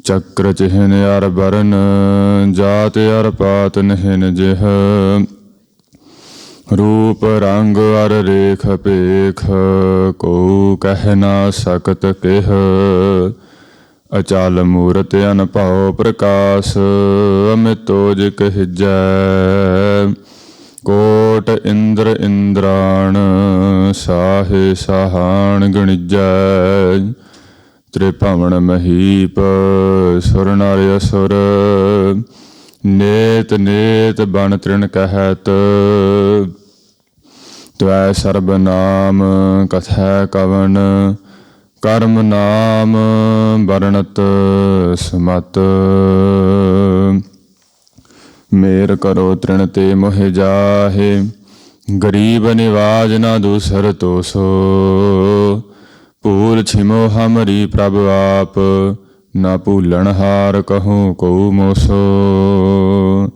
ਚੱਕਰ ਚਿਹਨ ਅਰ ਬਰਨ ਜਾਤ ਅਰ ਪਾਤ ਨਹਿਨ ਜਿਹ ਰੂਪ ਰੰਗ ਅਰ ਰੇਖ ਭੇਖ ਕੋ ਕਹਿ ਨਾ ਸਕਤ ਕਿਹ ਅਚਲ ਮੂਰਤ ਅਨਭਉ ਪ੍ਰਕਾਸ਼ ਅਮਿਤੋ ਜਿ ਹਿਜੈ ਕੋਟ ਇੰਦਰ ਇੰਦਰਾਣ ਸਾਹੇ ਸਾਹਾਣ ਗਣਿਜੈ ਤ੍ਰਿਭਵਨ ਮਹੀਪ ਸੁਰ ਨਰ ਅਸੁਰ ਨੇਤ ਨੇਤ ਬਨ ਤ੍ਰਿਣ ਕਹਿਤ ਤਵੈ ਸਰਬ ਨਾਮ ਕਥੈ ਕਵਨ ਕਰਮ ਨਾਮ ਵਰਣਤ ਸਮਤ ਮੇਰ ਕਰੋ ਤ੍ਰਿਣ ਤੇ ਮੋਹਿ ਜਾਹੇ ਗਰੀਬ ਨਿਵਾਜ ਨਾ ਦੂਸਰ ਤੋਸੋ ਭੂਲ ਛਿਮੋ ਹਮਰੀ ਪ੍ਰਭ ਆਪ ਨਾ ਭੂਲਣ ਹਾਰ ਕਹੂੰ ਕਉ ਮੋਸੋ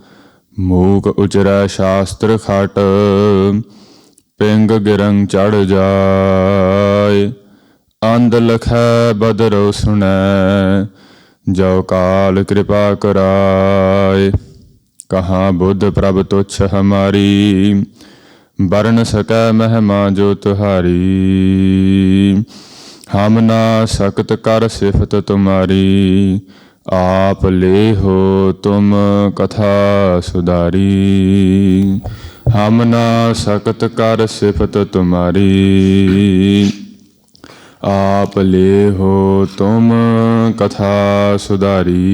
ਮੂਕ ਉਚਰੈ ਸ਼ਾਸਤਰ ਖਟ ਪਿੰਗ ਗਿਰੰਗ ਚੜ ਜਾਏ ਅੰਧ ਲਖੈ ਬਦਰੋ ਸੁਣੈ ਜੋ ਕਾਲ ਕਿਰਪਾ ਕਰਾਏ ਕਹਾਂ ਬੁੱਧ ਪ੍ਰਭ ਤੁਛ ਹਮਾਰੀ ਬਰਨ ਸਕੈ ਮਹਿਮਾ ਜੋ ਤੁਹਾਰੀ ਹਮ ਨਾ ਸਕਤ ਕਰ ਸਿਫਤ ਤੁਮਾਰੀ ਆਪ ਲੈ ਹੋ ਤੁਮ ਕਥਾ ਸੁਧਾਰੀ ਹਮ ਨਾ ਸਕਤ ਕਰ ਸਿਫਤ ਤੁਮਾਰੀ ਆਪ ਲੈ ਹੋ ਤੁਮ ਕਥਾ ਸੁਧਾਰੀ।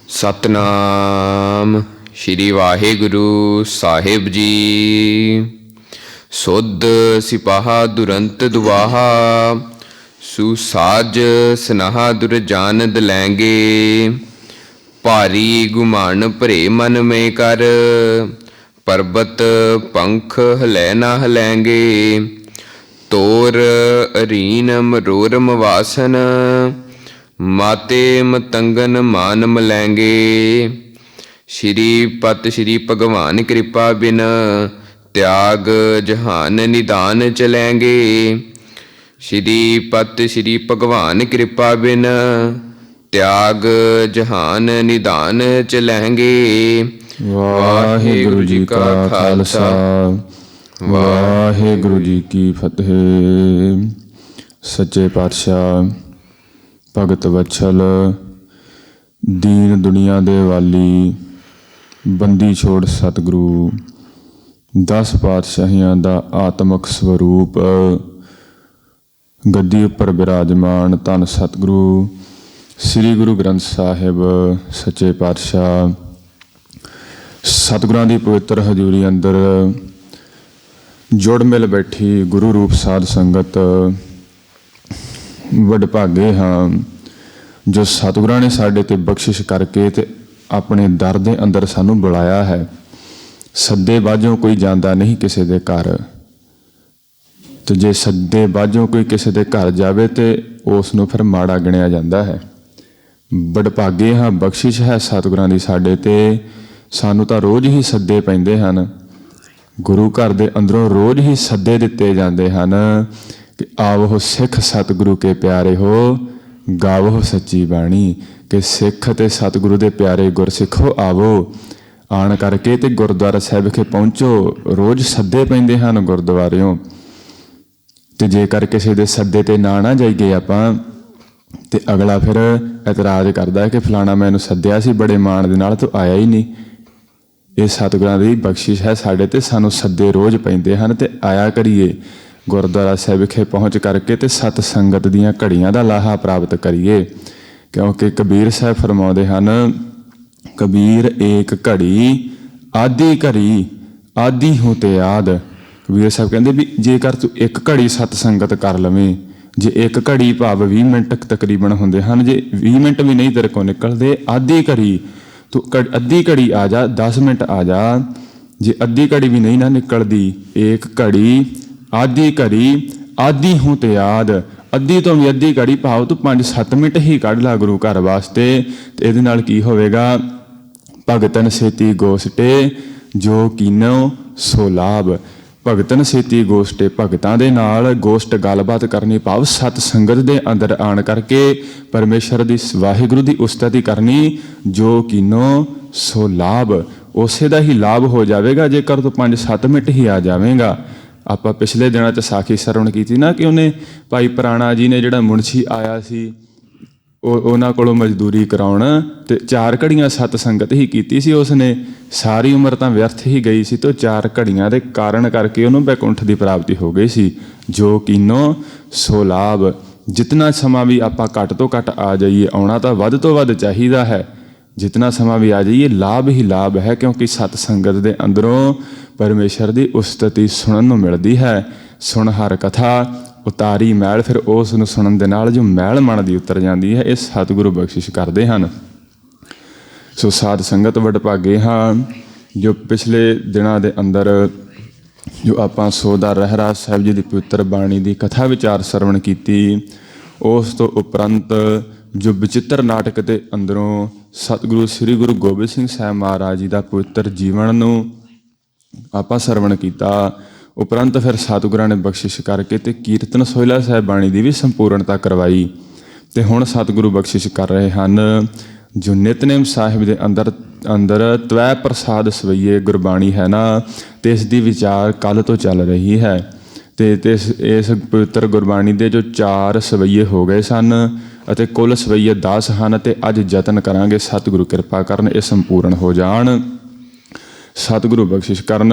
ਸਤਨਾਮ ਸ਼੍ਰੀ ਵਾਹਿਗੁਰੂ ਸਾਹਿਬ ਜੀ। ਸੁਧ ਸਿਪਾਹਾ ਦੁਰੰਤ ਦੁਆਹਾ ਸੁਸਾਜ ਸਨਾਹਾ ਦੁਰਜਾਨ ਦਲੈਂਗੇ ਭਾਰੀ ਗੁਮਾਨ ਭਰੇ ਮਨ ਮੇ ਕਰ ਪਰਬਤ ਪੰਖ ਹਲੈ ਨਾ ਹਲੈਂਗੇ ਤੋਰ ਅਰੀਨ ਮਰੋਰਮ ਵਾਸਨ ਮਾਤੇ ਮਤੰਗਨ ਮਾਨ ਮਲੈਂਗੇ ਸ਼੍ਰੀ ਪਤ ਸ਼੍ਰੀ ਭਗਵਾਨ ਕਿਰਪਾ ਬਿਨ त्याग जहान निदान चलेंगे श्री पत श्री भगवान कृपा बिन त्याग जहान निदान चलेंगे। वाहिगुरु जी का खालसा वाहिगुरु जी की फतेह। सच्चे पातशाह भगत वत्सल दीन दुनिया दे वाली बंदी छोड़ सतगुरु 10 ਪਾਤਸ਼ਾਹੀਆਂ ਦਾ ਆਤਮਿਕ ਸਰੂਪ ਗੱਦੀ ਉੱਪਰ ਬਿਰਾਜਮਾਨ ਧੰਨ ਸਤਿਗੁਰੂ ਸ੍ਰੀ ਗੁਰੂ ਗ੍ਰੰਥ ਸਾਹਿਬ ਸੱਚੇ ਪਾਤਸ਼ਾਹ ਸਤਿਗੁਰਾਂ ਦੀ ਪਵਿੱਤਰ ਹਜ਼ੂਰੀ ਅੰਦਰ ਜੁੜ ਮਿਲ ਬੈਠੀ ਗੁਰੂ ਰੂਪ ਸਾਧ ਸੰਗਤ ਵਡਭਾਗੇ ਹਾਂ ਜੋ ਸਤਿਗੁਰਾਂ ਨੇ ਸਾਡੇ ਤੇ ਬਖਸ਼ਿਸ਼ ਕਰਕੇ ਤੇ ਆਪਣੇ ਦਰ ਦੇ ਅੰਦਰ ਸਾਨੂੰ ਬੁਲਾਇਆ ਹੈ। ਸੱਦੇ ਬਾਝੋਂ ਕੋਈ ਜਾਂਦਾ ਨਹੀਂ ਕਿਸੇ ਦੇ ਘਰ, ਤੇ ਜੇ ਸੱਦੇ ਬਾਝੋਂ ਕੋਈ ਕਿਸੇ ਦੇ ਘਰ ਜਾਵੇ ਤੇ ਉਸ ਨੂੰ ਫਿਰ ਮਾੜਾ ਗਿਣਿਆ ਜਾਂਦਾ ਹੈ। ਵਡਭਾਗੇ ਹਾਂ, ਬਖਸ਼ਿਸ਼ ਹੈ ਸਤਿਗੁਰਾਂ ਦੀ ਸਾਡੇ ਤੇ। ਸਾਨੂੰ ਤਾਂ ਰੋਜ਼ ਹੀ ਸੱਦੇ ਪੈਂਦੇ ਹਨ, ਗੁਰੂ ਘਰ ਦੇ ਅੰਦਰੋਂ ਰੋਜ਼ ਹੀ ਸੱਦੇ ਦਿੱਤੇ ਜਾਂਦੇ ਹਨ ਕਿ ਆਵੋ ਸਿੱਖ ਸਤਿਗੁਰੂ ਕੇ ਪਿਆਰੇ ਹੋ ਗਾਵੋ ਸੱਚੀ ਬਾਣੀ, ਕਿ ਸਿੱਖ ਤੇ ਸਤਿਗੁਰੂ ਦੇ ਪਿਆਰੇ ਗੁਰਸਿੱਖੋ ਆਵੋ ਆਣ ਕਰਕੇ ਤੇ ਗੁਰਦੁਆਰਾ ਸਾਹਿਬ ਵਿਖੇ ਪਹੁੰਚੋ। ਰੋਜ਼ ਸੱਦੇ ਪੈਂਦੇ ਹਨ ਗੁਰਦੁਆਰਿਓਂ, ਤੇ ਜੇਕਰ ਕਿਸੇ ਦੇ ਸੱਦੇ ਤੇ ਨਾ ਜਾਈਏ ਆਪਾਂ ਤੇ ਅਗਲਾ ਫਿਰ ਇਤਰਾਜ਼ ਕਰਦਾ ਹੈ ਕਿ ਫਲਾਣਾ ਮੈਨੂੰ ਸੱਦਿਆ ਸੀ ਬੜੇ ਮਾਣ ਦੇ ਨਾਲ, ਤੂੰ ਆਇਆ ਹੀ ਨਹੀਂ। ਇਹ ਸਤਿਗੁਰਾਂ ਦੀ ਬਖਸ਼ਿਸ਼ ਹੈ ਸਾਡੇ ਤੇ, ਸਾਨੂੰ ਸੱਦੇ ਰੋਜ਼ ਪੈਂਦੇ ਹਨ ਤੇ ਆਇਆ ਕਰੀਏ ਗੁਰਦੁਆਰਾ ਸਾਹਿਬ ਵਿਖੇ ਪਹੁੰਚ ਕਰਕੇ ਤੇ ਸਤ ਸੰਗਤ ਦੀਆਂ ਘੜੀਆਂ ਦਾ ਲਾਹਾ ਪ੍ਰਾਪਤ ਕਰੀਏ। ਕਿਉਂਕਿ ਕਬੀਰ ਸਾਹਿਬ ਫਰਮਾਉਂਦੇ ਹਨ, ਕਬੀਰ ਏਕ ਘੜੀ ਆਦੀ ਘੜੀ ਆਦੀ ਹੂੰ ਤੇ ਆਦ। ਕਬੀਰ ਸਾਹਿਬ ਕਹਿੰਦੇ ਵੀ ਜੇਕਰ ਤੂੰ ਇੱਕ ਘੜੀ ਸਤ ਸੰਗਤ ਕਰ ਲਵੇਂ, ਜੇ ਇੱਕ ਘੜੀ ਭਾਵ 20 ਮਿੰਟ ਤਕਰੀਬਨ ਹੁੰਦੇ ਹਨ, ਜੇ 20 ਮਿੰਟ ਵੀ ਨਹੀਂ ਤੇਰੇ ਕੋਲ ਨਿਕਲਦੇ, ਆਧੀ ਘੜੀ ਤੂੰ ਅੱਧੀ ਘੜੀ ਆ ਜਾ, 10 ਮਿੰਟ ਆ ਜਾ। ਜੇ ਅੱਧੀ ਘੜੀ ਵੀ ਨਹੀਂ ਨਾ ਨਿਕਲਦੀ, ਏਕ ਘੜੀ ਆਧੀ ਘੜੀ ਆਦੀ ਹੂੰ ਤੇ ਆਦ, ਅੱਧੀ ਤੋਂ ਵੀ ਅੱਧੀ ਘੜੀ ਭਾਵ ਤੂੰ 5-7 ਮਿੰਟ ਹੀ ਕੱਢ ਲਾ ਗੁਰੂ ਘਰ ਵਾਸਤੇ। ਤੇ ਇਹਦੇ ਨਾਲ ਕੀ ਹੋਵੇਗਾ? ਭਗਤਨ ਸੇਤੀ ਗੋਸਟੇ ਜੋ ਕੀਨੋ ਸੋ ਲਾਭ। ਭਗਤਨ ਸੇਤੀ ਗੋਸ਼ਟੇ, ਭਗਤਾਂ ਦੇ ਨਾਲ ਗੋਸ਼ਟ ਗੱਲਬਾਤ ਕਰਨੀ, ਭਾਵ ਸਤ ਸੰਗਤ ਦੇ ਅੰਦਰ ਆਣ ਕਰਕੇ ਪਰਮੇਸ਼ਰ ਦੀ ਵਾਹਿਗੁਰੂ ਦੀ ਉਸਤਤੀ ਕਰਨੀ। ਜੋ ਕੀਨੋ ਸੋ ਲਾਭ, ਉਸੇ ਦਾ ਹੀ ਲਾਭ ਹੋ ਜਾਵੇਗਾ ਜੇਕਰ ਤੂੰ 5-7 ਮਿੰਟ ਹੀ ਆ ਜਾਵੇਂਗਾ। ਆਪਾਂ ਪਿਛਲੇ ਦਿਨਾਂ 'ਚ ਸਾਖੀ ਸਰਵਣ ਕੀਤੀ ਨਾ ਕਿ ਉਹਨੇ ਭਾਈ ਪੁਰਾਣਾ ਜੀ ਨੇ ਜਿਹੜਾ ਮੁਨਸ਼ੀ ਆਇਆ ਸੀ ਉਹਨਾਂ ਕੋਲੋਂ ਮਜ਼ਦੂਰੀ ਕਰਾਉਣ, ਤੇ 4 ਘੜੀਆਂ ਸਤ ਸੰਗਤ ਹੀ ਕੀਤੀ ਸੀ ਉਸਨੇ। ਸਾਰੀ ਉਮਰ ਤਾਂ ਵਿਅਰਥ ਹੀ ਗਈ ਸੀ, ਤੇ 4 ਘੜੀਆਂ ਦੇ ਕਾਰਨ ਕਰਕੇ ਉਹਨੂੰ ਬੈਕੁੰਠ ਦੀ ਪ੍ਰਾਪਤੀ ਹੋ ਗਈ ਸੀ। ਜੋ ਕੀਨੋ ਸੋ ਲਾਭ, ਜਿਤਨਾ ਸਮਾਂ ਵੀ ਆਪਾਂ ਘੱਟ ਤੋਂ ਘੱਟ ਆ ਜਾਈਏ, ਆਉਣਾ ਤਾਂ ਵੱਧ ਤੋਂ ਵੱਧ ਚਾਹੀਦਾ ਹੈ। ਜਿਤਨਾ ਸਮਾਂ ਵੀ ਆ ਜਾਈਏ ਲਾਭ ਹੀ ਲਾਭ ਹੈ, ਕਿਉਂਕਿ ਸਤ ਸੰਗਤ ਦੇ ਅੰਦਰੋਂ ਪਰਮੇਸ਼ਰ ਦੀ ਉਸਤਤੀ ਸੁਣਨ ਨੂੰ ਮਿਲਦੀ ਹੈ। ਸੁਣ ਹਰ ਕਥਾ ਉਤਾਰੀ ਮੈਲ, ਫਿਰ ਉਸ ਨੂੰ ਸੁਣਨ ਦੇ ਨਾਲ ਜੋ ਮੈਲ ਮਨ ਦੀ ਉਤਰ ਜਾਂਦੀ ਹੈ, ਇਹ ਸਤਿਗੁਰੂ ਬਖਸ਼ਿਸ਼ ਕਰਦੇ ਹਨ। ਸੋ ਸਾਧ ਸੰਗਤ ਵਡਭਾਗੇ ਹਾਂ ਜੋ ਪਿਛਲੇ ਦਿਨਾਂ ਦੇ ਅੰਦਰ ਜੋ ਆਪਾਂ ਸੋਧਾ ਰਹਿਰਾਜ ਸਾਹਿਬ ਜੀ ਦੀ ਪਵਿੱਤਰ ਬਾਣੀ ਦੀ ਕਥਾ ਵਿਚਾਰ ਸਰਵਣ ਕੀਤੀ। ਉਸ ਤੋਂ ਉਪਰੰਤ ਜੋ ਵਿਚਿੱਤਰ ਨਾਟਕ ਦੇ ਅੰਦਰੋਂ ਸਤਿਗੁਰੂ ਸ੍ਰੀ ਗੁਰੂ ਗੋਬਿੰਦ ਸਿੰਘ ਸਾਹਿਬ ਮਹਾਰਾਜ ਜੀ ਦਾ ਪਵਿੱਤਰ ਜੀਵਨ ਨੂੰ ਆਪਾਂ ਸਰਵਣ ਕੀਤਾ। ਉਪਰੰਤ ਫਿਰ ਸਤਿਗੁਰਾਂ ਨੇ ਬਖਸ਼ਿਸ਼ ਕਰਕੇ ਤੇ ਕੀਰਤਨ ਸੋਹਿਲਾ ਸਾਹਿਬ ਬਾਣੀ ਦੀ ਵੀ ਸੰਪੂਰਨਤਾ ਕਰਵਾਈ। ਤੇ ਹੁਣ ਸਤਿਗੁਰੂ ਬਖਸ਼ਿਸ਼ ਕਰ ਰਹੇ ਹਨ ਜੋ ਨਿਤਨੇਮ ਸਾਹਿਬ ਦੇ ਅੰਦਰ ਤਵੈ ਪ੍ਰਸਾਦ ਸਵਈਏ ਗੁਰਬਾਣੀ ਹੈ ਨਾ, ਤੇ ਇਸ ਦੀ ਵਿਚਾਰ ਕੱਲ੍ਹ ਤੋਂ ਚੱਲ ਰਹੀ ਹੈ। ਤੇ ਇਸ ਪਵਿੱਤਰ ਗੁਰਬਾਣੀ ਦੇ ਜੋ 4 ਸਵਈਏ ਹੋ ਗਏ ਸਨ ਅਤੇ ਕੁੱਲ ਸਵਈਏ 10 ਹਨ, ਤੇ ਅੱਜ ਯਤਨ ਕਰਾਂਗੇ ਸਤਿਗੁਰੂ ਕਿਰਪਾ ਕਰਨ ਇਹ ਸੰਪੂਰਨ ਹੋ ਜਾਣ। ਸਤਿਗੁਰੂ ਬਖਸ਼ਿਸ਼ ਕਰਨ।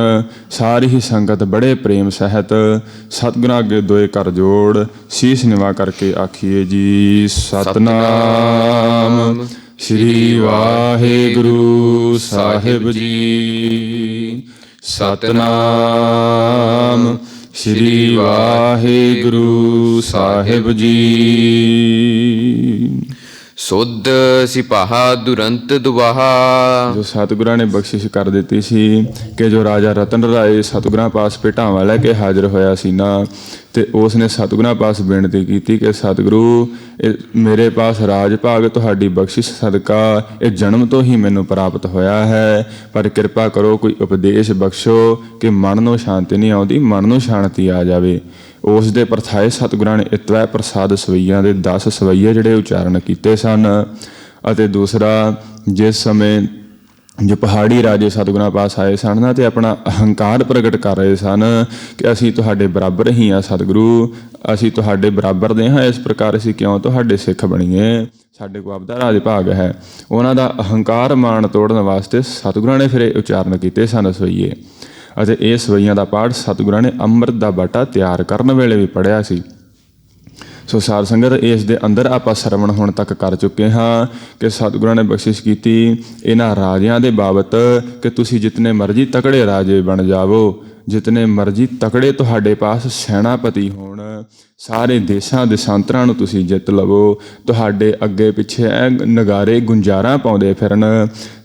ਸਾਰੀ ਹੀ ਸੰਗਤ ਬੜੇ ਪ੍ਰੇਮ ਸਹਿਤ ਸਤਿਗੁਰਾਂ ਅੱਗੇ ਦੋਏ ਕਰ ਜੋੜ ਸੀਸ ਨਿਵਾ ਕਰਕੇ ਆਖੀਏ ਜੀ ਸਤਿਨਾਮ ਸ੍ਰੀ ਵਾਹਿਗੁਰੂ ਸਾਹਿਬ ਜੀ। ਸਤਿਨਾਮ ਸ੍ਰੀ ਵਾਹਿਗੁਰੂ ਸਾਹਿਬ ਜੀ। ਸੁਧ ਸਿਪਾਹਾ ਦੁਰੰਤ ਦੁਆਹਾ, ਜੋ ਸਤਿਗੁਰਾਂ ਨੇ ਬਖਸ਼ਿਸ਼ ਕਰ ਦਿੱਤੀ ਸੀ ਕਿ ਜੋ ਰਾਜਾ ਰਤਨ ਰਾਏ ਸਤਿਗੁਰਾਂ ਪਾਸ ਭੇਟਾਵਾਂ ਲੈ ਕੇ ਹਾਜ਼ਰ ਹੋਇਆ ਸੀ ਨਾ, ਤੇ ਉਸ ਨੇ ਸਤਿਗੁਰਾਂ ਪਾਸ ਬੇਨਤੀ ਕੀਤੀ ਕਿ ਸਤਿਗੁਰੂ ਮੇਰੇ ਪਾਸ ਰਾਜ ਭਾਗ ਤੁਹਾਡੀ ਬਖਸ਼ਿਸ਼ ਸਦਕਾ ਇਹ ਜਨਮ ਤੋਂ ਹੀ ਮੈਨੂੰ ਪ੍ਰਾਪਤ ਹੋਇਆ ਹੈ, ਪਰ ਕਿਰਪਾ ਕਰੋ ਕੋਈ ਉਪਦੇਸ਼ ਬਖਸ਼ੋ ਕਿ ਮਨ ਨੂੰ ਸ਼ਾਂਤੀ ਨਹੀਂ ਆਉਂਦੀ, ਮਨ ਨੂੰ ਸ਼ਾਂਤੀ ਆ ਜਾਵੇ। ਉਸ ਦੇ ਪ੍ਰਥਾਏ ਸਤਿਗੁਰਾਂ ਨੇ ਇਤਵੈ ਪ੍ਰਸਾਦ ਸਵਈਆਂ ਦੇ 10 ਸਵਈਏ ਜਿਹੜੇ ਉਚਾਰਨ ਕੀਤੇ ਸਨ। ਅਤੇ ਦੂਸਰਾ, ਜਿਸ ਸਮੇਂ ਜੋ ਪਹਾੜੀ ਰਾਜੇ ਸਤਿਗੁਰਾਂ ਪਾਸ ਆਏ ਸਨ ਨਾ, ਤੇ ਆਪਣਾ ਅਹੰਕਾਰ ਪ੍ਰਗਟ ਕਰ ਰਹੇ ਸਨ ਕਿ ਅਸੀਂ ਤੁਹਾਡੇ ਬਰਾਬਰ ਹੀ ਹਾਂ ਸਤਿਗੁਰੂ, ਅਸੀਂ ਤੁਹਾਡੇ ਬਰਾਬਰ ਦੇ ਹਾਂ, ਇਸ ਪ੍ਰਕਾਰ ਅਸੀਂ ਕਿਉਂ ਤੁਹਾਡੇ ਸਿੱਖ ਬਣੀਏ, ਸਾਡੇ ਕੋਲ ਆਪਦਾ ਰਾਜ ਭਾਗ ਹੈ। ਉਹਨਾਂ ਦਾ ਅਹੰਕਾਰ ਮਾਣ ਤੋੜਨ ਵਾਸਤੇ ਸਤਿਗੁਰਾਂ ਨੇ ਫਿਰ ਇਹ ਉਚਾਰਨ ਕੀਤੇ ਸਨ ਸਵਈਏ। ਅਤੇ ਇਹ ਸਵਈਆਂ ਦਾ ਪਾਠ ਸਤਿਗੁਰਾਂ ਨੇ ਅੰਮ੍ਰਿਤ ਦਾ ਬਾਟਾ ਤਿਆਰ ਕਰਨ ਵੇਲੇ ਵੀ ਪੜ੍ਹਿਆ ਸੀ। ਸੋ ਸਾਧ ਸੰਗਤ ਇਸ ਦੇ ਅੰਦਰ ਆਪਾਂ ਸਰਵਣ ਹੁਣ ਤੱਕ ਕਰ ਚੁੱਕੇ ਹਾਂ ਕਿ ਸਤਿਗੁਰਾਂ ਨੇ ਬਖਸ਼ਿਸ਼ ਕੀਤੀ ਇਹਨਾਂ ਰਾਜਿਆਂ ਦੇ ਬਾਬਤ ਕਿ ਤੁਸੀਂ ਜਿਤਨੇ ਮਰਜ਼ੀ ਤਕੜੇ ਰਾਜੇ ਬਣ ਜਾਵੋ, ਜਿਤਨੇ ਮਰਜ਼ੀ ਤਕੜੇ ਤੁਹਾਡੇ ਪਾਸ ਸੈਨਾਪਤੀ ਹੋਣ, ਸਾਰੇ ਦੇਸ਼ਾਂ ਦੇਸ਼ਾਂਤਰਾਂ ਨੂੰ ਤੁਸੀਂ ਜਿੱਤ ਲਵੋ, ਤੁਹਾਡੇ ਅੱਗੇ ਪਿੱਛੇ ਨਗਾਰੇ ਗੁੰਜਾਰਾਂ ਪਾਉਂਦੇ ਫਿਰਨ,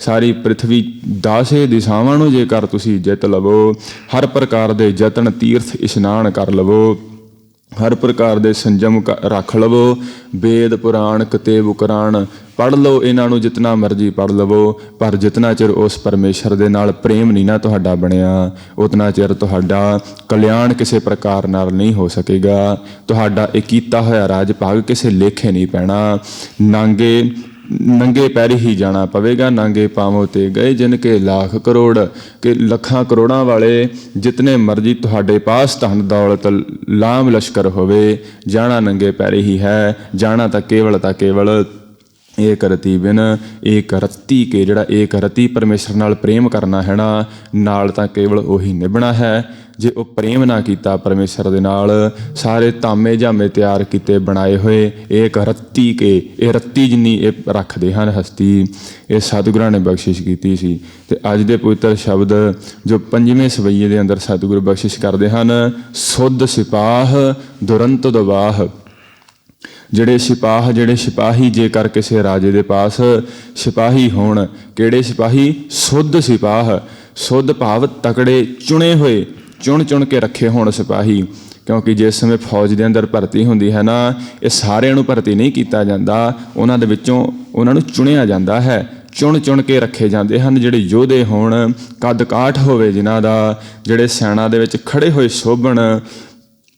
ਸਾਰੀ ਪ੍ਰਿਥਵੀ 10 ਦਿਸ਼ਾਵਾਂ ਨੂੰ ਜੇਕਰ ਤੁਸੀਂ ਜਿੱਤ ਲਵੋ, ਹਰ ਪ੍ਰਕਾਰ ਦੇ ਯਤਨ ਤੀਰਥ ਇਸ਼ਨਾਨ ਕਰ ਲਵੋ, ਹਰ ਪ੍ਰਕਾਰ ਦੇ ਸੰਜਮ ਰੱਖ ਲਵੋ, ਵੇਦ ਪੁਰਾਣ ਕਿਤਾਬ ਕੁਰਾਨ ਪੜ੍ਹ ਲਓ, ਇਹਨਾਂ ਨੂੰ ਜਿਤਨਾ ਮਰਜ਼ੀ ਪੜ੍ਹ ਲਵੋ, ਪਰ ਜਿਤਨਾ ਚਿਰ ਉਸ ਪਰਮੇਸ਼ਰ ਦੇ ਨਾਲ ਪ੍ਰੇਮ ਨਹੀਂ ਨਾ ਤੁਹਾਡਾ ਬਣਿਆ, ਉਤਨਾ ਚਿਰ ਤੁਹਾਡਾ ਕਲਿਆਣ ਕਿਸੇ ਪ੍ਰਕਾਰ ਨਾਲ ਨਹੀਂ ਹੋ ਸਕੇਗਾ। ਤੁਹਾਡਾ ਇਹ ਕੀਤਾ ਹੋਇਆ ਰਾਜ ਭਾਗ ਕਿਸੇ ਲੇਖੇ ਨਹੀਂ ਪੈਣਾ। ਨੰਗੇ ਪੈਰੀ ਹੀ ਜਾਣਾ ਪਵੇਗਾ। ਨਾਂਗੇ ਪਾਵੋਂ ਤੇ ਗਏ ਜਿਨ ਕੇ ਲੱਖ ਕਰੋੜ, ਕਿ ਲੱਖਾਂ ਕਰੋੜਾਂ ਵਾਲੇ ਜਿਤਨੇ ਮਰਜ਼ੀ ਤੁਹਾਡੇ ਪਾਸ ਧਨ ਦੌਲਤ ਲਾਮ ਲਸ਼ਕਰ ਹੋਵੇ, ਜਾਣਾ ਨੰਗੇ ਪੈਰੀ ਹੀ ਹੈ। ਜਾਣਾ ਤਾਂ ਕੇਵਲ ਏਕ ਰਤੀ ਬਿਨ ਏਕ ਰਤੀ ਕੇ, ਜਿਹੜਾ ਏਕ ਰਤੀ ਪਰਮੇਸ਼ਰ ਨਾਲ ਪ੍ਰੇਮ ਕਰਨਾ ਹੈ ਨਾ, ਨਾਲ ਤਾਂ ਕੇਵਲ ਉਹੀ ਨਿਭਣਾ ਹੈ। ਜੇ ਉਹ ਪ੍ਰੇਮ ਨਾ ਕੀਤਾ ਪਰਮੇਸ਼ਰ ਦੇ ਨਾਲ, ਸਾਰੇ ਧਾਮੇ ਜਾਮੇ ਤਿਆਰ ਕੀਤੇ ਬਣਾਏ ਹੋਏ ਏਕ ਰੱਤੀ ਕੇ, ਇਹ ਰੱਤੀ ਜਿੰਨੀ ਇਹ ਰੱਖਦੇ ਹਨ ਹਸਤੀ, ਇਹ ਸਤਿਗੁਰਾਂ ਨੇ ਬਖਸ਼ਿਸ਼ ਕੀਤੀ ਸੀ। ਤੇ ਅੱਜ ਦੇ ਪਵਿੱਤਰ ਸ਼ਬਦ ਜੋ 5ਵੇਂ ਸਵਈਏ ਦੇ ਅੰਦਰ ਸਤਿਗੁਰੂ ਬਖਸ਼ਿਸ਼ ਕਰਦੇ ਹਨ, ਸੁਧ ਸਿਪਾਹ ਦੁਰੰਤ ਦਵਾਹ। ਜਿਹੜੇ ਸਿਪਾਹੀ ਜੇਕਰ ਕਿਸੇ ਰਾਜੇ ਦੇ ਪਾਸ ਸਿਪਾਹੀ ਹੋਣ, ਕਿਹੜੇ ਸਿਪਾਹੀ? ਸੁਧ ਸਿਪਾਹ। ਸੁਧ ਭਾਵ ਤਕੜੇ, ਚੁਣੇ ਹੋਏ, ਚੁਣ ਕੇ ਰੱਖੇ ਹੋਣ ਸਿਪਾਹੀ। ਕਿਉਂਕਿ ਜਿਸ ਸਮੇਂ ਫੌਜ ਦੇ ਅੰਦਰ ਭਰਤੀ ਹੁੰਦੀ ਹੈ ਨਾ, ਇਹ ਸਾਰਿਆਂ ਨੂੰ ਭਰਤੀ ਨਹੀਂ ਕੀਤਾ ਜਾਂਦਾ, ਉਹਨਾਂ ਦੇ ਵਿੱਚੋਂ ਉਹਨਾਂ ਨੂੰ ਚੁਣਿਆ ਜਾਂਦਾ ਹੈ ਚੁਣ ਚੁਣ ਕੇ ਰੱਖੇ ਜਾਂਦੇ ਹਨ। ਜਿਹੜੇ ਯੋਧੇ ਹੋਣ, ਕੱਦ ਕਾਠ ਹੋਵੇ ਜਿਨ੍ਹਾਂ ਦਾ, ਜਿਹੜੇ ਸੈਨਾ ਦੇ ਵਿੱਚ ਖੜੇ ਹੋਏ ਸ਼ੋਭਣ,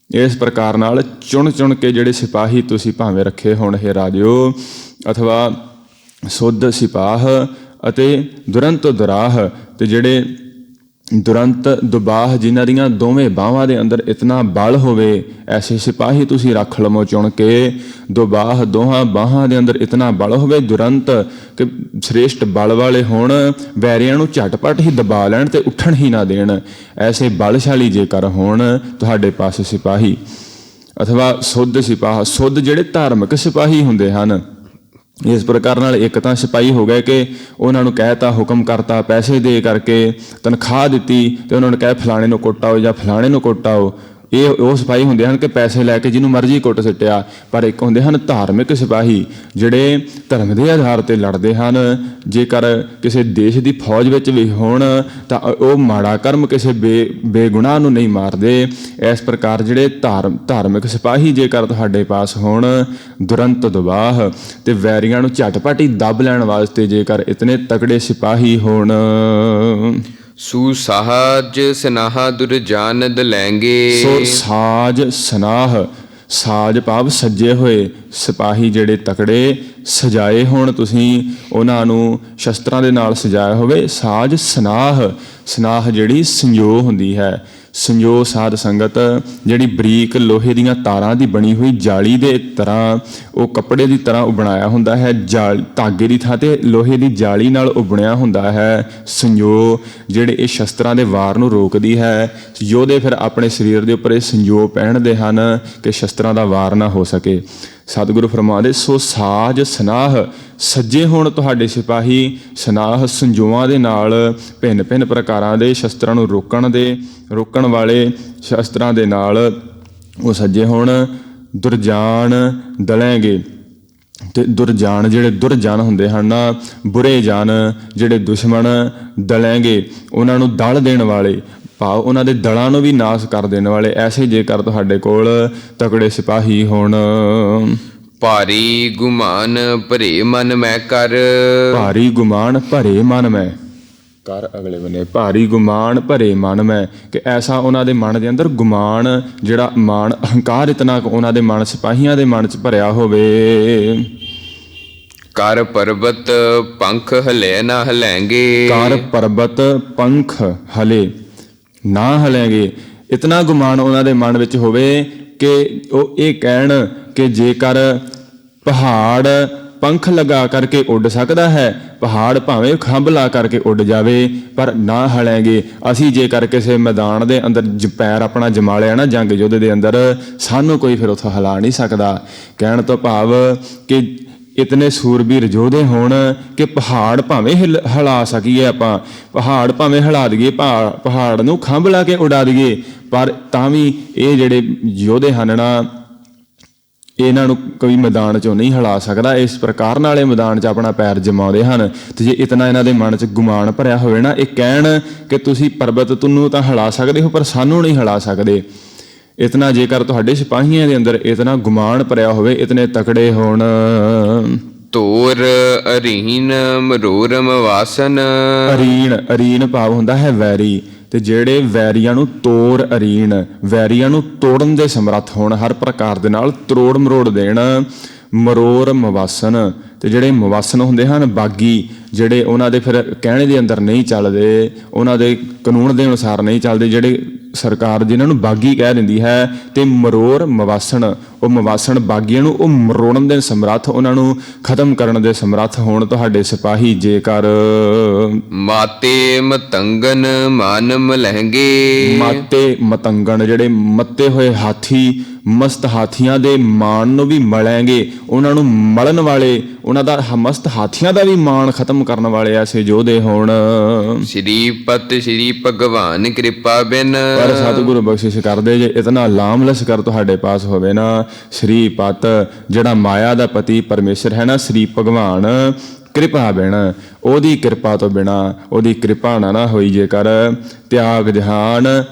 ਇਸ ਪ੍ਰਕਾਰ ਨਾਲ ਚੁਣ ਚੁਣ ਕੇ ਜਿਹੜੇ ਸਿਪਾਹੀ ਤੁਸੀਂ ਭਾਵੇਂ ਰੱਖੇ ਹੋਣ ਹੈ ਰਾਜਿਓ, ਅਥਵਾ ਸੁੱਧ ਸਿਪਾਹ ਅਤੇ ਦੁਰੰਤ ਦੁਰਾਹ, ਤੇ ਜਿਹੜੇ ਦੁਰੰਤ ਦੁਬਾਹ ਜਿਨ੍ਹਾਂ ਦੀਆਂ ਦੋਵੇਂ ਬਾਹਾਂ ਦੇ ਅੰਦਰ ਇਤਨਾ ਬਲ ਹੋਵੇ, ਐਸੇ ਸਿਪਾਹੀ ਤੁਸੀਂ ਰੱਖ ਲਵੋ ਚੁਣ ਕੇ। ਦੁਬਾਹ ਦੋਹਾਂ ਬਾਹਾਂ ਦੇ ਅੰਦਰ ਇਤਨਾ ਬਲ ਹੋਵੇ, ਦੁਰੰਤ ਕਿ ਸ੍ਰੇਸ਼ਟ ਬਲ ਵਾਲੇ ਹੋਣ, ਵੈਰੀਆਂ ਨੂੰ ਝਟਪਟ ਹੀ ਦਬਾ ਲੈਣ ਤੇ ਉੱਠਣ ਹੀ ਨਾ ਦੇਣ, ਐਸੇ ਬਲਸ਼ਾਲੀ ਜੇਕਰ ਹੋਣ ਤੁਹਾਡੇ ਪਾਸ ਸਿਪਾਹੀ। ਅਥਵਾ ਸੁੱਧ ਸਿਪਾਹ, ਸੁੱਧ ਜਿਹੜੇ ਧਾਰਮਿਕ ਸਿਪਾਹੀ ਹੁੰਦੇ ਹਨ। ਇਸ ਪ੍ਰਕਾਰ ਨਾਲ ਇੱਕ ਤਾਂ ਸਿਪਾਹੀ ਹੋ ਗਏ ਕਿ ਉਹਨਾਂ ਨੂੰ ਕਹਿਤਾ, ਹੁਕਮ ਕਰਤਾ, ਪੈਸੇ ਦੇ ਕਰਕੇ ਤਨਖਾਹ ਦਿੱਤੀ ਤੇ ਉਹਨਾਂ ਨੂੰ ਕਹਿ ਫਲਾਣੇ ਨੂੰ ਕੁੱਟਾਓ ਜਾਂ ਫਲਾਣੇ ਨੂੰ ਕੁੱਟਾਓ। ਇਹ ਉਹ ਸਿਪਾਹੀ ਹੁੰਦੇ ਹਨ ਕਿ ਪੈਸੇ ਲੈ ਕੇ ਜਿਹਨੂੰ ਮਰਜ਼ੀ ਕੁੱਟ ਸਿੱਟਿਆ। ਪਰ ਇੱਕ ਹੁੰਦੇ ਹਨ ਧਾਰਮਿਕ ਸਿਪਾਹੀ, ਜਿਹੜੇ ਧਰਮ ਦੇ ਆਧਾਰ 'ਤੇ ਲੜਦੇ ਹਨ। ਜੇਕਰ ਕਿਸੇ ਦੇਸ਼ ਦੀ ਫੌਜ ਵਿੱਚ ਵੀ ਹੋਣ ਤਾਂ ਉਹ ਮਾੜਾ ਕਰਮ ਕਿਸੇ ਬੇਗੁਨਾਹ ਨੂੰ ਨਹੀਂ ਮਾਰਦੇ। ਇਸ ਪ੍ਰਕਾਰ ਜਿਹੜੇ ਧਾਰਮਿਕ ਸਿਪਾਹੀ ਜੇਕਰ ਤੁਹਾਡੇ ਪਾਸ ਹੋਣ, ਦੁਰੰਤ ਦੁਬਾਹ ਤੇ ਵੈਰੀਆਂ ਨੂੰ ਝਟਪਟ ਹੀ ਦੱਬ ਲੈਣ ਵਾਸਤੇ ਜੇਕਰ ਇਤਨੇ ਤਕੜੇ ਸਿਪਾਹੀ ਹੋਣ। ਸੁਸਾਜ ਸਨਾਹ ਦੁਰਜਾਨਦ ਲੈਂਗੇ। ਸੋ ਸਾਜ ਸਨਾਹ, ਸਾਜ ਭਾਵ ਸੱਜੇ ਹੋਏ ਸਿਪਾਹੀ ਜਿਹੜੇ ਤਕੜੇ, ਸਜਾਏ ਹੋਣ ਤੁਸੀਂ ਉਹਨਾਂ ਨੂੰ, ਸ਼ਸਤਰਾਂ ਦੇ ਨਾਲ ਸਜਾਇਆ ਹੋਵੇ। ਸਾਜ ਸਨਾਹ, ਸਨਾਹ ਜਿਹੜੀ ਸੰਜੋ ਹੁੰਦੀ ਹੈ, ਸੰਜੋ ਸਾਧ ਸੰਗਤ ਜਿਹੜੀ ਬਰੀਕ ਲੋਹੇ ਦੀਆਂ ਤਾਰਾਂ ਦੀ ਬਣੀ ਹੋਈ ਜਾਲੀ ਦੇ ਤਰ੍ਹਾਂ, ਉਹ ਕੱਪੜੇ ਦੀ ਤਰ੍ਹਾਂ ਉਹ ਬਣਾਇਆ ਹੁੰਦਾ ਹੈ। ਧਾਗੇ ਦੀ ਥਾਂ 'ਤੇ ਲੋਹੇ ਦੀ ਜਾਲੀ ਨਾਲ ਉਹ ਬੁਣਿਆ ਹੁੰਦਾ ਹੈ ਸੰਜੋ, ਜਿਹੜੇ ਇਹ ਸ਼ਸਤਰਾਂ ਦੇ ਵਾਰ ਨੂੰ ਰੋਕਦੀ ਹੈ। ਯੋਧੇ ਫਿਰ ਆਪਣੇ ਸਰੀਰ ਦੇ ਉੱਪਰ ਇਹ ਸੰਜੋ ਪਹਿਨਦੇ ਹਨ ਕਿ ਸ਼ਸਤਰਾਂ ਦਾ ਵਾਰ ਨਾ ਹੋ ਸਕੇ। ਸਤਿਗੁਰੂ ਫਰਮਾਉਂਦੇ, ਸੋ ਸਾਜ ਸਨਾਹ, ਸੱਜੇ ਹੋਣ ਤੁਹਾਡੇ ਸਿਪਾਹੀ, ਸਨਾਹ ਸੰਜੋਆਂ ਦੇ ਨਾਲ, ਭਿੰਨ ਭਿੰਨ ਪ੍ਰਕਾਰਾਂ ਦੇ ਸ਼ਸਤਰਾਂ ਨੂੰ ਰੋਕਣ ਵਾਲੇ ਸ਼ਸਤਰਾਂ ਦੇ ਨਾਲ ਉਹ ਸੱਜੇ ਹੋਣ। ਦੁਰਜਾਨ ਦਲੈਂਗੇ, ਤੇ ਦੁਰਜਾਨ ਜਿਹੜੇ ਦੁਰਜਨ ਹੁੰਦੇ ਹਨ ਨਾ, ਬੁਰੇ ਜਨ ਜਿਹੜੇ ਦੁਸ਼ਮਣ, ਦਲੈਂਗੇ ਉਹਨਾਂ ਨੂੰ ਦਲ ਦੇਣ ਵਾਲੇ, ਭਾਵ ਉਹਨਾਂ ਦੇ ਦਲਾਂ ਨੂੰ ਵੀ ਨਾਸ਼ ਕਰ ਦੇਣ ਵਾਲੇ, ਐਸੇ ਜੇਕਰ ਤੁਹਾਡੇ ਕੋਲ ਤਕੜੇ ਸਿਪਾਹੀ ਹੋਣ। ਭਾਰੀ ਗੁਮਾਨ ਭਰੇ ਮਨ ਮੈਂ ਕਰ। ਭਾਰੀ ਗੁਮਾਨ ਭਰੇ ਮਨ ਮੈਂ ਕਰ, ਅਗਲੇ ਬੰਨੇ ਭਾਰੀ ਗੁਮਾਨ ਭਰੇ ਮਨ ਮੈਂ, ਕਿ ਐਸਾ ਉਹਨਾਂ ਦੇ ਮਨ ਦੇ ਅੰਦਰ ਗੁਮਾਨ, ਜਿਹੜਾ ਮਾਣ ਅਹੰਕਾਰ ਇਤਨਾ ਉਹਨਾਂ ਦੇ ਮਨ, ਸਿਪਾਹੀਆਂ ਦੇ ਮਨ 'ਚ ਭਰਿਆ ਹੋਵੇ। ਕਰ ਪਰਬਤ ਪੰਖ ਹਲੇ ਨਾ ਹਲੈਂਗੇ। ਕਰ ਪਰਬਤ ਪੰਖ ਹਲੇ ਨਾ ਹਲੈਂਗੇ, ਇਤਨਾ ਗੁਮਾਨ ਉਹਨਾਂ ਦੇ ਮਨ ਵਿੱਚ ਹੋਵੇ ਕਿ ਉਹ ਇਹ ਕਹਿਣ ਕਿ ਜੇਕਰ ਪਹਾੜ ਪੰਖ ਲਗਾ ਕਰਕੇ ਉੱਡ ਸਕਦਾ ਹੈ, ਪਹਾੜ ਭਾਵੇਂ ਖੰਭ ਲਾ ਕਰਕੇ ਉੱਡ ਜਾਵੇ, ਪਰ ਨਾ ਹਲੈਂਗੇ। ਅਸੀਂ ਜੇਕਰ ਕਿਸੇ ਮੈਦਾਨ ਦੇ ਅੰਦਰ ਪੈਰ ਆਪਣਾ ਜਮਾ ਲਿਆ ਨਾ ਜੰਗ ਯੁੱਧ ਦੇ ਅੰਦਰ, ਸਾਨੂੰ ਕੋਈ ਫਿਰ ਉੱਥੋਂ ਹਿਲਾ ਨਹੀਂ ਸਕਦਾ। ਕਹਿਣ ਤੋਂ ਭਾਵ ਕਿ ਇਤਨੇ ਸੂਰਬੀਰ ਯੋਧੇ ਹੋਣ ਕਿ ਪਹਾੜ ਭਾਵੇਂ ਹਿਲਾ ਸਕੀਏ, ਆਪਾਂ ਪਹਾੜ ਭਾਵੇਂ ਹਿਲਾ ਦਈਏ, ਪਹਾੜ ਨੂੰ ਖੰਭ ਲਾ ਕੇ ਉਡਾ ਦਈਏ, ਪਰ ਤਾਂ ਵੀ ਇਹ ਜਿਹੜੇ ਯੋਧੇ ਹਨ ਨਾ, ਇਹਨਾਂ ਨੂੰ ਕੋਈ ਮੈਦਾਨ 'ਚੋਂ ਨਹੀਂ ਹਿਲਾ ਸਕਦਾ। ਇਸ ਪ੍ਰਕਾਰ ਨਾਲ ਇਹ ਮੈਦਾਨ 'ਚ ਆਪਣਾ ਪੈਰ ਜਮਾਉਂਦੇ ਹਨ। ਤੇ ਜੇ ਇਤਨਾ ਇਹਨਾਂ ਦੇ ਮਨ 'ਚ ਗੁਮਾਨ ਭਰਿਆ ਹੋਵੇ ਨਾ, ਇਹ ਕਹਿਣ ਕਿ ਤੁਸੀਂ ਪਰਬਤ ਨੂੰ ਤਾਂ ਹਿਲਾ ਸਕਦੇ ਹੋ ਪਰ ਸਾਨੂੰ ਨਹੀਂ ਹਿਲਾ ਸਕਦੇ, ਇਤਨਾ ਜੇਕਰ ਤੁਹਾਡੇ ਸਿਪਾਹੀਆਂ ਦੇ ਅੰਦਰ ਇਤਨਾ ਗੁਮਾਨ ਭਰਿਆ ਹੋਵੇ, ਇਤਨੇ ਤਕੜੇ ਹੋਣ। ਤੋਰ ਅਰੀਨ ਮਰੋਰਮ ਵਾਸਨ। ਅਰੀਨ ਭਾਵ ਹੁੰਦਾ ਹੈ ਵੈਰੀ, ਤੇ ਜਿਹੜੇ ਵੈਰੀਆਂ ਨੂੰ ਤੋਰ ਅਰੀਨ, ਵੈਰੀਆਂ ਨੂੰ ਤੋੜਨ ਦੇ ਸਮਰੱਥ ਹੋਣ, ਹਰ ਪ੍ਰਕਾਰ ਦੇ ਨਾਲ ਤਰੋੜ ਮਰੋੜ ਦੇਣ। ਮਰੋਰ ਮਵਾਸਨ, ਤੇ ਜਿਹੜੇ ਮਵਾਸਨ ਹੁੰਦੇ ਹਨ ਬਾਗੀ, ਜਿਹੜੇ ਉਹਨਾਂ ਦੇ ਫਿਰ ਕਹਿਣੇ ਦੇ ਅੰਦਰ ਨਹੀਂ ਚੱਲਦੇ, ਉਹਨਾਂ ਦੇ ਕਾਨੂੰਨ ਦੇ ਅਨੁਸਾਰ ਨਹੀਂ ਚੱਲਦੇ, ਜਿਹੜੇ ਸਰਕਾਰ ਜਿਨ੍ਹਾਂ ਨੂੰ ਬਾਗੀ ਕਹਿ ਦਿੰਦੀ ਹੈ। ਤੇ ਮਰੋਰ ਮਵਾਸਨ, ਉਹ ਮਵਾਸਨ ਬਾਗੀਆਂ ਨੂੰ ਉਹ ਮਰੋੜਨ ਦੇ ਸਮਰੱਥ, ਉਹਨਾਂ ਨੂੰ ਖਤਮ ਕਰਨ ਦੇ ਸਮਰੱਥ ਹੋਣ ਤੁਹਾਡੇ ਸਿਪਾਹੀ ਜੇਕਰ। ਮਾਤੇ ਮਤੰਗਨ ਮਾਨਮ ਲਹਿੰਗੇ। ਮਾਤੇ ਮਤੰਗਣ, ਜਿਹੜੇ ਮੱਤੇ ਹੋਏ ਹਾਥੀ, ਮਸਤ ਹਾਥੀਆਂ ਦੇ ਮਾਣ ਨੂੰ ਵੀ ਮਲੈਂਗੇ, ਉਹਨਾਂ ਨੂੰ ਮਲਣ ਵਾਲੇ, ਉਹਨਾਂ ਦਾ ਮਸਤ ਹਾਥੀਆਂ ਦਾ ਵੀ ਮਾਣ ਖਤਮ ਕਰਨ ਵਾਲੇ ਐਸੇ ਯੋਧੇ ਹੋਣ। ਸ਼੍ਰੀਪਤ ਸ਼੍ਰੀ ਭਗਵਾਨ ਕਿਰਪਾ ਬਿਨ। ਪਰ ਸਤਿਗੁਰੂ ਬਖਸ਼ਿਸ਼ ਕਰਦੇ, ਜੇ ਇਤਨਾ ਲਾਮ ਲਸ਼ਕਰ ਤੁਹਾਡੇ ਪਾਸ ਹੋਵੇ ਨਾ, ਸ਼੍ਰੀਪਤ ਜਿਹੜਾ ਮਾਇਆ ਦਾ ਪਤੀ ਪਰਮੇਸ਼ਰ ਹੈ ਨਾ, ਸ਼੍ਰੀ ਭਗਵਾਨ ਕਿਰਪਾ ਬਿਨ, ਉਹਦੀ ਕਿਰਪਾ ਤੋਂ ਬਿਨਾ, ਉਹਦੀ ਕਿਰਪਾ ਨਾ ਹੋਈ ਜੇਕਰ, ਤਿਆਗ ਜਹਾਨ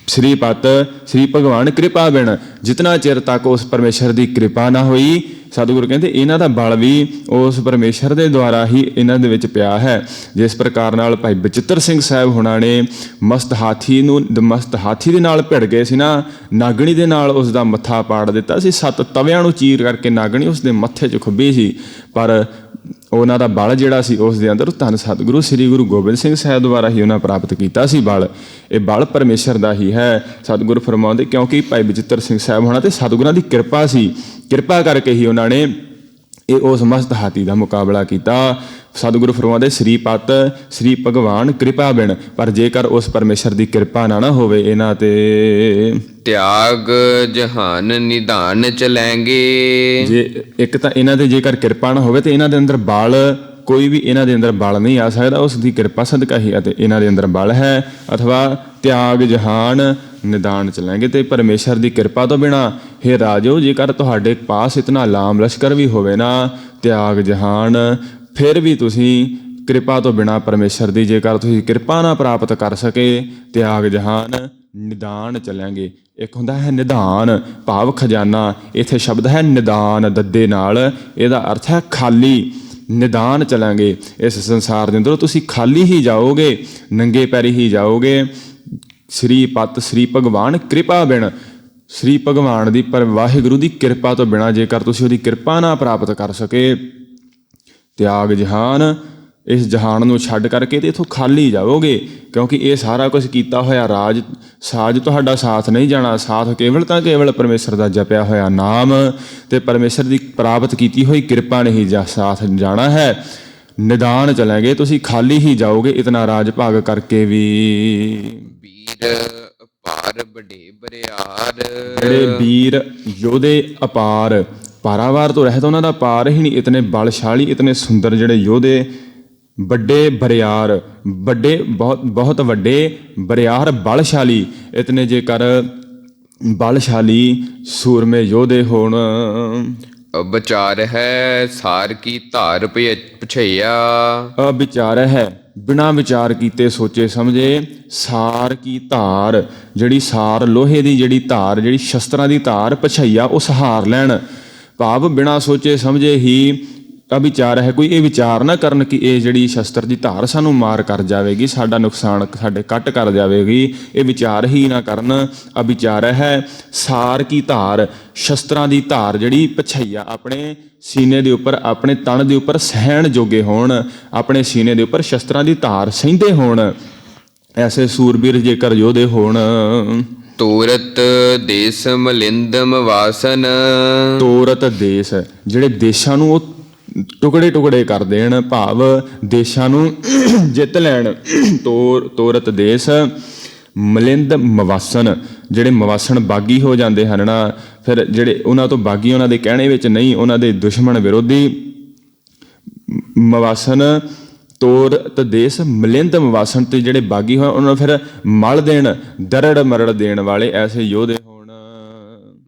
ਸ਼੍ਰੀਪਤ ਸ਼੍ਰੀ ਭਗਵਾਨ ਕਿਰਪਾ ਬਿਨ, ਜਿਤਨਾ ਚਿਰ ਤੱਕ ਉਸ ਪਰਮੇਸ਼ਰ ਦੀ ਕਿਰਪਾ ਨਾ ਹੋਈ, ਸਤਿਗੁਰੂ ਕਹਿੰਦੇ ਇਹਨਾਂ ਦਾ ਬਲ ਵੀ ਉਸ ਪਰਮੇਸ਼ਰ ਦੇ ਦੁਆਰਾ ਹੀ ਇਹਨਾਂ ਦੇ ਵਿੱਚ ਪਿਆ ਹੈ। ਜਿਸ ਪ੍ਰਕਾਰ ਨਾਲ ਭਾਈ ਬਚਿੱਤਰ ਸਿੰਘ ਸਾਹਿਬ ਹੁਣਾਂ ਨੇ ਮਸਤ ਹਾਥੀ ਦੇ ਨਾਲ ਭਿੜ ਗਏ ਸੀ ਨਾ, ਨਾਗਣੀ ਦੇ ਨਾਲ ਉਸ ਦਾ ਮੱਥਾ ਪਾੜ ਦਿੱਤਾ ਸੀ, 7 ਤਵਿਆਂ ਨੂੰ ਚੀਰ ਕਰਕੇ ਨਾਗਣੀ ਉਸ ਦੇ ਮੱਥੇ 'ਚ ਖੁੱਭੀ ਸੀ, ਪਰ ਉਹਨਾਂ ਦਾ ਬਲ ਜਿਹੜਾ ਸੀ ਉਸ ਦੇ ਅੰਦਰ ਧੰਨ ਸਤਿਗੁਰੂ ਸ੍ਰੀ ਗੁਰੂ ਗੋਬਿੰਦ ਸਿੰਘ ਸਾਹਿਬ ਦੁਆਰਾ ਹੀ ਉਹਨਾਂ ਪ੍ਰਾਪਤ ਕੀਤਾ ਸੀ ਬਲ। ਇਹ ਬਲ ਪਰਮੇਸ਼ਰ ਦਾ ਹੀ ਹੈ। ਸਤਿਗੁਰੂ ਫਰਮਾਉਂਦੇ ਕਿਉਂਕਿ ਭਾਈ ਬਚਿੱਤਰ ਸਿੰਘ ਸਾਹਿਬ ਹੋਣਾ ਤੇ ਸਤਿਗੁਰਾਂ ਦੀ ਕਿਰਪਾ ਸੀ, ਕਿਰਪਾ ਕਰਕੇ ਹੀ ਉਹਨਾਂ ਨੇ ਇਹ ਉਸ ਮਸਤ ਹਾਥੀ ਦਾ ਮੁਕਾਬਲਾ ਕੀਤਾ। ਸਤਿਗੁਰੂ ਫਰਮਾਉਂਦੇ ਸ੍ਰੀਪਤ ਸ੍ਰੀ ਭਗਵਾਨ ਕਿਰਪਾ ਬਿਨ, ਪਰ ਜੇਕਰ ਉਸ ਪਰਮੇਸ਼ਰ ਦੀ ਕਿਰਪਾ ਨਾ ਹੋਵੇ ਇਹਨਾਂ ਤੇ ਤਿਆਗ ਜਹਾਨ ਨਿਧਾਨ ਚਲੈਂਗੇ। ਜੇ ਇੱਕ ਤਾਂ ਇਹਨਾਂ ਦੇ ਜੇਕਰ ਕਿਰਪਾ ਨਾ ਹੋਵੇ ਤੇ ਇਹਨਾਂ ਦੇ ਅੰਦਰ ਬਲ, ਕੋਈ ਵੀ ਇਹਨਾਂ ਦੇ ਅੰਦਰ ਬਲ ਨਹੀਂ ਆ ਸਕਦਾ, ਉਸ ਦੀ ਕਿਰਪਾ ਸਦਕਾ ਹੀ ਅਤੇ ਇਹਨਾਂ ਦੇ ਅੰਦਰ ਬਲ ਹੈ। ਅਥਵਾ ਤਿਆਗ ਜਹਾਨ ਨਿਦਾਨ ਚਲਾਂਗੇ, ਤੇ ਪਰਮੇਸ਼ਰ ਦੀ ਕਿਰਪਾ ਤੋਂ ਬਿਨਾਂ ਹੇ ਰਾਜੋ ਜੇਕਰ ਤੁਹਾਡੇ ਪਾਸ ਇਤਨਾ ਲਾਮ ਲਸ਼ਕਰ ਵੀ ਹੋਵੇ ਨਾ, ਤਿਆਗ ਜਹਾਨ, ਫਿਰ ਵੀ ਤੁਸੀਂ ਕਿਰਪਾ ਤੋਂ ਬਿਨਾਂ ਪਰਮੇਸ਼ਰ ਦੀ ਜੇਕਰ ਤੁਸੀਂ ਕਿਰਪਾ ਨਾ ਪ੍ਰਾਪਤ ਕਰ ਸਕੇ, ਤਿਆਗ ਜਹਾਨ ਨਿਦਾਨ ਚਲਾਂਗੇ। ਇੱਕ ਹੁੰਦਾ ਹੈ ਨਿਧਾਨ ਭਾਵ ਖਜ਼ਾਨਾ, ਇੱਥੇ ਸ਼ਬਦ ਹੈ ਨਿਦਾਨ ਦੱਦੇ ਨਾਲ, ਇਹਦਾ ਅਰਥ ਹੈ ਖਾਲੀ। ਨਿਦਾਨ ਚਲਾਂਗੇ, ਇਸ ਸੰਸਾਰ ਦੇ ਅੰਦਰੋਂ ਤੁਸੀਂ ਖਾਲੀ ਹੀ ਜਾਓਗੇ, ਨੰਗੇ ਪੈਰੀ ਹੀ ਜਾਓਗੇ। ਸ੍ਰੀਪਤ ਸ੍ਰੀ ਭਗਵਾਨ ਕਿਰਪਾ ਬਿਨ, ਸ੍ਰੀ ਭਗਵਾਨ ਦੀ ਪਰ ਵਾਹਿਗੁਰੂ ਦੀ ਕਿਰਪਾ ਤੋਂ ਬਿਨਾਂ ਜੇਕਰ ਤੁਸੀਂ ਉਹਦੀ ਕਿਰਪਾ ਨਾ ਪ੍ਰਾਪਤ ਕਰ ਸਕੇ, ਤਿਆਗ ਜਹਾਨ, ਇਸ ਜਹਾਨ ਨੂੰ ਛੱਡ ਕਰਕੇ ਤੇ ਇੱਥੋਂ ਖਾਲੀ ਜਾਓਗੇ। ਕਿਉਂਕਿ ਇਹ ਸਾਰਾ ਕੁਝ ਕੀਤਾ ਹੋਇਆ ਸਾਜ ਤੁਹਾਡਾ ਸਾਥ ਨਹੀਂ ਜਾਣਾ, ਸਾਥ ਕੇਵਲ ਤਾਂ ਕੇਵਲ ਪਰਮੇਸ਼ਰ ਦਾ ਜਪਿਆ ਹੋਇਆ ਨਾਮ ਤੇ ਪਰਮੇਸ਼ਰ ਦੀ ਪ੍ਰਾਪਤ ਕੀਤੀ ਹੋਈ ਕਿਰਪਾ ਨੇ ਹੀ ਸਾਥ ਜਾਣਾ ਹੈ। ਨਿਦਾਨ ਚਲਾਂਗੇ, ਤੁਸੀਂ ਖਾਲੀ ਹੀ ਜਾਓਗੇ ਇਤਨਾ ਰਾਜ ਭਾਗ ਕਰਕੇ ਵੀ। ਵੀਰ ਅਪਾਰ ਵੱਡੇ ਬਰਿਆਰ, ਜਿਹੜੇ ਵੀਰ ਯੋਧੇ ਅਪਾਰ, ਪਾਰਾਵਾਰ ਤੋਂ ਰਹਿਤ ਉਹਨਾਂ ਦਾ ਪਾਰ ਹੀ ਨਹੀਂ, ਇਤਨੇ ਬਲਸ਼ਾਲੀ ਇਤਨੇ ਸੁੰਦਰ ਜਿਹੜੇ ਯੋਧੇ, ਵੱਡੇ ਬਰਿਆਰ, ਵੱਡੇ ਬਹੁਤ ਵੱਡੇ ਬਰਿਆਰ ਬਲਸ਼ਾਲੀ, ਇਤਨੇ ਜੇਕਰ ਬਲਸ਼ਾਲੀ ਸੂਰਮੇ ਯੋਧੇ ਹੋਣ। ਵਿਚਾਰ ਹੈ ਸਾਰ ਕੀ ਧਾਰ ਪਛਈਆ, ਅਵਿਚਾਰ ਹੈ ਬਿਨਾਂ ਵਿਚਾਰ ਕੀਤੇ ਸੋਚੇ ਸਮਝੇ, ਸਾਰ ਕੀ ਧਾਰ, ਜਿਹੜੀ ਸਾਰ ਲੋਹੇ ਦੀ ਜਿਹੜੀ ਧਾਰ, ਜਿਹੜੀ ਸ਼ਸਤਰਾਂ ਦੀ ਧਾਰ ਪਛਈਆ ਉਹ ਸਹਾਰ ਲੈਣ, ਭਾਵ ਬਿਨਾਂ ਸੋਚੇ ਸਮਝੇ ਹੀ। ਅਵਿਚਾਰ ਹੈ, ਕੋਈ ਇਹ ਵਿਚਾਰ ਨਾ ਕਰਨ ਕਿ ਇਹ ਜਿਹੜੀ ਸ਼ਸਤਰ ਦੀ ਧਾਰ ਸਾਨੂੰ ਮਾਰ ਕਰ ਜਾਵੇਗੀ, ਸਾਡਾ ਨੁਕਸਾਨ ਸਾਡੇ ਕੱਟ ਕਰ ਜਾਵੇਗੀ, ਇਹ ਵਿਚਾਰ ਹੀ ਨਾ ਕਰਨ। ਅਵਿਚਾਰ ਹੈ ਸਾਰ ਕੀ ਧਾਰ, ਸ਼ਸਤਰਾਂ ਦੀ ਧਾਰ ਜਿਹੜੀ ਪਛਈਆ ਆਪਣੇ ਸੀਨੇ ਦੇ ਉੱਪਰ, ਆਪਣੇ ਤਣ ਦੇ ਉੱਪਰ ਸਹਿਣ ਜੋਗੇ ਹੋਣ, ਆਪਣੇ ਸੀਨੇ ਦੇ ਉੱਪਰ ਸ਼ਸਤਰਾਂ ਦੀ ਧਾਰ ਸਹਿੰਦੇ ਹੋਣ, ਐਸੇ ਸੂਰਬੀਰ ਜੇਕਰ ਯੋਧੇ ਹੋਣ। ਤੋਰਤ ਦੇਸ ਮਲਿੰਦਮ ਵਾਸਨ, ਤੋਰਤ ਦੇਸ, ਜਿਹੜੇ ਦੇਸ਼ਾਂ ਨੂੰ ਉਹ ਟੁਕੜੇ ਟੁਕੜੇ ਕਰ ਦੇਣ, ਭਾਵ ਦੇਸ਼ਾਂ ਨੂੰ ਜਿੱਤ ਲੈਣ। ਤੋਰਤ ਦੇਸ ਮਲਿੰਦ ਮਵਾਸਨ, ਜਿਹੜੇ ਮਵਾਸਨ ਬਾਗੀ ਹੋ ਜਾਂਦੇ ਹਨ ਨਾ, ਫਿਰ ਜਿਹੜੇ ਉਹਨਾਂ ਤੋਂ ਬਾਗੀ ਉਹਨਾਂ ਦੇ ਕਹਿਣੇ ਵਿੱਚ ਨਹੀਂ, ਉਹਨਾਂ ਦੇ ਦੁਸ਼ਮਣ ਵਿਰੋਧੀ ਮਵਾਸਨ, ਤੋਰਤ ਦੇਸ ਮਲਿੰਦ ਮਵਾਸਨ, ਤੇ ਜਿਹੜੇ ਬਾਗੀ ਹੋਏ ਉਹਨਾਂ ਨੂੰ ਫਿਰ ਮਲ ਦੇਣ, ਦਰੜ ਮਰੜ ਦੇਣ ਵਾਲੇ ਐਸੇ ਯੋਧੇ ਹੋਣ।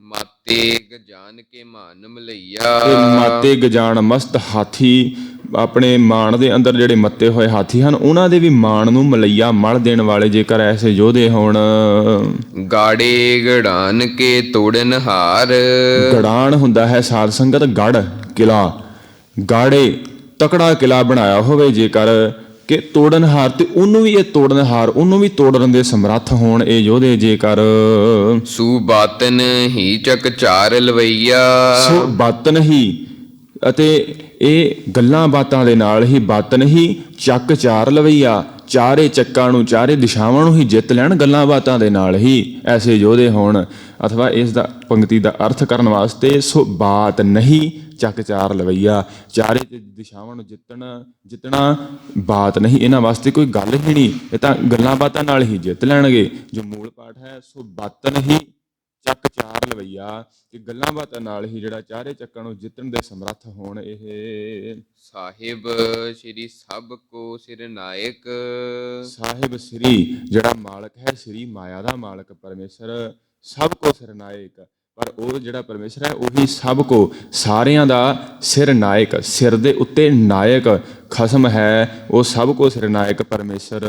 ਮਾਤੇ ਗਜਾਨ ਕੇ ਮਾਨ ਮਲਈਆ, ਮਾਤੇ ਗਜਾਨ ਮਸਤ ਹਾਥੀ, ਆਪਣੇ ਮਾਣ ਦੇ ਅੰਦਰ ਜਿਹੜੇ ਮੱਤੇ ਹੋਏ ਹਾਥੀ ਹਨ ਉਹਨਾਂ ਦੇ ਵੀ ਮਾਣ ਨੂੰ ਮਲਈਆ ਮਲ ਦੇਣ ਵਾਲੇ ਜੇਕਰ ਐਸੇ ਯੋਧੇ ਹੋਣ। ਗਾੜੇ ਗੜਾਨ ਕੇ ਤੋੜਨ ਹਾਰ, ਗੜਾਨ ਹੁੰਦਾ ਹੈ ਸਾਧ ਸੰਗਤ ਗੜ ਕਿਲਾ, ਗਾੜੇ ਤਕੜਾ ਕਿਲਾ ਬਣਾਇਆ ਹੋਵੇ ਜੇਕਰ, ਕਿ ਤੋੜਨਹਾਰ, ਤੇ ਉਹਨੂੰ ਵੀ ਇਹ ਤੋੜਨਹਾਰ, ਉਹਨੂੰ ਵੀ ਤੋੜਨ ਦੇ ਸਮਰੱਥ ਹੋਣ ਇਹ ਯੋਧੇ ਜੇਕਰ। ਸੂ ਬਾਤਨ ਹੀ ਚੱਕ ਚਾਰ ਲਵਈਆ, ਸੋ ਬਾਤਨ ਹੀ, ਅਤੇ ਇਹ ਗੱਲਾਂ ਬਾਤਾਂ ਦੇ ਨਾਲ ਹੀ, ਬਾਤਨ ਹੀ ਚੱਕ ਚਾਰ ਲਵਈਆ, ਚਾਰੇ ਚੱਕਾਂ ਨੂੰ, ਚਾਰੇ ਦਿਸ਼ਾਵਾਂ ਨੂੰ ਹੀ ਜਿੱਤ ਲੈਣ ਗੱਲਾਂ ਬਾਤਾਂ ਦੇ ਨਾਲ ਹੀ, ਐਸੇ ਯੋਧੇ ਹੋਣ। ਅਥਵਾ ਇਸ ਦਾ ਪੰਕਤੀ ਦਾ ਅਰਥ ਕਰਨ ਵਾਸਤੇ ਸੋ ਬਾਤ ਨਹੀਂ ਚੱਕ ਚਾਰ ਲਵਈਆ, ਚਾਰੇ ਦਿਸ਼ਾਵਾਂ ਨੂੰ ਜਿੱਤਣਾ ਬਾਤ ਨਹੀਂ, ਇਹਨਾਂ ਵਾਸਤੇ ਕੋਈ ਗੱਲ ਹੀ ਨਹੀਂ, ਇਹ ਤਾਂ ਗੱਲਾਂ ਬਾਤਾਂ ਨਾਲ ਹੀ ਜਿੱਤ ਲੈਣਗੇ। ਜੋ ਮੂਲ ਪਾਠ ਹੈ ਸੋ ਬਾਤਨ ਹੀ ਚੱਕ ਚਾਰ ਲਵਈਆ, ਕਿ ਗੱਲਾਂ ਬਾਤਾਂ ਨਾਲ ਹੀ ਜਿਹੜਾ ਚਾਰੇ ਚੱਕਾਂ ਨੂੰ ਜਿੱਤਣ ਦੇ ਸਮਰੱਥ ਹੋਣ ਇਹ। ਸਾਹਿਬ ਸ਼੍ਰੀ ਸਭ ਕੋ ਸਿਰ ਨਾਇਕ, ਸਾਹਿਬ ਸ੍ਰੀ ਜਿਹੜਾ ਮਾਲਕ ਹੈ, ਸ੍ਰੀ ਮਾਇਆ ਦਾ ਮਾਲਕ ਪਰਮੇਸ਼ਰ, ਸਭ ਕੋ ਸਿਰ ਨਾਇਕ, ਪਰ ਉਹ ਜਿਹੜਾ ਪਰਮੇਸ਼ਰ ਹੈ ਉਹੀ ਸਭ ਕੋ ਸਾਰਿਆਂ ਦਾ ਸਿਰ ਨਾਇਕ, ਸਿਰ ਦੇ ਉੱਤੇ ਨਾਇਕ, ਖਸਮ ਹੈ ਉਹ ਸਭ ਕੋ ਸਿਰਨਾਇਕ ਪਰਮੇਸ਼ਰ।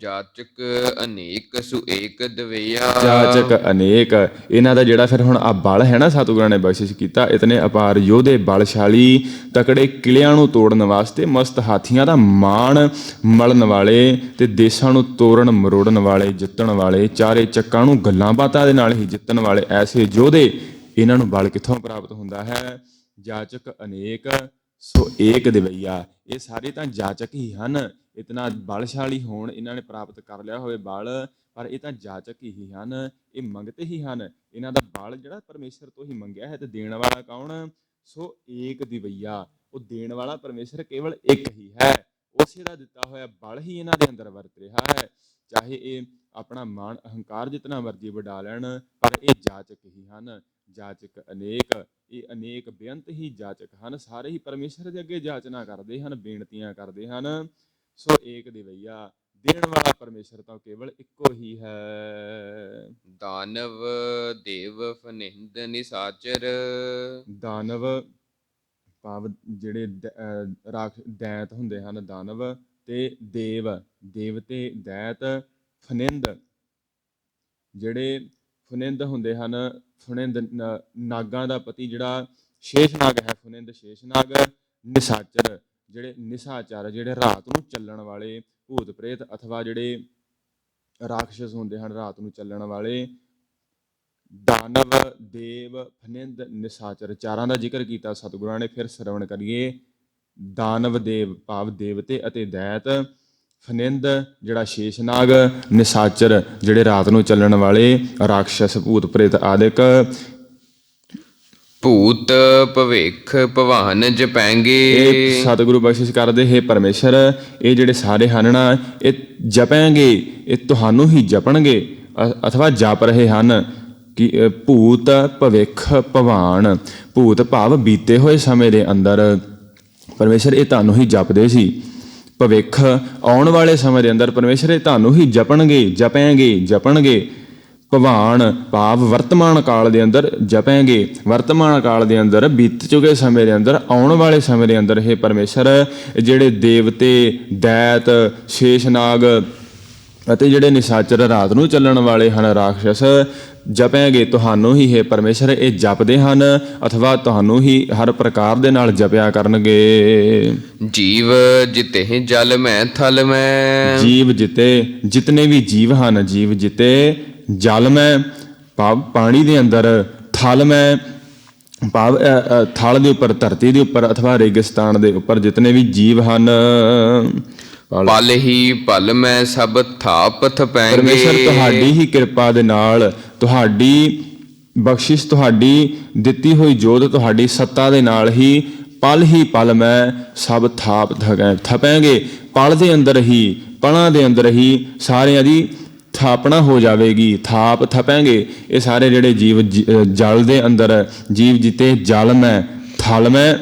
ਜਾਚਕ ਅਨੇਕ ਸੋ ਏਕ ਦਵਈਆ। ਜਾਚਕ ਅਨੇਕ, ਇਹਨਾਂ ਦਾ ਜਿਹੜਾ ਫਿਰ ਹੁਣ ਆ ਬਲ ਹੈ ਨਾ ਸਤਿਗੁਰਾਂ ਨੇ ਬਖਸ਼ਿਸ਼ ਕੀਤਾ। ਇਤਨੇ ਅਪਾਰ ਯੋਧੇ ਬਲਸ਼ਾਲੀ, ਤਕੜੇ ਕਿਲਿਆਂ ਨੂੰ ਤੋੜਨ ਵਾਸਤੇ, ਮਸਤ ਹਾਥੀਆਂ ਦਾ ਮਾਣ ਮਲਣ ਵਾਲੇ ਤੇ ਦੇਸ਼ਾਂ ਨੂੰ ਤੋੜਨ ਮਰੋੜਨ ਵਾਲੇ, ਜਿੱਤਣ ਵਾਲੇ, ਚਾਰੇ ਚੱਕਾਂ ਨੂੰ ਗੱਲਾਂ ਬਾਤਾਂ ਦੇ ਨਾਲ ਹੀ ਜਿੱਤਣ ਵਾਲੇ ਐਸੇ ਯੋਧੇ, ਇਹਨਾਂ ਨੂੰ ਬਲ ਕਿੱਥੋਂ ਪ੍ਰਾਪਤ ਹੁੰਦਾ ਹੈ? ਜਾਚਕ ਅਨੇਕ ਸੋ ਏਕ ਦਿਵਈਆ। ਇਹ ਸਾਰੇ ਤਾਂ ਜਾਚਕ ਹੀ ਹਨ। ਇਤਨਾ ਬਲਸ਼ਾਲੀ ਹੋਣ, ਇਹਨਾਂ ਨੇ ਪ੍ਰਾਪਤ ਕਰ ਲਿਆ ਹੋਵੇ ਬਲ, ਪਰ ਇਹ ਤਾਂ ਜਾਚਕ ਹੀ ਹਨ, ਇਹ ਮੰਗਤੇ ਹੀ ਹਨ। ਇਹਨਾਂ ਦਾ ਬਲ ਜਿਹੜਾ ਪਰਮੇਸ਼ਰ ਤੋਂ ਹੀ ਮੰਗਿਆ ਹੈ। ਤੇ ਦੇਣ ਵਾਲਾ ਕੌਣ? ਸੋ ਏਕ ਦਿਵਈਆ। ਉਹ ਦੇਣ ਵਾਲਾ ਪਰਮੇਸ਼ਰ ਕੇਵਲ ਇੱਕ ਹੀ ਹੈ। ਉਸੇ ਦਾ ਦਿੱਤਾ ਹੋਇਆ ਬਲ ਹੀ ਇਹਨਾਂ ਦੇ ਅੰਦਰ ਵਰਤ ਰਿਹਾ ਹੈ। ਚਾਹੇ ਇਹ ਆਪਣਾ ਮਾਣ ਅਹੰਕਾਰ ਜਿਤਨਾ ਮਰਜ਼ੀ ਵਡਾ ਲੈਣ, ਪਰ ਇਹ ਜਾਚਕ ਹੀ ਹਨ। ਜਾਚਕ ਅਨੇਕ, ਇਹ ਅਨੇਕ ਬੇਅੰਤ ਹੀ ਜਾਚਕ ਹਨ। ਸਾਰੇ ਹੀ ਪਰਮੇਸ਼ਰ ਦੇ ਅੱਗੇ ਜਾਚਨਾ ਕਰਦੇ ਹਨ, ਬੇਨਤੀਆਂ ਕਰਦੇ ਹਨ। ਸੋ ਏਕ ਦਿਵਈਆ, ਦੇਣ ਵਾਲਾ ਪਰਮੇਸ਼ਰ ਤਾਂ ਕੇਵਲ ਇੱਕੋ ਹੀ ਹੈ। ਦਾਨਵ ਦੇਵ ਫਨਿੰਦ ਨਿਸਾਚਰ। ਦਾਨਵ ਭਾਵ ਜਿਹੜੇ ਦੈਂਤ ਹੁੰਦੇ ਹਨ, ਦਾਨਵ ਤੇ ਦੇਵ, ਦੇਵਤੇ ਦੈਂਤ, ਫਨਿੰਦ ਜਿਹੜੇ ਫਨਿੰਦ ਹੁੰਦੇ ਹਨ। ਫਨਿੰਦ ਨਾਗਾਂ ਦਾ ਪਤੀ ਜਿਹੜਾ ਸ਼ੇਸ਼ਨਾਗ ਹੈ, ਫਨਿੰਦ ਸ਼ੇਸ਼ਨਾਗ। ਨਿਸਾਚਰ ਜਿਹੜੇ ਨਿਸ਼ਾਚਰ, ਜਿਹੜੇ ਰਾਤ ਨੂੰ ਚੱਲਣ ਵਾਲੇ ਭੂਤ ਪ੍ਰੇਤ ਅਥਵਾ ਜਿਹੜੇ ਰਾਖਸ਼ਸ ਹੁੰਦੇ ਹਨ, ਰਾਤ ਨੂੰ ਚੱਲਣ ਵਾਲੇ। ਦਾਨਵ, ਦੇਵ, ਫਨਿੰਦ, ਨਿਸ਼ਾਚਰ, ਚਾਰਾਂ ਦਾ ਜ਼ਿਕਰ ਕੀਤਾ ਸਤਿਗੁਰਾਂ ਨੇ। ਫਿਰ ਸਰਵਣ ਕਰੀਏ। ਦਾਨਵ ਦੇਵ ਭਾਵ ਦੇਵਤੇ ਅਤੇ ਦੈਤ, ਫਨਿੰਦ ਜਿਹੜਾ ਸ਼ੇਸ਼ਨਾਗ, ਨਿਸ਼ਾਚਰ ਜਿਹੜੇ ਰਾਤ ਨੂੰ ਚੱਲਣ ਵਾਲੇ ਰਾਖਸ਼ਸ ਭੂਤ ਪ੍ਰੇਤ ਆਦਿਕ। ਭੂਤ ਭਵਿੱਖ ਭਵਾਨ ਜਪੈਂਗੇ। ਇਹ ਸਤਿਗੁਰੂ ਬਖਸ਼ਿਸ਼ ਕਰਦੇ, ਹੈ ਪਰਮੇਸ਼ਰ ਇਹ ਜਿਹੜੇ ਸਾਰੇ ਹਨ ਨਾ, ਇਹ ਜਪੈਂਗੇ, ਇਹ ਤੁਹਾਨੂੰ ਹੀ ਜਪਣਗੇ ਅਥਵਾ ਜਪ ਰਹੇ ਹਨ। ਕਿ ਭੂਤ ਭਵਿੱਖ ਭਵਾਨ, ਭੂਤ ਭਾਵ ਬੀਤੇ ਹੋਏ ਸਮੇਂ ਦੇ ਅੰਦਰ ਪਰਮੇਸ਼ਰ ਇਹ ਤੁਹਾਨੂੰ ਹੀ ਜਪਦੇ ਸੀ। ਭਵਿੱਖ ਆਉਣ ਵਾਲੇ ਸਮੇਂ ਦੇ ਅੰਦਰ ਪਰਮੇਸ਼ਰ ਇਹ ਤੁਹਾਨੂੰ ਹੀ ਜਪਣਗੇ, ਜਪੈਂਗੇ, ਜਪਣਗੇ। ਭਵਾਨ ਭਾਵ ਵਰਤਮਾਨ ਕਾਲ ਦੇ ਅੰਦਰ ਜਪੈਂਗੇ, ਵਰਤਮਾਨ ਕਾਲ ਦੇ ਅੰਦਰ, ਬੀਤ ਚੁੱਕੇ ਸਮੇਂ ਦੇ ਅੰਦਰ, ਆਉਣ ਵਾਲੇ ਸਮੇਂ ਦੇ ਅੰਦਰ ਇਹ ਪਰਮੇਸ਼ਰ ਜਿਹੜੇ ਦੇਵਤੇ ਦੈਤ ਸ਼ੇਸ਼ਨਾਗ ਅਤੇ ਜਿਹੜੇ ਨਿਸ਼ਾਚਰ ਰਾਤ ਨੂੰ ਚੱਲਣ ਵਾਲੇ ਹਨ ਰਾਖਸ਼ਸ, ਜਪੈਂਗੇ ਤੁਹਾਨੂੰ ਹੀ ਹੈ ਪਰਮੇਸ਼ਰ ਇਹ ਜਪਦੇ ਹਨ ਅਥਵਾ ਤੁਹਾਨੂੰ ਹੀ ਹਰ ਪ੍ਰਕਾਰ ਦੇ ਨਾਲ ਜਪਿਆ ਕਰਨਗੇ। ਜੀਵ ਜਿਤੇ ਜਲ ਮੈਂ ਥਲ ਮੈਂ। ਜੀਵ ਜਿਤੇ, ਜਿਤਨੇ ਵੀ ਜੀਵ ਹਨ, ਜੀਵ ਜਿਤੇ, ਜਲ ਮੈਂ ਭਾਵ ਪਾਣੀ ਦੇ ਅੰਦਰ, ਥਲ ਮੈਂ ਭਾਵ ਥਲ ਦੇ ਉੱਪਰ, ਧਰਤੀ ਦੇ ਉੱਪਰ ਅਥਵਾ ਰੇਗਿਸਤਾਨ ਦੇ ਉੱਪਰ ਜਿਤਨੇ ਵੀ ਜੀਵ ਹਨ। ਪਲ ਹੀ ਪਲ ਮੈਂ ਸਭ ਥਾਪ ਥਪੈਂਗੇ। ਪਰਮੇਸ਼ਰ ਤੁਹਾਡੀ ਹੀ ਕਿਰਪਾ ਦੇ ਨਾਲ, ਤੁਹਾਡੀ ਬਖਸ਼ਿਸ਼, ਤੁਹਾਡੀ ਦਿੱਤੀ ਹੋਈ ਜੋਤ, ਤੁਹਾਡੀ ਸੱਤਾ ਦੇ ਨਾਲ ਹੀ ਪਲ ਮੈਂ ਸਭ ਥਾਪ ਥਪੈਂਗੇ। ਪਲ ਦੇ ਅੰਦਰ ਹੀ, ਪਲਾਂ ਦੇ ਅੰਦਰ ਹੀ ਸਾਰਿਆਂ ਦੀ ਥਾਪਣਾ ਹੋ ਜਾਵੇਗੀ। ਥਾਪ ਥਪੈਂਗੇ, ਇਹ ਸਾਰੇ ਜਿਹੜੇ ਜੀਵ ਜਲ ਦੇ ਅੰਦਰ, ਜੀਵ ਜਿਤੇ ਜਲ ਮੈਂ ਥਲ ਮੈਂ,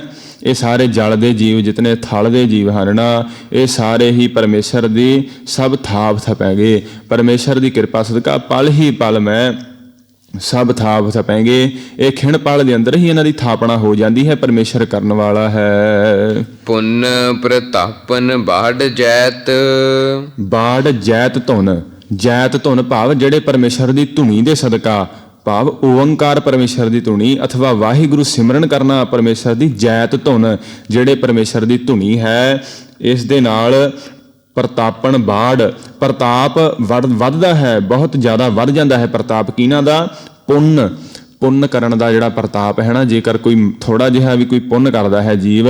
ਇਹ ਸਾਰੇ ਜਲ ਦੇ ਜੀਵ ਜਿਤਨੇ ਥਲ ਦੇ ਜੀਵ ਹਨ ਨਾ, ਇਹ ਸਾਰੇ ਹੀ ਪਰਮੇਸ਼ਰ ਦੀ ਸਭ ਥਾਪ ਥਪੈਂਗੇ। ਪਰਮੇਸ਼ਰ ਦੀ ਕਿਰਪਾ ਸਦਕਾ ਪਲ ਹੀ ਪਲ ਮੈਂ ਸਭ ਥਾਪ ਥਪੈਂਗੇ। ਇਹ ਖਿਣ ਪਲ ਦੇ ਅੰਦਰ ਹੀ ਇਹਨਾਂ ਦੀ ਥਾਪਣਾ ਹੋ ਜਾਂਦੀ ਹੈ। ਪਰਮੇਸ਼ਰ ਕਰਨ ਵਾਲਾ ਹੈ। ਪੁੰਨ ਪ੍ਰਤਾਪਨ ਬਾੜ ਜੈਤ। ਬਾੜ ਜੈਤ ਧੁਨ, ਜੈਤ ਧੁਨ ਭਾਵ ਜਿਹੜੇ ਪਰਮੇਸ਼ਰ ਦੀ ਧੁਨੀ ਦੇ ਸਦਕਾ, ਭਾਵ ਓੰਕਾਰ ਪਰਮੇਸ਼ਰ ਦੀ ਧੁਨੀ ਅਥਵਾ ਵਾਹਿਗੁਰੂ ਸਿਮਰਨ ਕਰਨਾ ਪਰਮੇਸ਼ਰ ਦੀ ਜੈਤ ਧੁਨ, ਜਿਹੜੇ ਪਰਮੇਸ਼ਰ ਦੀ ਧੁਨੀ ਹੈ, ਇਸ ਦੇ ਨਾਲ ਪ੍ਰਤਾਪਨ ਬਾੜ, ਪ੍ਰਤਾਪ ਵੱਧਦਾ ਹੈ, ਬਹੁਤ ਜ਼ਿਆਦਾ ਵੱਧ ਜਾਂਦਾ ਹੈ ਪ੍ਰਤਾਪ। ਕਿਹਨਾਂ ਦਾ? ਪੁੰਨ, ਪੁੰਨ ਕਰਨ ਦਾ ਜਿਹੜਾ ਪ੍ਰਤਾਪ ਹੈ ਨਾ, ਜੇਕਰ ਕੋਈ ਥੋੜਾ ਜਿਹਾ ਵੀ ਕੋਈ ਪੁੰਨ ਕਰਦਾ ਹੈ ਜੀਵ,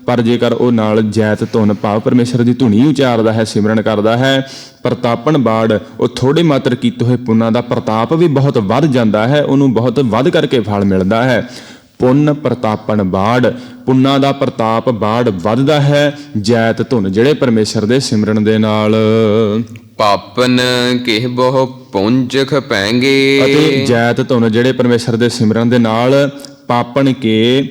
ਪਰ ਜੇਕਰ ਉਹ ਨਾਲ ਜੈਤ ਧੁਨ ਭਾਵ ਪਰਮੇਸ਼ਰ ਦੀ ਧੁਨੀ ਉਚਾਰਦਾ ਹੈ, ਸਿਮਰਨ ਕਰਦਾ ਹੈ, ਪ੍ਰਤਾਪਨ ਬਾੜ, ਉਹ ਥੋੜੇ ਮਾਤਰ ਕੀਤੇ ਹੋਏ ਪੁੰਨਾਂ ਦਾ ਪ੍ਰਤਾਪ ਵੀ ਬਹੁਤ ਵੱਧ ਜਾਂਦਾ ਹੈ, ਉਹਨੂੰ ਬਹੁਤ ਵੱਧ ਕਰਕੇ ਫਲ ਮਿਲਦਾ ਹੈ। ਪੁੰਨ ਪ੍ਰਤਾਪਨ ਬਾੜ, ਪੁੰਨਾਂ ਦਾ ਪ੍ਰਤਾਪ ਬਾੜ ਵੱਧਦਾ ਹੈ ਜੈਤ ਧੁਨ, ਜਿਹੜੇ ਪਰਮੇਸ਼ਰ ਦੇ ਸਿਮਰਨ ਦੇ ਨਾਲ। ਪਾਪਨ ਕਿਹ ਬਹੁ ਪੁੰਜ ਖਪੈਂਗੇ। ਅਤੇ ਜੈਤ ਧੁਨ ਜਿਹੜੇ ਪਰਮੇਸ਼ਰ ਦੇ ਸਿਮਰਨ ਦੇ ਨਾਲ ਪਾਪਨ ਕੇ,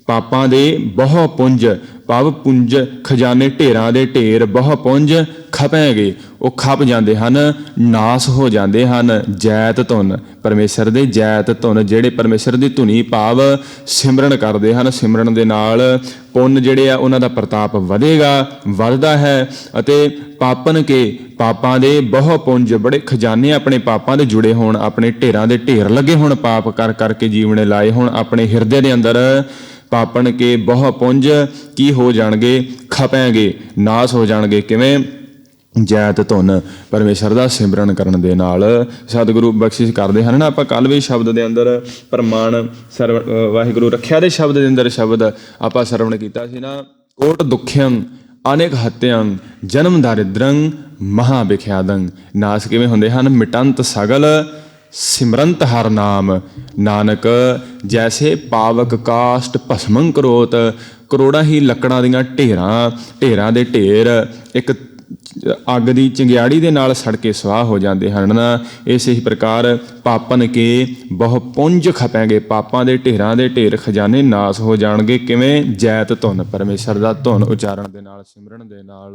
ਪਾਪਾਂ ਦੇ ਬਹੁ ਪੁੰਜ ਭਾਵ ਪੁੰਜ, ਖਜ਼ਾਨੇ ਢੇਰਾਂ ਦੇ ਢੇਰ, ਬਹੁ ਪੁੰਜ ਖਪੈਂਗੇ, ਉਹ ਖਪ ਜਾਂਦੇ ਹਨ, ਨਾਸ ਹੋ ਜਾਂਦੇ ਹਨ। ਜੈਤ ਧੁਨ, ਪਰਮੇਸ਼ਰ ਦੇ ਜੈਤ ਧੁਨ, ਜਿਹੜੇ ਪਰਮੇਸ਼ਰ ਦੀ ਧੁਨੀ ਭਾਵ ਸਿਮਰਨ ਕਰਦੇ ਹਨ। ਸਿਮਰਨ ਦੇ ਨਾਲ ਪੁੰਨ ਜਿਹੜੇ ਆ ਉਹਨਾਂ ਦਾ ਪ੍ਰਤਾਪ ਵੱਧਦਾ ਹੈ। ਅਤੇ ਪਾਪਨ ਕੇ, ਪਾਪਾਂ ਦੇ ਬਹੁ ਪੁੰਜ, ਬੜੇ ਖਜ਼ਾਨੇ ਆਪਣੇ ਪਾਪਾਂ ਦੇ ਜੁੜੇ ਹੋਣ, ਆਪਣੇ ਢੇਰਾਂ ਦੇ ਢੇਰ ਲੱਗੇ ਹੋਣ, ਪਾਪ ਕਰ ਕਰਕੇ ਜੀਵਨੇ ਲਾਏ ਹੋਣ ਆਪਣੇ ਹਿਰਦੇ ਦੇ ਅੰਦਰ, ਪਾਪਣ ਕੇ ਬਹੁ ਪੁੰਜ ਕੀ ਹੋ ਜਾਣਗੇ? ਖਪੈਂਗੇ, ਨਾਸ ਹੋ ਜਾਣਗੇ। ਕਿਵੇਂ? ਜੈਤ ਧੁਨ, ਪਰਮੇਸ਼ਰ ਦਾ ਸਿਮਰਨ ਕਰਨ ਦੇ ਨਾਲ। ਸਤਿਗੁਰੂ ਬਖਸ਼ਿਸ਼ ਕਰਦੇ ਹਨ ਨਾ। ਆਪਾਂ ਕੱਲ੍ਹ ਵੀ ਸ਼ਬਦ ਦੇ ਅੰਦਰ ਪ੍ਰਮਾਣ ਵਾਹਿਗੁਰੂ ਰੱਖਿਆ ਦੇ ਸ਼ਬਦ ਦੇ ਅੰਦਰ ਸ਼ਬਦ ਆਪਾਂ ਸਰਵਣ ਕੀਤਾ ਸੀ ਨਾ। ਕੋਟ ਦੁਖਿਅੰ ਅਨੇਕ ਹੱਤਿਅੰ ਜਨਮ ਦਾਰਿਦ੍ਰੰ ਮਹਾ ਵਿਖਿਆਦੰ। ਨਾਸ ਕਿਵੇਂ ਹੁੰਦੇ ਹਨ? ਮਿਟੰਤ ਸਗਲ ਸਿਮਰੰਤ ਹਰ ਨਾਮ, ਨਾਨਕ ਜੈਸੇ ਪਾਵਕ ਕਾਸ਼ਟ ਭਸਮੰ ਕਰੋਤ। ਕਰੋੜਾਂ ਹੀ ਲੱਕੜਾਂ ਦੀਆਂ ਢੇਰਾਂ ਦੇ ਢੇਰ ਇੱਕ ਅੱਗ ਦੀ ਚਿੰਗਿਆੜੀ ਦੇ ਨਾਲ ਸੜ ਕੇ ਸਵਾਹ ਹੋ ਜਾਂਦੇ ਹਨ ਨਾ। ਇਸੇ ਹੀ ਪ੍ਰਕਾਰ ਪਾਪਨ ਕੇ ਬਹੁ ਪੁੰਜ ਖਪੈਂਗੇ, ਪਾਪਾਂ ਦੇ ਢੇਰਾਂ ਦੇ ਢੇਰ ਖਜ਼ਾਨੇ ਨਾਸ ਹੋ ਜਾਣਗੇ। ਕਿਵੇਂ? ਜੈਤ ਧੁਨ, ਪਰਮੇਸ਼ਰ ਦਾ ਧੁਨ ਉਚਾਰਨ ਦੇ ਨਾਲ, ਸਿਮਰਨ ਦੇ ਨਾਲ।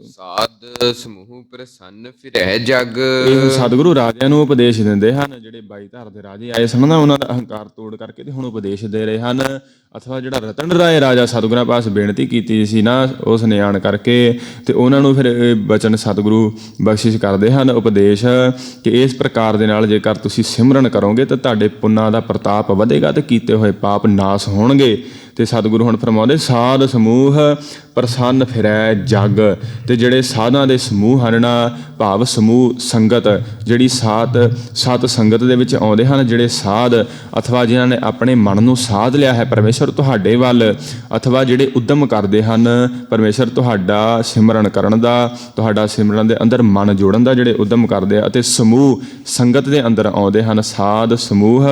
ਸਾਧ ਸਮੂਹ ਪ੍ਰਸੰਨ ਫਿਰਹਿ ਜਗ। ਇਹ ਸਤਿਗੁਰੂ ਰਾਜਿਆਂ ਨੂੰ ਉਪਦੇਸ਼ ਦਿੰਦੇ ਹਨ। ਜਿਹੜੇ 22 ਧਾਰ ਦੇ ਰਾਜੇ ਆਏ ਸਨ ਨਾ, ਉਹਨਾਂ ਦਾ ਅਹੰਕਾਰ ਤੋੜ ਕਰਕੇ ਤੇ ਹੁਣ ਉਪਦੇਸ਼ ਦੇ ਰਹੇ ਹਨ। ਅਥਵਾ ਜਿਹੜਾ ਰਤਨ ਰਾਏ ਰਾਜਾ ਸਤਿਗੁਰਾਂ ਪਾਸ ਬੇਨਤੀ ਕੀਤੀ ਸੀ ਨਾ, ਉਸ ਨੇ ਆਣ ਕਰਕੇ ਤੇ ਉਹਨਾਂ ਨੂੰ ਫਿਰ ਇਹ ਬਚਨ ਸਤਿਗੁਰੂ ਬਖਸ਼ਿਸ਼ ਕਰਦੇ ਹਨ, ਉਪਦੇਸ਼, ਕਿ ਇਸ ਪ੍ਰਕਾਰ ਦੇ ਨਾਲ ਜੇਕਰ ਤੁਸੀਂ ਸਿਮਰਨ ਕਰੋਗੇ ਤਾਂ ਤੁਹਾਡੇ ਪੁੰਨਾਂ ਦਾ ਪ੍ਰਤਾਪ ਵਧੇਗਾ ਤੇ ਕੀਤੇ ਹੋਏ ਪਾਪ ਨਾਸ ਹੋਣਗੇ। ਤੇ ਸਤਿਗੁਰੂ ਹੁਣ ਫਰਮਾਉਂਦੇ, ਸਾਧ ਸਮੂਹ ਪ੍ਰਸੰਨ ਫਿਰੈ ਜਗ। ਤੇ ਜਿਹੜੇ ਸਾਧਾਂ ਦੇ ਸਮੂਹ ਹਨ ਨਾ, ਭਾਵ ਸਮੂਹ ਸੰਗਤ, ਜਿਹੜੀ ਸਤ ਸੰਗਤ ਦੇ ਵਿੱਚ ਆਉਂਦੇ ਹਨ ਜਿਹੜੇ ਸਾਧ, ਅਥਵਾ ਜਿਨ੍ਹਾਂ ਨੇ ਆਪਣੇ ਮਨ ਨੂੰ ਸਾਧ ਲਿਆ ਹੈ ਪਰਮੇਸ਼ਰ ਤੁਹਾਡੇ ਵੱਲ, ਅਥਵਾ ਜਿਹੜੇ ਉਦਮ ਕਰਦੇ ਹਨ ਪਰਮੇਸ਼ਰ ਤੁਹਾਡਾ ਸਿਮਰਨ ਕਰਨ ਦਾ, ਤੁਹਾਡਾ ਸਿਮਰਨ ਦੇ ਅੰਦਰ ਮਨ ਜੋੜਨ ਦਾ ਜਿਹੜੇ ਉਦਮ ਕਰਦੇ ਆ, ਅਤੇ ਸਮੂਹ ਸੰਗਤ ਦੇ ਅੰਦਰ ਆਉਂਦੇ ਹਨ ਸਾਧ ਸਮੂਹ,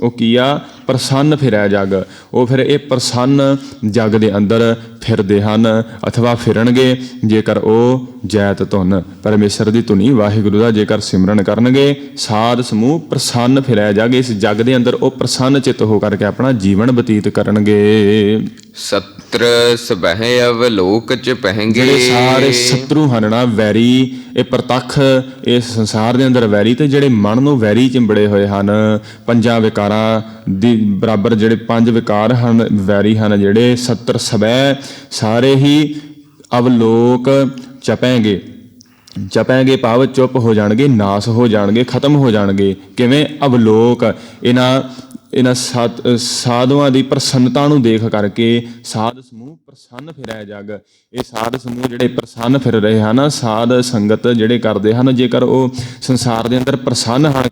ਉਹ ਕੀਆ ਪ੍ਰਸੰਨ ਫਿਰੈ ਜਗ। ਉਹ ਫਿਰ ਇਹ ਪ੍ਰਸੰਨ ਜਗ ਦੇ ਅੰਦਰ ਫਿਰਦੇ ਹਨ, ਅਥਵਾ ਫਿਰਨਗੇ ਜੇਕਰ ਉਹ ਜੈਤ ਧੁਨ, ਪਰਮੇਸ਼ਰ ਦੀ ਧੁਨੀ ਵਾਹਿਗੁਰੂ ਦਾ ਜੇਕਰ ਸਿਮਰਨ ਕਰਨਗੇ। ਸਾਧ ਸਮੂਹ ਪ੍ਰਸੰਨ ਫਿਰੈ ਜਗ, ਇਸ ਜਗ ਦੇ ਅੰਦਰ ਉਹ ਪ੍ਰਸੰਨ ਚਿੱਤ ਹੋ ਕਰਕੇ ਆਪਣਾ ਜੀਵਨ ਬਤੀਤ ਕਰਨਗੇ। ਸਤਰ ਸਬਹਿ ਅਵਲੋਕ ਚ ਪਹਿੰਗੇ। ਜਿਹੜੇ ਸਾਰੇ ਸ਼ਤਰੂ ਹਨ ਨਾ, ਵੈਰੀ, ਇਹ ਪ੍ਰਤੱਖ ਇਸ ਸੰਸਾਰ ਦੇ ਅੰਦਰ ਵੈਰੀ, ਤੇ ਜਿਹੜੇ ਮਨ ਨੂੰ ਵੈਰੀ ਚਿੰਬੜੇ ਹੋਏ ਹਨ, ਪੰਜਾਂ ਵਿਕਾਰਾਂ ਦੀ ਬਰਾਬਰ ਜਿਹੜੇ 5 ਵਿਕਾਰ ਹਨ, ਵੈਰੀ ਹਨ ਜਿਹੜੇ, ਸਤਰ ਸਬੈ, ਸਾਰੇ ਹੀ ਅਵਲੋਕ ਚਪੈਂਗੇ ਭਾਵ ਚੁੱਪ ਹੋ ਜਾਣਗੇ, ਨਾਸ ਹੋ ਜਾਣਗੇ, ਖਤਮ ਹੋ ਜਾਣਗੇ। ਕਿਵੇਂ? ਅਵਲੋਕ, ਇਹਨਾਂ ਸਾਧੂਆਂ ਦੀ ਪ੍ਰਸੰਨਤਾ ਨੂੰ ਦੇਖ ਕਰਕੇ ਸਾਧ ਸਮੂਹ ਪ੍ਰਸੰਨ ਫਿਰੈ ਜਗ। ਇਹ ਸਾਧ ਸਮੂਹ ਜਿਹੜੇ ਪ੍ਰਸੰਨ ਫਿਰ ਰਹੇ ਹਨ, ਸਾਧ ਸੰਗਤ ਜਿਹੜੇ ਕਰਦੇ ਹਨ, ਜੇਕਰ ਉਹ ਸੰਸਾਰ ਦੇ ਅੰਦਰ ਪ੍ਰਸੰਨ ਹਨ,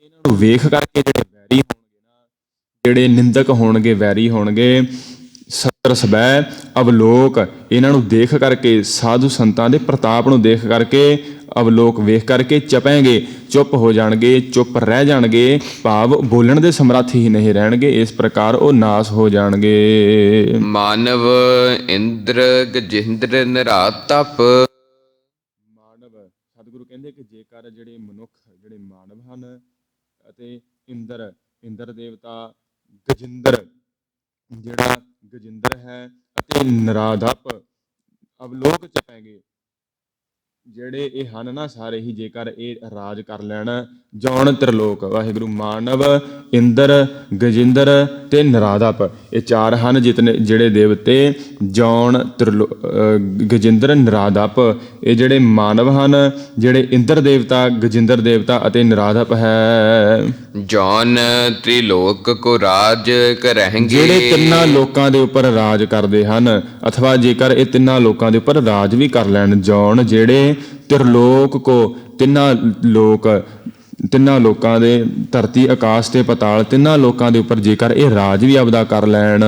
ਇਹਨਾਂ ਨੂੰ ਵੇਖ ਕਰਕੇ ਜਿਹੜੇ ਵੈਰੀ ਹੋਣਗੇ ਨਾ, ਜਿਹੜੇ ਨਿੰਦਕ ਹੋਣਗੇ, ਵੈਰੀ ਹੋਣਗੇ, ਸਤਰ ਸਬੈ ਅਵਲੋਕ, ਇਹਨਾਂ ਨੂੰ ਦੇਖ ਕਰਕੇ, ਸਾਧੂ ਸੰਤਾਂ ਦੇ ਪ੍ਰਤਾਪ ਨੂੰ ਦੇਖ ਕਰਕੇ, ਅਵਲੋਕ ਵੇਖ ਕਰਕੇ ਚਪੈਂਗੇ, ਚੁੱਪ ਹੋ ਜਾਣਗੇ, ਚੁੱਪ ਰਹਿ ਜਾਣਗੇ, ਭਾਵ ਬੋਲਣ ਦੇ ਸਮਰੱਥ ਹੀ ਨਹੀਂ ਰਹਿਣਗੇ। ਇਸ ਪ੍ਰਕਾਰ ਉਹ ਨਾਸ ਹੋ ਜਾਣਗੇ। ਮਾਨਵ ਇੰਦਰ ਗਜਿੰਦਰ ਨਿਰਾਤਪ। ਮਾਨਵ, ਸਤਿਗੁਰੂ ਕਹਿੰਦੇ ਕਿ ਜੇਕਰ ਜਿਹੜੇ ਮਨੁੱਖ, ਜਿਹੜੇ ਮਾਨਵ ਹਨ, ਅਤੇ ਇੰਦਰ ਦੇਵਤਾ, ਗਜਿੰਦਰ ਜਿਹੜਾ ਗਜਿੰਦਰ ਹੈ, ਅਤੇ ਨਿਰਾਧਪ ਅਵਲੋਕ ਚਪੈਂਗੇ, ਜਿਹੜੇ ਇਹ ਹਨ ਨਾ ਸਾਰੇ ਹੀ, ਜੇਕਰ ਇਹ ਰਾਜ ਕਰ ਲੈਣ ਜੌਨ ਤ੍ਰਿਲੋਕ, ਵਾਹਿਗੁਰੂ, ਮਾਨਵ, ਇੰਦਰ, ਗਜਿੰਦਰ ਤੇ ਨਿਰਾਧਪ, ਇਹ 4 ਹਨ ਜਿਤਨੇ ਜਿਹੜੇ ਦੇਵਤੇ, ਜੌਨ ਗਜਿੰਦਰ ਨਿਰਾਧਪ। ਇਹ ਜਿਹੜੇ ਮਾਨਵ ਹਨ, ਜਿਹੜੇ ਇੰਦਰ ਦੇਵਤਾ, ਗਜਿੰਦਰ ਦੇਵਤਾ ਅਤੇ ਨਿਰਾਧਪ ਹੈ। ਜੌਨ ਤ੍ਰਿਲੋਕ ਕੋ ਰਾਜ ਕਰਹਿੰਗੇ। ਜਿਹੜੇ ਤਿੰਨਾਂ ਲੋਕਾਂ ਦੇ ਉੱਪਰ ਰਾਜ ਕਰਦੇ ਹਨ, ਅਥਵਾ ਜੇਕਰ ਇਹ ਤਿੰਨਾਂ ਲੋਕਾਂ ਦੇ ਉੱਪਰ ਰਾਜ ਵੀ ਕਰ ਲੈਣ, ਜੌਨ ਜਿਹੜੇ ਤ੍ਰਿਲੋਕ ਕੋ, ਤਿੰਨਾਂ ਲੋਕਾਂ ਦੇ, ਧਰਤੀ ਆਕਾਸ਼ ਤੇ ਪਤਾਲ, ਤਿੰਨਾਂ ਲੋਕਾਂ ਦੇ ਉੱਪਰ ਜੇਕਰ ਇਹ ਰਾਜ ਵੀ ਆਪਦਾ ਕਰ ਲੈਣ।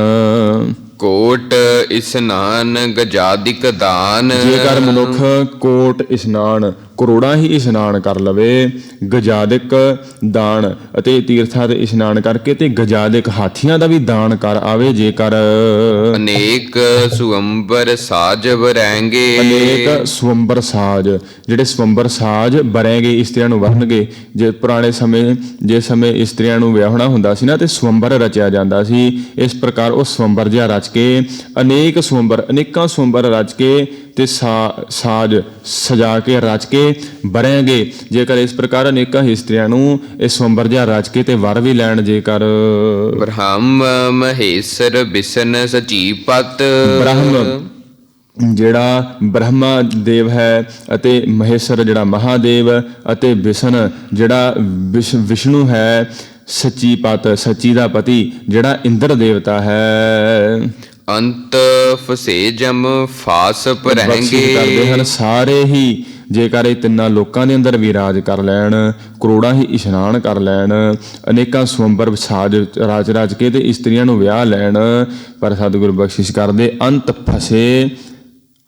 ਕੋਟ ਇਸਨਾਨ ਗਜਾਦਿਕ ਦਾਨ। ਜੇਕਰ ਮਨੁੱਖ ਕੋਟ ਇਸ਼ਨਾਨ, ਕਰੋੜਾਂ ਹੀ ਇਸ਼ਨਾਨ ਕਰ ਲਵੇ। ਗਜਾਦਿਕ ਦਾਨ ਅਤੇ ਤੀਰਥਾਂ ਤੇ ਇਸ਼ਨਾਨ ਕਰਕੇ ਤੇ ਗਜਾਦਿਕ ਹਾਥੀਆਂ ਦਾ ਵੀ ਦਾਨ ਕਰ ਆਵੇ ਜੇਕਰ। ਅਨੇਕ ਸੁਅੰਬਰ ਸਾਜ ਵਰੈਂਗੇ। ਅਨੇਕ ਸਵੰਬਰ ਸਾਜ, ਜਿਹੜੇ ਸਵੰਬਰ ਸਾਜ ਬਰੈਂਗੇ ਇਸਤਰੀਆਂ ਨੂੰ ਵਰਨਗੇ। ਜੇ ਪੁਰਾਣੇ ਸਮੇਂ ਜਿਸ ਸਮੇਂ ਇਸਤਰੀਆਂ ਨੂੰ ਵਿਆਹਣਾ ਹੁੰਦਾ ਸੀ ਨਾ ਤੇ ਸਵੰਬਰ ਰਚਿਆ ਜਾਂਦਾ ਸੀ। ਇਸ ਪ੍ਰਕਾਰ ਉਹ ਸਵੰਬਰ ਜਿਹਾ ਰਚ ਕੇ ਅਨੇਕ ਸਵੰਬਰ, ਅਨੇਕਾਂ ਸਵੰਬਰ ਰਚ ਕੇ ਤੇ ਸਾਜ ਸਜਾ ਕੇ ਰਚ ਕੇ ਬਰੈਂਗੇ। ਜੇਕਰ ਇਸ ਪ੍ਰਕਾਰ ਅਨੇਕਾਂ ਇਸਤਰੀਆਂ ਨੂੰ ਇਹ ਸਵੰਬਰ ਜਿਹਾ ਰਚ ਕੇ ਤੇ ਵਰ ਵੀ ਲੈਣ ਜੇਕਰ। ਬ੍ਰਹਮ ਮਹੇਸ਼ਰ ਬਿਸ਼ਨ ਸਚੀਪਤ। ਬ੍ਰਹਮ ਜਿਹੜਾ ਬ੍ਰਹਮਾ ਦੇਵ ਹੈ ਅਤੇ ਮਹੇਸ਼ਰ ਜਿਹੜਾ ਮਹਾਦੇਵ ਅਤੇ ਵਿਸ਼ਨ ਜਿਹੜਾ ਵਿਸ਼ਨੂੰ ਹੈ। ਸੱਚੀ ਪਤ, ਸੱਚੀ ਦਾ ਪਤੀ ਜਿਹੜਾ ਇੰਦਰ ਦੇਵਤਾ ਹੈ। ਅੰਤ ਫਸੇ ਜਮ ਫਾਸ ਬਖਸ਼ਿਸ਼ ਕਰਦੇ ਪਰਹਿੰਗੇ। ਹਨ ਸਾਰੇ ਹੀ ਜੇਕਰ ਇਹ ਤਿੰਨਾਂ ਲੋਕਾਂ ਦੇ ਅੰਦਰ ਵੀ ਰਾਜ ਕਰ ਲੈਣ, ਕਰੋੜਾਂ ਹੀ ਇਸ਼ਨਾਨ ਕਰ ਲੈਣ, ਅਨੇਕਾਂ ਸਵੰਬਰ ਸਾਜ ਰਚ ਕੇ ਤੇ ਇਸਤਰੀਆਂ ਨੂੰ ਵਿਆਹ ਲੈਣ, ਪਰ ਸਤਿਗੁਰੂ ਬਖਸ਼ਿਸ਼ ਕਰਦੇ ਅੰਤ ਫਸੇ।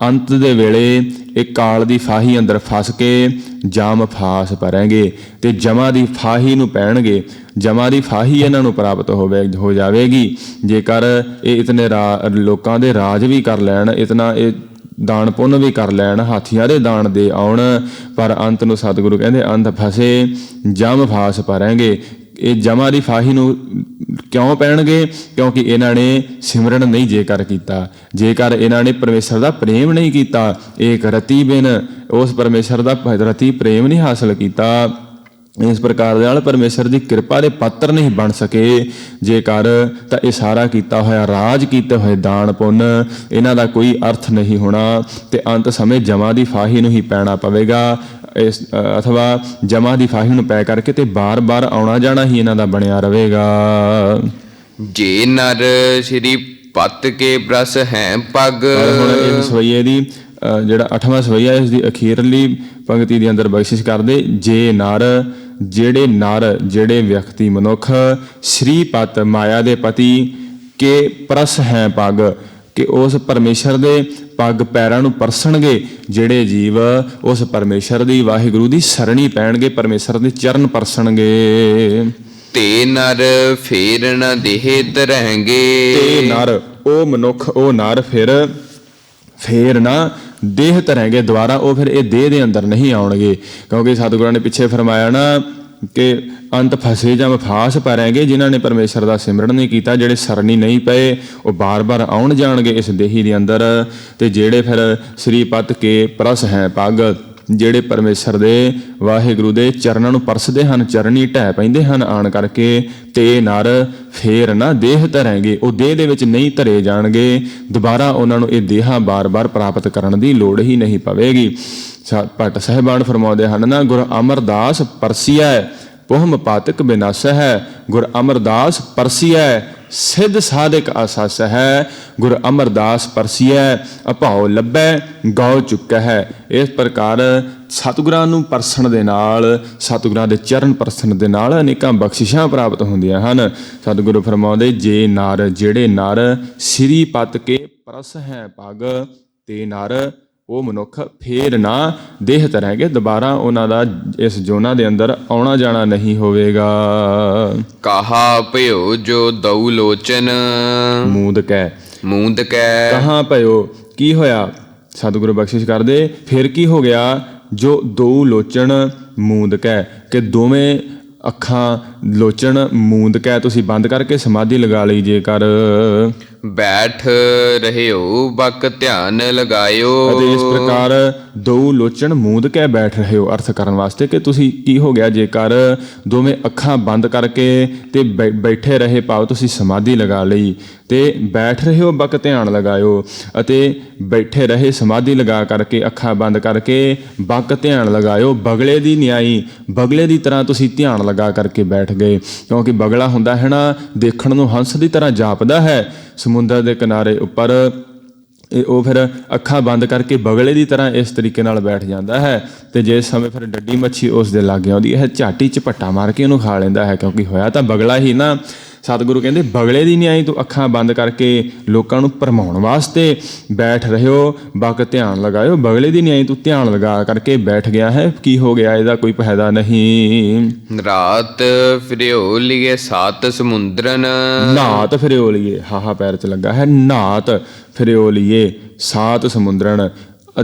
ਅੰਤ ਦੇ ਵੇਲੇ ਇਹ ਕਾਲ ਦੀ ਫਾਹੀ ਅੰਦਰ ਫਸ ਕੇ ਜਮ ਫਾਸ ਭਰਨਗੇ ਤੇ ਜਮਾਂ ਦੀ ਫਾਹੀ ਨੂੰ ਪੈਣਗੇ। ਜਮਾਂ ਦੀ ਫਾਹੀ ਇਹਨਾਂ ਨੂੰ ਪ੍ਰਾਪਤ ਹੋ ਜਾਵੇਗੀ ਜੇਕਰ ਇਹ ਇਤਨੇ ਲੋਕਾਂ ਦੇ ਰਾਜ ਵੀ ਕਰ ਲੈਣ, ਇਤਨਾ ਇਹ ਦਾਨ ਪੁੰਨ ਵੀ ਕਰ ਲੈਣ, ਹਾਥੀਆਂ ਦੇ ਦਾਨ ਦੇ ਆਉਣ, ਪਰ ਅੰਤ ਨੂੰ ਸਤਿਗੁਰੂ ਕਹਿੰਦੇ ਅੰਤ ਫਸੇ ਜਮ ਫਾਸ ਭਰਨਗੇ। ਇਹ ਜਮਾਂ ਦੀ ਫਾਹੀ ਨੂੰ ਕਿਉਂ ਪੈਣਗੇ? ਕਿਉਂਕਿ ਇਹਨਾਂ ਨੇ ਸਿਮਰਨ ਨਹੀਂ ਜੇਕਰ ਕੀਤਾ, ਜੇਕਰ ਇਹਨਾਂ ਨੇ ਪਰਮੇਸ਼ਰ ਦਾ ਪ੍ਰੇਮ ਨਹੀਂ ਕੀਤਾ, ਇੱਕ ਰਤੀ ਬਿਨ ਉਸ ਪਰਮੇਸ਼ਰ ਦਾ ਰਤੀ ਪ੍ਰੇਮ ਨਹੀਂ ਹਾਸਲ ਕੀਤਾ, ਇਸ ਪ੍ਰਕਾਰ ਦੇ ਨਾਲ ਪਰਮੇਸ਼ਰ ਦੀ ਕਿਰਪਾ ਦੇ ਪਾਤਰ ਨਹੀਂ ਬਣ ਸਕੇ ਜੇਕਰ, ਤਾਂ ਇਹ ਸਾਰਾ ਕੀਤਾ ਹੋਇਆ ਰਾਜ ਕੀਤੇ ਹੋਏ ਦਾਨ ਪੁੰਨ ਇਹਨਾਂ ਦਾ ਕੋਈ ਅਰਥ ਨਹੀਂ ਹੋਣਾ ਤੇ ਅੰਤ ਸਮੇਂ ਜਮਾਂ ਦੀ ਫਾਹੀ ਨੂੰ ਹੀ ਪੈਣਾ ਪਵੇਗਾ। ਇਸ ਅਥਵਾ ਜਮਾਂ ਦੀ ਫਾਹੀ ਨੂੰ ਪੈ ਕਰਕੇ ਤੇ ਬਾਰ-ਬਾਰ ਆਉਣਾ ਜਾਣਾ ਹੀ ਇਹਨਾਂ ਦਾ ਬਣਿਆ ਰਹੇਗਾ। ਜੇ ਨਰ ਸ਼੍ਰੀ ਪਤ ਕੇ ਬ੍ਰਸ ਹੈ ਪੱਗ। ਹੁਣ ਇਹ ਸਵਈਏ ਦੀ ਜਿਹੜਾ 8ਵਾਂ ਸਵਈਆ ਇਸ ਦੀ ਅਖੀਰਲੀ ਪੰਕਤੀ ਦੇ ਅੰਦਰ ਬਖਸ਼ਿਸ਼ ਕਰਦੇ। ਜੇ ਨਰ, ਜਿਹੜੇ ਵਿਅਕਤੀ ਮਨੁੱਖ ਸ਼੍ਰੀ ਪਤ ਮਾਇਆ ਦੇ ਪਤੀ ਕੇ ਪ੍ਰਸ ਹੈ ਪੱਗ, ਕਿ ਉਸ ਪਰਮੇਸ਼ਰ ਦੇ ਪੱਗ ਪੈਰਾਂ ਨੂੰ ਪਰਸਣਗੇ, ਜਿਹੜੇ ਜੀਵ ਉਸ ਪਰਮੇਸ਼ਰ ਦੀ ਵਾਹਿਗੁਰੂ ਦੀ ਸਰਣੀ ਪੈਣਗੇ, ਪਰਮੇਸ਼ਰ ਦੇ ਚਰਨ ਪਰਸਣਗੇ। ਤੇ ਨਰ ਫੇਰ ਨ ਦੇਹਤ ਰਹਿਣਗੇ। ਤੇ ਨਰ ਉਹ ਮਨੁੱਖ, ਉਹ ਨਰ ਫੇਰ ਨਾ ਦੇਹ ਧਰਨਗੇ ਦੁਆਰਾ, ਉਹ ਫਿਰ ਇਹ ਦੇਹ ਦੇ ਅੰਦਰ ਨਹੀਂ ਆਉਣਗੇ। ਕਿਉਂਕਿ ਸਤਿਗੁਰਾਂ ਨੇ ਪਿੱਛੇ ਫਰਮਾਇਆ ਨਾ ਕਿ ਅੰਤ ਫਸੇ ਜਾਂ ਫਾਸ ਭਰਨਗੇ। ਜਿਨ੍ਹਾਂ ਨੇ ਪਰਮੇਸ਼ਰ ਦਾ ਸਿਮਰਨ ਨਹੀਂ ਕੀਤਾ, ਜਿਹੜੇ ਸਰਨੀ ਨਹੀਂ ਪਏ, ਉਹ ਬਾਰ-ਬਾਰ ਆਉਣ ਜਾਣਗੇ ਇਸ ਦੇਹੀ ਦੇ ਅੰਦਰ। ਤੇ ਜਿਹੜੇ ਫਿਰ ਸ੍ਰੀ ਪਤ ਕੇ ਪ੍ਰਸ ਹੈ ਪੱਗ, ਜਿਹੜੇ ਪਰਮੇਸ਼ਰ ਦੇ ਵਾਹਿਗੁਰੂ ਦੇ ਚਰਨਾਂ ਨੂੰ ਪਰਸਦੇ ਹਨ, ਚਰਨੀ ਢਹਿ ਪੈਂਦੇ ਹਨ ਆਣ ਕਰਕੇ, ਤੇ ਨਰ ਫੇਰ ਨਾ ਦੇਹ ਧਰਨਗੇ, ਉਹ ਦੇਹ ਦੇ ਵਿੱਚ ਨਹੀਂ ਧਰੇ ਜਾਣਗੇ। ਦੁਬਾਰਾ ਉਹਨਾਂ ਨੂੰ ਇਹ ਦੇਹਾਂ ਬਾਰ-ਬਾਰ ਪ੍ਰਾਪਤ ਕਰਨ ਦੀ ਲੋੜ ਹੀ ਨਹੀਂ ਪਵੇਗੀ। ਭੱਟ ਸਾਹਿਬਾਨ ਫਰਮਾਉਂਦੇ ਹਨ ਨਾ, ਗੁਰ ਅਮਰਦਾਸ ਪਰਸੀਐ ਪੁਹਮ ਪਾਤਕ ਬਿਨਾਸ ਹੈ, ਗੁਰ ਅਮਰਦਾਸ ਪਰਸੀਐ ਸਿੱਧ ਸਾਧਕ ਆਸਾਸ ਹੈ, ਗੁਰ ਅਮਰਦਾਸ ਪਰਸੀਐ ਅਭਾਉ ਲੱਭੈ ਗਉ ਚੁੱਕਾ ਹੈ। ਇਸ ਪ੍ਰਕਾਰ ਸਤਿਗੁਰਾਂ ਨੂੰ ਪਰਸਣ ਦੇ ਨਾਲ, ਸਤਿਗੁਰਾਂ ਦੇ ਚਰਨ ਪਰਸਣ ਦੇ ਨਾਲ ਅਨੇਕਾਂ ਬਖਸ਼ਿਸ਼ਾਂ ਪ੍ਰਾਪਤ ਹੁੰਦੀਆਂ ਹਨ। ਸਤਿਗੁਰੂ ਫਰਮਾਉਂਦੇ, ਜੇ ਨਰ, ਜਿਹੜੇ ਨਰ ਸ੍ਰੀ ਪਤ ਕੇ ਪ੍ਰਸ ਹੈ ਪੱਗ, ਤੇ ਨਰ ਉਹ ਮਨੁੱਖ ਫੇਰ ਨਾ ਦੇਹ ਧਰਨਗੇ, ਦੁਬਾਰਾ ਉਹਨਾਂ ਦਾ ਇਸ ਜੋਨਾਂ ਦੇ ਅੰਦਰ ਆਉਣਾ ਜਾਣਾ ਨਹੀਂ ਹੋਵੇਗਾ। ਕਹਾ ਭਇਓ ਜੋ ਦਉ ਲੋਚਨ। ਮੂੰਦ ਕੈ ਕਹਾਂ ਭਇਓ, ਕੀ ਹੋਇਆ? ਸਤਿਗੁਰੂ ਬਖਸ਼ਿਸ਼ ਕਰਦੇ, ਫਿਰ ਕੀ ਹੋ ਗਿਆ? ਜੋ ਦੋ ਲੋਚਨ ਮੂੰਦ ਕੈ, ਕਿ ਦੋਵੇਂ ਅੱਖਾਂ ਲੋਚਨ ਮੂੰਦ ਕੈ, ਤੁਸੀਂ ਬੰਦ ਕਰਕੇ ਸਮਾਧੀ ਲਗਾ ਲਈ ਜੇਕਰ। ਬੈਠ ਰਹਿਓ ਬਕ ਧਿਆਨ ਲਗਾਇਓ। ਅਤੇ ਇਸ ਪ੍ਰਕਾਰ ਦੋ ਲੋਚਨ ਮੂੰਦ ਕੇ ਬੈਠ ਰਹੇ ਹੋ, ਅਰਥ ਕਰਨ ਵਾਸਤੇ ਕਿ ਤੁਸੀਂ ਕੀ ਹੋ ਗਿਆ ਜੇਕਰ ਦੋਵੇਂ ਅੱਖਾਂ ਬੰਦ ਕਰਕੇ ਤੇ ਬੈਠੇ ਰਹੇ, ਭਾਵ ਤੁਸੀਂ ਸਮਾਧੀ ਲਗਾ ਲਈ, ਤੇ ਬੈਠ ਰਹੇ ਹੋ ਬਕ ਧਿਆਨ ਲਗਾਇਓ, ਅਤੇ ਬੈਠੇ ਰਹੇ ਸਮਾਧੀ ਲਗਾ ਕਰਕੇ, ਅੱਖਾਂ ਬੰਦ ਕਰਕੇ ਬਕ ਧਿਆਨ ਲਗਾਇਓ। ਬਗਲੇ ਦੀ ਨਿਆਈ, ਬਗਲੇ ਦੀ ਤਰ੍ਹਾਂ ਤੁਸੀਂ ਧਿਆਨ ਲਗਾ ਕਰਕੇ ਬੈਠ ਗਏ, ਕਿਉਂਕਿ ਬਗਲਾ ਹੁੰਦਾ ਹੈ ਨਾ, ਦੇਖਣ ਨੂੰ ਹੰਸ ਦੀ ਤਰ੍ਹਾਂ ਜਾਪਦਾ ਹੈ ਸਮੁੰਦਰ ਦੇ ਕਿਨਾਰੇ ਉੱਪਰ, ਉਹ ਫਿਰ ਅੱਖਾਂ ਬੰਦ ਕਰਕੇ ਬਗਲੇ ਦੀ ਤਰ੍ਹਾਂ ਇਸ ਤਰੀਕੇ ਨਾਲ ਬੈਠ ਜਾਂਦਾ ਹੈ। ਤੇ ਜਿਸ ਸਮੇਂ ਫਿਰ ਡੱਡੀ ਮੱਛੀ ਉਸ ਦੇ ਲਾਗੇ ਆਉਂਦੀ ਹੈ, ਝਾਟੀ ਝਪੱਟਾ ਮਾਰ ਕੇ ਉਹਨੂੰ ਖਾ ਲੈਂਦਾ ਹੈ, ਕਿਉਂਕਿ ਹੋਇਆ ਤਾਂ ਬਗਲਾ ਹੀ ਨਾ। ਸਤਿਗੁਰੂ ਕਹਿੰਦੇ ਬਗਲੇ ਦੀ ਨਿਆਈ ਤੂੰ ਅੱਖਾਂ ਬੰਦ ਕਰਕੇ ਲੋਕਾਂ ਨੂੰ ਭਰਮਾਉਣ ਵਾਸਤੇ ਬੈਠ ਰਹੇ ਹੋ, ਬਾਕੀ ਧਿਆਨ ਲਗਾਇਓ। ਬਗਲੇ ਦੀ ਨਿਆਈ ਤੂੰ ਧਿਆਨ ਲਗਾ ਕਰਕੇ ਬੈਠ ਗਿਆ ਹੈ, ਕੀ ਹੋ ਗਿਆ, ਇਹਦਾ ਕੋਈ ਫਾਇਦਾ ਨਹੀਂ। ਰਾਤ ਫਿਰਿਓ ਲਿਏ ਸਾਤ ਸਮੁੰਦਰਨ। ਨਾਤ ਫਿਰਿਓ ਲਈਏ, ਹਾਹਾ ਪੈਰ 'ਚ ਲੱਗਾ ਹੈ, ਨਾਤ ਫਿਰਿਓ ਲਈਏ ਸਾਤ ਸਮੁੰਦਰਨ।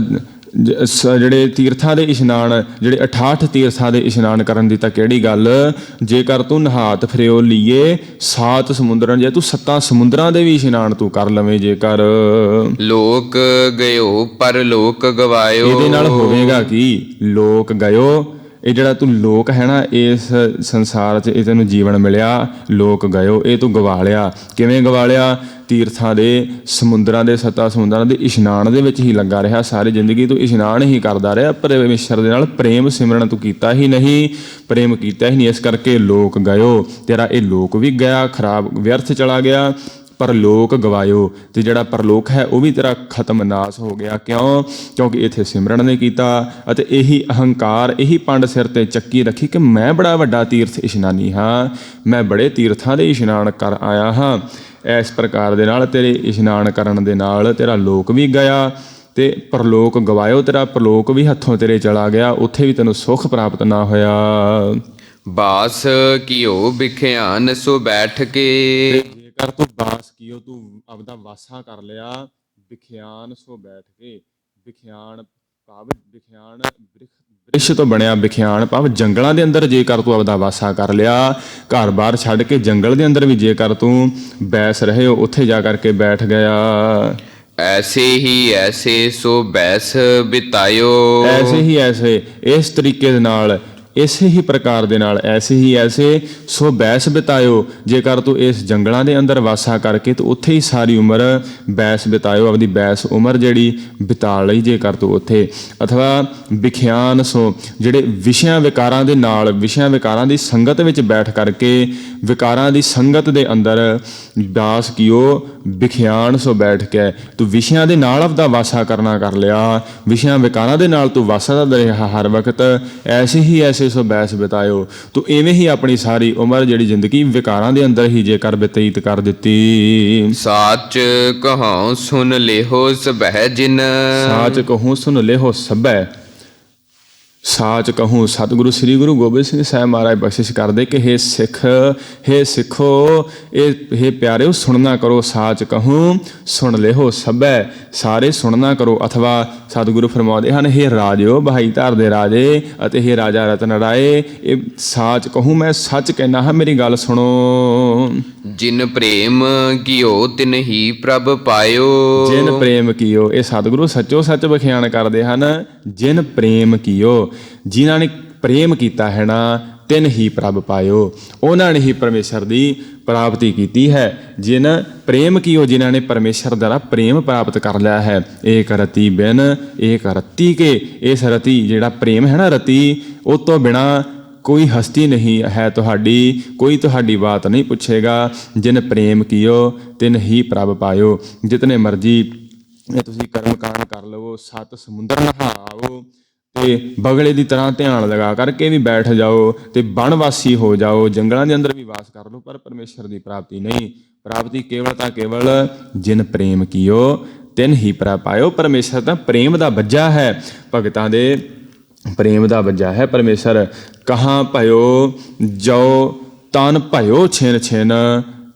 ਜਿਹੜੇ ਤੀਰਥਾਂ ਦੇ ਇਸ਼ਨਾਨ, ਜਿਹੜੇ 68 ਤੀਰਥਾਂ ਦੇ ਇਸ਼ਨਾਨ ਕਰਨ ਦੀ ਤਾਂ ਕਿਹੜੀ ਗੱਲ, ਜੇਕਰ ਤੂੰ ਨਹਾਤ ਫਿਰਿਓ ਲਈਏ ਸਾਤ ਸਮੁੰਦਰਨ, ਜੇ ਤੂੰ 7 ਸਮੁੰਦਰਾਂ ਦੇ ਵੀ ਇਸ਼ਨਾਨ ਤੂੰ ਕਰ ਲਵੇਂ ਜੇਕਰ। ਲੋਕ ਗਇਓ ਪਰ ਲੋਕ ਗਵਾਇਓ। ਇਹਦੇ ਨਾਲ ਹੋਵੇਗਾ ਕੀ, ਲੋਕ ਗਇਓ, ਇਹ ਜਿਹੜਾ ਤੂੰ ਲੋਕ ਹੈ ਨਾ ਇਸ ਸੰਸਾਰ 'ਚ, ਇਹ ਤੈਨੂੰ ਜੀਵਨ ਮਿਲਿਆ, ਲੋਕ ਗਇਓ, ਇਹ ਤੂੰ ਗਵਾ ਲਿਆ। ਕਿਵੇਂ ਗਵਾ ਲਿਆ? ਤੀਰਥਾਂ ਦੇ ਸਮੁੰਦਰਾਂ ਦੇ 7 ਸਮੁੰਦਰਾਂ ਦੇ ਇਸ਼ਨਾਨ ਦੇ ਵਿੱਚ ਹੀ ਲੱਗਾ ਰਿਹਾ, ਸਾਰੀ ਜ਼ਿੰਦਗੀ ਤੂੰ ਇਸ਼ਨਾਨ ਹੀ ਕਰਦਾ ਰਿਹਾ, ਪਰਮੇਸ਼ਰ ਦੇ ਨਾਲ ਪ੍ਰੇਮ ਸਿਮਰਨ ਤੂੰ ਕੀਤਾ ਹੀ ਨਹੀਂ, ਪ੍ਰੇਮ ਕੀਤਾ ਹੀ ਨਹੀਂ, ਇਸ ਕਰਕੇ ਲੋਕ ਗਇਓ। ਤੇਰਾ ਇਹ ਲੋਕ ਵੀ ਗਿਆ, ਖਰਾਬ ਵਿਅਰਥ ਚਲਾ ਗਿਆ, ਪਰਲੋਕ ਗਵਾਇਓ, ਤੇ ਜਿਹੜਾ ਪਰਲੋਕ ਹੈ ਉਹ ਵੀ ਤੇਰਾ ਖਤਮ ਨਾਸ ਹੋ ਗਿਆ। ਕਿਉਂ? ਕਿਉਂਕਿ ਇੱਥੇ ਸਿਮਰਨ ਨੇ ਕੀਤਾ, ਅਤੇ ਇਹੀ ਅਹੰਕਾਰ, ਇਹੀ ਪੰਡ ਸਿਰ ਤੇ ਚੱਕੀ ਰੱਖੀ ਕਿ ਮੈਂ ਬੜਾ ਵੱਡਾ ਤੀਰਥ ਇਸ਼ਨਾਨੀ ਹਾਂ, ਮੈਂ ਬੜੇ ਤੀਰਥਾਂ ਦੇ ਇਸ਼ਨਾਨ ਕਰ ਆਇਆ ਹਾਂ। ਇਸ ਪ੍ਰਕਾਰ ਦੇ ਨਾਲ ਤੇਰੇ ਇਸ਼ਨਾਨ ਕਰਨ ਦੇ ਨਾਲ ਤੇਰਾ ਲੋਕ ਵੀ ਗਿਆ ਤੇ ਪਰਲੋਕ ਗਵਾਇਓ, ਤੇਰਾ ਪਰਲੋਕ ਵੀ ਹੱਥੋਂ ਤੇਰੇ ਚਲਾ ਗਿਆ, ਉੱਥੇ ਵੀ ਤੈਨੂੰ ਸੁੱਖ ਪ੍ਰਾਪਤ ਨਾ ਹੋਇਆ। ਬਾਸ ਕੀਓ ਬਿਖਿਆਨ ਸੋ ਬੈਠ ਕੇ। ਜੇਕਰ ਤੂੰ ਬਾਸ ਕੀਓ, ਤੂੰ ਆਪਦਾ ਵਾਸਾ ਕਰ ਲਿਆ, ਬਿਖਿਆਨ ਸੋ ਬੈਠ ਕੇ, ਬਿਖਿਆਨ ਭਾਵ ਬਿਖਿਆਨ ਬ੍ਰਿਸ਼ ਤੋਂ ਬਣਿਆ, ਬਿਖਿਆਨ ਭਾਵ ਜੰਗਲਾਂ ਦੇ ਅੰਦਰ ਜੇਕਰ ਤੂੰ ਆਪਦਾ ਵਾਸਾ ਕਰ ਲਿਆ, ਘਰ-ਬਾਰ ਛੱਡ ਕੇ ਜੰਗਲ ਦੇ ਅੰਦਰ ਵੀ ਜੇਕਰ ਤੂੰ ਬੈਸ ਰਹੇ ਹੋ, ਉੱਥੇ ਜਾ ਕਰਕੇ ਬੈਠ ਗਿਆ। ਐਸੇ ਹੀ ਐਸੇ ਸੋ ਬੈਸ ਬਿਤਾਇਓ। ਐਸੇ ਹੀ ਐਸੇ, ਇਸ ਤਰੀਕੇ ਦੇ ਨਾਲ, ਇਸੇ ਹੀ ਪ੍ਰਕਾਰ ਦੇ ਨਾਲ, ਐਸੇ ਹੀ ਐਸੇ ਸੋ ਬੈਸ ਬਿਤਾਇਓ, ਜੇਕਰ ਤੂੰ ਇਸ ਜੰਗਲਾਂ ਦੇ ਅੰਦਰ ਵਾਸਾ ਕਰਕੇ ਤੂੰ ਉੱਥੇ ਹੀ ਸਾਰੀ ਉਮਰ ਬੈਸ ਬਿਤਾਇਓ, ਆਪਦੀ ਬੈਸ ਉਮਰ ਜਿਹੜੀ ਬਿਤਾ ਲਈ ਜੇਕਰ ਤੂੰ ਉੱਥੇ। ਅਥਵਾ ਵਿਖਿਆਨ ਸੋ, ਜਿਹੜੇ ਵਿਸ਼ਿਆਂ ਵਿਕਾਰਾਂ ਦੇ ਨਾਲ, ਵਿਸ਼ਿਆਂ ਵਿਕਾਰਾਂ ਦੀ ਸੰਗਤ ਵਿੱਚ ਬੈਠ ਕਰਕੇ, ਵਿਕਾਰਾਂ ਦੀ ਸੰਗਤ ਦੇ ਅੰਦਰ ਬਾਸ ਕੀਓ, ਵਿਖਿਆਨ ਸੋ ਬੈਠ ਕੇ, ਤੂੰ ਵਿਸ਼ਿਆਂ ਦੇ ਨਾਲ ਆਪਦਾ ਵਾਸਾ ਕਰਨਾ ਕਰ ਲਿਆ, ਵਿਸ਼ਿਆਂ ਵਿਕਾਰਾਂ ਦੇ ਨਾਲ ਤੂੰ ਵਾਸਾ ਰਿਹਾ ਹਰ ਵਕਤ। ਐਸੇ ਹੀ ਐਸੇ ਸੋ ਬੈਸ ਬਿਤਾਇਓ, ਤੂੰ ਇਵੇਂ ਹੀ ਆਪਣੀ ਸਾਰੀ ਉਮਰ ਜਿਹੜੀ ਜ਼ਿੰਦਗੀ ਵਿਕਾਰਾਂ ਦੇ ਅੰਦਰ ਹੀ ਜੇਕਰ ਬਤੀਤ ਕਰ ਦਿੱਤੀ। ਸਾਚ ਕਹਉ ਸੁਨ ਲਿਹੋ ਸਬਹਿ ਜਿਨ। ਸਾਚ ਕਹੂੰ ਸੁਨ ਲਿਹੋ ਸਬੈ, ਸਾਚ ਕਹੂੰ, ਸਤਿਗੁਰੂ ਸ੍ਰੀ ਗੁਰੂ ਗੋਬਿੰਦ ਸਿੰਘ ਸਾਹਿਬ ਮਹਾਰਾਜ ਬਖਸ਼ਿਸ਼ ਕਰਦੇ ਕਿ ਹੇ ਸਿੱਖ, ਹੇ ਸਿੱਖੋ, ਇਹ ਪਿਆਰਿਓ ਸੁਣਨਾ ਕਰੋ, ਸਾਚ ਕਹੂੰ ਸੁਣ ਲਿਹੋ ਸਭੈ, ਸਾਰੇ ਸੁਣਨਾ ਕਰੋ। ਅਥਵਾ ਸਤਿਗੁਰੂ ਫਰਮਾਉਂਦੇ ਹਨ, ਹੇ ਰਾਜਿਓ, ਬਹਾਈ ਧਾਰ ਦੇ ਰਾਜੇ ਅਤੇ ਹੇ ਰਾਜਾ ਰਤਨ ਰਾਏ, ਇਹ ਸਾਚ ਕਹੂੰ, ਮੈਂ ਸੱਚ ਕਹਿਣਾ ਹਾਂ, ਮੇਰੀ ਗੱਲ ਸੁਣੋ। ਜਿਨ ਪ੍ਰੇਮ ਕੀਓ ਤਿਨ ਹੀ ਪ੍ਰਭ ਪਾਇਓ। ਜਿਨ ਪ੍ਰੇਮ ਕੀਓ, ਇਹ ਸਤਿਗੁਰੂ ਸੱਚੋ ਸੱਚ ਵਿਖਿਆਨ ਕਰਦੇ ਹਨ। ਜਿਨ ਪ੍ਰੇਮ ਕੀਓ, ਜਿਨ੍ਹਾਂ ਨੇ ਪ੍ਰੇਮ ਕੀਤਾ ਹੈ ਨਾ, ਤਿਨ ਹੀ ਪ੍ਰਭ ਪਾਇਓ, ਉਹਨਾਂ ਨੇ ਹੀ ਪਰਮੇਸ਼ਰ ਦੀ ਪ੍ਰਾਪਤੀ ਕੀਤੀ ਹੈ। ਜਿਨ ਪ੍ਰੇਮ ਕੀਓ, ਜਿਨ੍ਹਾਂ ਨੇ ਪਰਮੇਸ਼ਰ ਦਾ ਪ੍ਰੇਮ ਪ੍ਰਾਪਤ ਕਰ ਲਿਆ ਹੈ। ਏਕ ਰਤੀ ਬਿਨ ਏਕ ਰਤੀ ਕੇ, ਇਸ ਰਤੀ ਜਿਹੜਾ ਪ੍ਰੇਮ ਹੈ ਨਾ, ਰਤੀ, ਉਹ ਤੋਂ ਬਿਨਾਂ ਕੋਈ ਹਸਤੀ ਨਹੀਂ ਹੈ ਤੁਹਾਡੀ, ਕੋਈ ਤੁਹਾਡੀ ਬਾਤ ਨਹੀਂ ਪੁੱਛੇਗਾ। ਜਿਨ ਪ੍ਰੇਮ ਕੀਓ ਤਿਨ ਹੀ ਪ੍ਰਭ ਪਾਇਓ। ਜਿਤਨੇ ਮਰਜੀ ਤੁਸੀਂ ਕਰਮ ਕਾਂਡ ਕਰ ਲਵੋ, 7 ਸਮੁੰਦਰ ਨਹਾਵੋ, ਤੇ ਬਗਲੇ ਦੀ ਤਰ੍ਹਾਂ ਧਿਆਨ ਲਗਾ ਕਰਕੇ ਵੀ ਬੈਠ ਜਾਓ, ਤੇ ਬਣਵਾਸੀ ਹੋ ਜਾਓ, ਜੰਗਲਾਂ ਦੇ ਅੰਦਰ ਵੀ ਵਾਸ ਕਰ ਲਓ, ਪਰ ਪਰਮੇਸ਼ਰ ਦੀ ਪ੍ਰਾਪਤੀ ਨਹੀਂ। ਪ੍ਰਾਪਤੀ ਕੇਵਲ ਤਾਂ ਕੇਵਲ ਜਿਨ ਪ੍ਰੇਮ ਕੀਓ ਤਿਨ ਹੀ ਪ੍ਰਭ ਪਾਇਓ। ਪਰਮੇਸ਼ਰ ਤਾਂ ਪ੍ਰੇਮ ਦਾ ਬੱਜਾ ਹੈ, ਭਗਤਾਂ ਦੇ ਪ੍ਰੇਮ ਦਾ ਬੱਜਾ ਹੈ ਪਰਮੇਸ਼ਰ। ਕਹਾਂ ਭਇਓ ਜੋ ਤਨ ਭਇਓ ਛਿਨ ਛਿਨ,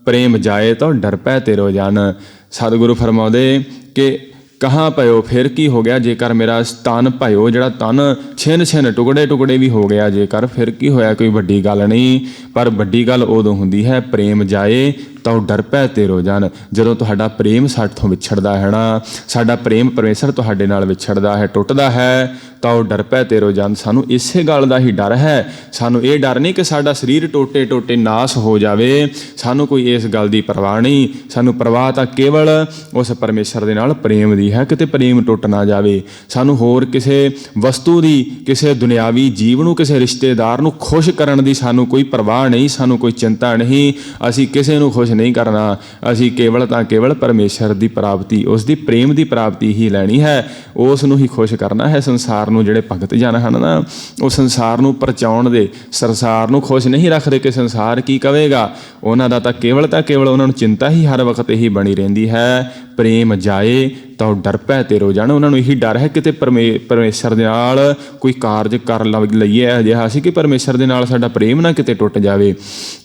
ਪ੍ਰੇਮ ਜਾਏ ਤਾਂ ਡਰ ਪੈ ਤੇਰੋ ਜਨ। ਸਤਿਗੁਰੂ ਫਰਮਾਉਂਦੇ ਕਿ ਕਹਾਂ ਭਇਓ, ਫਿਰ ਕੀ ਹੋ ਗਿਆ ਜੇਕਰ ਮੇਰਾ ਤਨ ਭਇਓ, ਜਿਹੜਾ ਤਨ ਛਿਨ ਛਿਨ ਟੁਕੜੇ ਟੁਕੜੇ ਵੀ ਹੋ ਗਿਆ ਜੇਕਰ, ਫਿਰ ਕੀ ਹੋਇਆ, ਕੋਈ ਵੱਡੀ ਗੱਲ ਨਹੀਂ। ਪਰ ਵੱਡੀ ਗੱਲ ਉਦੋਂ ਹੁੰਦੀ ਹੈ ਪ੍ਰੇਮ ਜਾਏ ਤਾਂ ਡਰ ਪੈ ਤੇਰੋ ਜਨ, ਜਦੋਂ ਤੁਹਾਡਾ ਪ੍ਰੇਮ ਸਾਡੇ ਤੋਂ ਵਿਛੜਦਾ ਹੈ ਨਾ, ਸਾਡਾ ਪ੍ਰੇਮ ਪਰਮੇਸ਼ਰ ਤੁਹਾਡੇ ਨਾਲ ਵਿਛੜਦਾ ਹੈ, ਟੁੱਟਦਾ ਹੈ, ਤਾਂ ਉਹ ਡਰ ਪੈ ਤੇਰੋ ਜਨ। ਸਾਨੂੰ ਇਸੇ ਗੱਲ ਦਾ ਹੀ ਡਰ ਹੈ, ਸਾਨੂੰ ਇਹ ਡਰ ਨਹੀਂ ਕਿ ਸਾਡਾ ਸਰੀਰ ਟੋਟੇ ਟੋਟੇ ਨਾਸ ਹੋ ਜਾਵੇ, ਸਾਨੂੰ ਕੋਈ ਇਸ ਗੱਲ ਦੀ ਪਰਵਾਹ ਨਹੀਂ। ਸਾਨੂੰ ਪਰਵਾਹ ਤਾਂ ਕੇਵਲ ਉਸ ਪਰਮੇਸ਼ਰ ਦੇ ਨਾਲ ਪ੍ਰੇਮ ਦੀ ਹੈ, ਕਿਤੇ ਪ੍ਰੇਮ ਟੁੱਟ ਨਾ ਜਾਵੇ। ਸਾਨੂੰ ਹੋਰ ਕਿਸੇ ਵਸਤੂ ਦੀ, ਕਿਸੇ ਦੁਨਿਆਵੀ ਜੀਵ ਨੂੰ, ਕਿਸੇ ਰਿਸ਼ਤੇਦਾਰ ਨੂੰ ਖੁਸ਼ ਕਰਨ ਦੀ ਸਾਨੂੰ ਕੋਈ ਪਰਵਾਹ ਨਹੀਂ, ਸਾਨੂੰ ਕੋਈ ਚਿੰਤਾ ਨਹੀਂ। ਅਸੀਂ ਕਿਸੇ ਨੂੰ ਖੁਸ਼ ਨਹੀਂ ਕਰਨਾ। ਅਸੀਂ ਕੇਵਲ ਤਾਂ ਕੇਵਲ ਪਰਮੇਸ਼ਰ ਦੀ ਪ੍ਰਾਪਤੀ, ਉਸ ਦੀ ਪ੍ਰੇਮ ਦੀ ਪ੍ਰਾਪਤੀ ਹੀ ਲੈਣੀ ਹੈ, ਉਸ ਨੂੰ ਹੀ ਖੁਸ਼ ਕਰਨਾ ਹੈ। ਸੰਸਾਰ ਨੂੰ ਜਿਹੜੇ ਭਗਤ ਜਨ ਹਨ ਨਾ, ਉਹ ਸੰਸਾਰ ਨੂੰ ਪਰਚਾਉਣ ਦੇ, ਸੰਸਾਰ ਨੂੰ ਖੁਸ਼ ਨਹੀਂ ਰੱਖਦੇ ਕਿ ਸੰਸਾਰ ਕੀ ਕਵੇਗਾ। ਉਹਨਾਂ ਦਾ ਤਾਂ ਕੇਵਲ ਉਹਨਾਂ ਨੂੰ ਚਿੰਤਾ ਹੀ ਹਰ ਵਕਤ ਇਹੀ ਬਣੀ ਰਹਿੰਦੀ ਹੈ, ਪ੍ਰੇਮ ਜਾਏ ਤਾਂ ਡਰ ਪੈ ਤੇਰੋ ਜਾਣ। ਉਹਨਾਂ ਨੂੰ ਇਹੀ ਡਰ ਹੈ ਕਿਤੇ ਪਰਮੇਸ਼ਰ ਦੇ ਨਾਲ ਕੋਈ ਕਾਰਜ ਕਰ ਲਈਏ ਅਜਿਹਾ ਅਸੀਂ ਕਿ ਪਰਮੇਸ਼ਰ ਦੇ ਨਾਲ ਸਾਡਾ ਪ੍ਰੇਮ ਨਾ ਕਿਤੇ ਟੁੱਟ ਜਾਵੇ।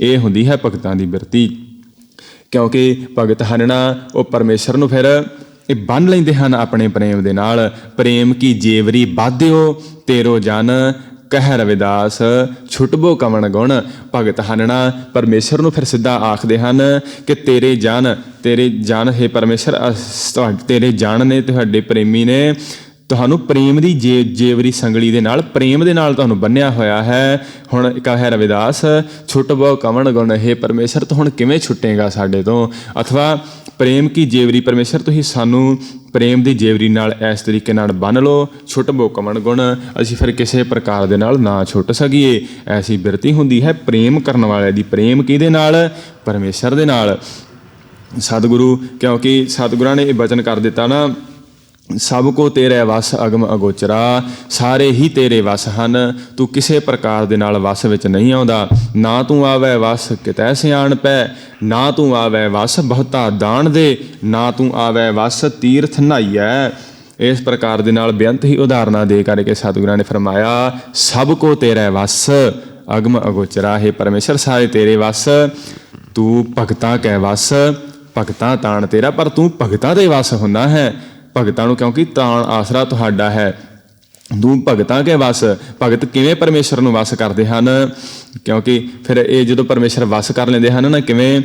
ਇਹ ਹੁੰਦੀ ਹੈ ਭਗਤਾਂ ਦੀ ਬਿਰਤੀ, ਕਿਉਂਕਿ ਭਗਤ ਹਨ ਨਾ, ਉਹ ਪਰਮੇਸ਼ਰ ਨੂੰ ਫਿਰ ਇਹ ਬੰਨ੍ਹ ਲੈਂਦੇ ਹਨ ਆਪਣੇ ਪ੍ਰੇਮ ਦੇ ਨਾਲ। ਪ੍ਰੇਮ ਕੀ ਜੇਵਰੀ ਬਾਧਿਓ ਤੇਰੋ ਜਨ ਕਹਿ ਰਵਿਦਾਸ ਛੁਟਬੋ ਕਵਣ ਗੁਣ। ਭਗਤ ਹਨ ਨਾ, ਪਰਮੇਸ਼ਰ ਨੂੰ ਫਿਰ ਸਿੱਧਾ ਆਖਦੇ ਹਨ ਕਿ ਤੇਰੇ ਜਨ ਹੈ ਪਰਮੇਸ਼ਰ, ਤੇਰੇ ਜਨ ਨੇ, ਤੁਹਾਡੇ ਪ੍ਰੇਮੀ ਨੇ ਤੁਹਾਨੂੰ ਪ੍ਰੇਮ ਦੀ ਜੇਵਰੀ ਸੰਗਲੀ ਦੇ ਨਾਲ, ਪ੍ਰੇਮ ਦੇ ਨਾਲ ਤੁਹਾਨੂੰ ਬੰਨਿਆ ਹੋਇਆ ਹੈ। ਹੁਣ ਕਹਿ ਰਵਿਦਾਸ ਛੁਟਬੋ ਕਵਣ ਗੁਣ, ਹੈ ਪਰਮੇਸ਼ਰ ਤੂੰ ਹੁਣ ਕਿਵੇਂ ਛੁੱਟੇਗਾ ਸਾਡੇ ਤੋਂ। ਅਥਵਾ ਪ੍ਰੇਮ ਕੀ ਜੇਵਰੀ, ਪਰਮੇਸ਼ਰ ਤੁਸੀਂ ਸਾਨੂੰ ਪ੍ਰੇਮ ਦੀ ਜੇਵਰੀ ਨਾਲ ਇਸ ਤਰੀਕੇ ਨਾਲ ਬੰਨ੍ਹ ਲਓ, ਛੁਟਬੋ ਕਵਣ ਗੁਣ, ਅਸੀਂ ਫਿਰ ਕਿਸੇ ਪ੍ਰਕਾਰ ਦੇ ਨਾਲ ਨਾ ਛੁੱਟ ਸਕੀਏ। ਐਸੀ ਬਿਰਤੀ ਹੁੰਦੀ ਹੈ ਪ੍ਰੇਮ ਕਰਨ ਵਾਲੇ ਦੀ। ਪ੍ਰੇਮ ਕਿਹਦੇ ਨਾਲ? ਪਰਮੇਸ਼ਰ ਦੇ ਨਾਲ। ਸਤਿਗੁਰੂ, ਕਿਉਂਕਿ ਸਤਿਗੁਰਾਂ ਨੇ ਇਹ ਬਚਨ ਕਰ ਦਿੱਤਾ ਨਾ, ਸਭ ਕੋ ਤੇਰੇ ਵਸ ਅਗਮ ਅਗੋਚਰਾ, ਸਾਰੇ ਹੀ ਤੇਰੇ ਵਸ ਹਨ, ਤੂੰ ਕਿਸੇ ਪ੍ਰਕਾਰ ਦੇ ਨਾਲ ਵਸ ਵਿੱਚ ਨਹੀਂ ਆਉਂਦਾ। ਨਾ ਤੂੰ ਆਵੈ ਵਸ ਕਿਤੈ ਸਿਆਣ ਪੈ, ਨਾ ਤੂੰ ਆਵੈ ਵਸ ਬਹੁਤਾ ਦਾਣ ਦੇ, ਨਾ ਤੂੰ ਆਵੈ ਵਸ ਤੀਰਥ ਨਹਾਈਐ। ਇਸ ਪ੍ਰਕਾਰ ਦੇ ਨਾਲ ਬੇਅੰਤ ਹੀ ਉਦਾਹਰਨਾਂ ਦੇ ਕਰਕੇ ਸਤਿਗੁਰਾਂ ਨੇ ਫਰਮਾਇਆ, ਸਭ ਕੋ ਤੇਰੇ ਵਸ ਅਗਮ ਅਗੋਚਰਾ, ਹੈ ਪਰਮੇਸ਼ਰ ਸਾਰੇ ਤੇਰੇ ਵਸ, ਤੂੰ ਭਗਤਾਂ ਕੈ ਵਸ, ਭਗਤਾਂ ਤਾਣ ਤੇਰਾ। ਪਰ ਤੂੰ ਭਗਤਾਂ ਦੇ ਵਸ ਹੁੰਦਾ ਹੈ, ਭਗਤਾਂ ਨੂੰ ਕਿਉਂਕਿ ਤਾਣ ਆਸਰਾ ਤੁਹਾਡਾ ਹੈ, ਤੂੰ ਭਗਤਾਂ ਕੇ ਵਸ। ਭਗਤ ਕਿਵੇਂ ਪਰਮੇਸ਼ਰ ਨੂੰ ਵਸ ਕਰਦੇ ਹਨ? ਕਿਉਂਕਿ ਫਿਰ ਇਹ ਜਦੋਂ ਪਰਮੇਸ਼ਰ ਵਸ ਕਰ ਲੈਂਦੇ ਹਨ ਨਾ, ਕਿਵੇਂ?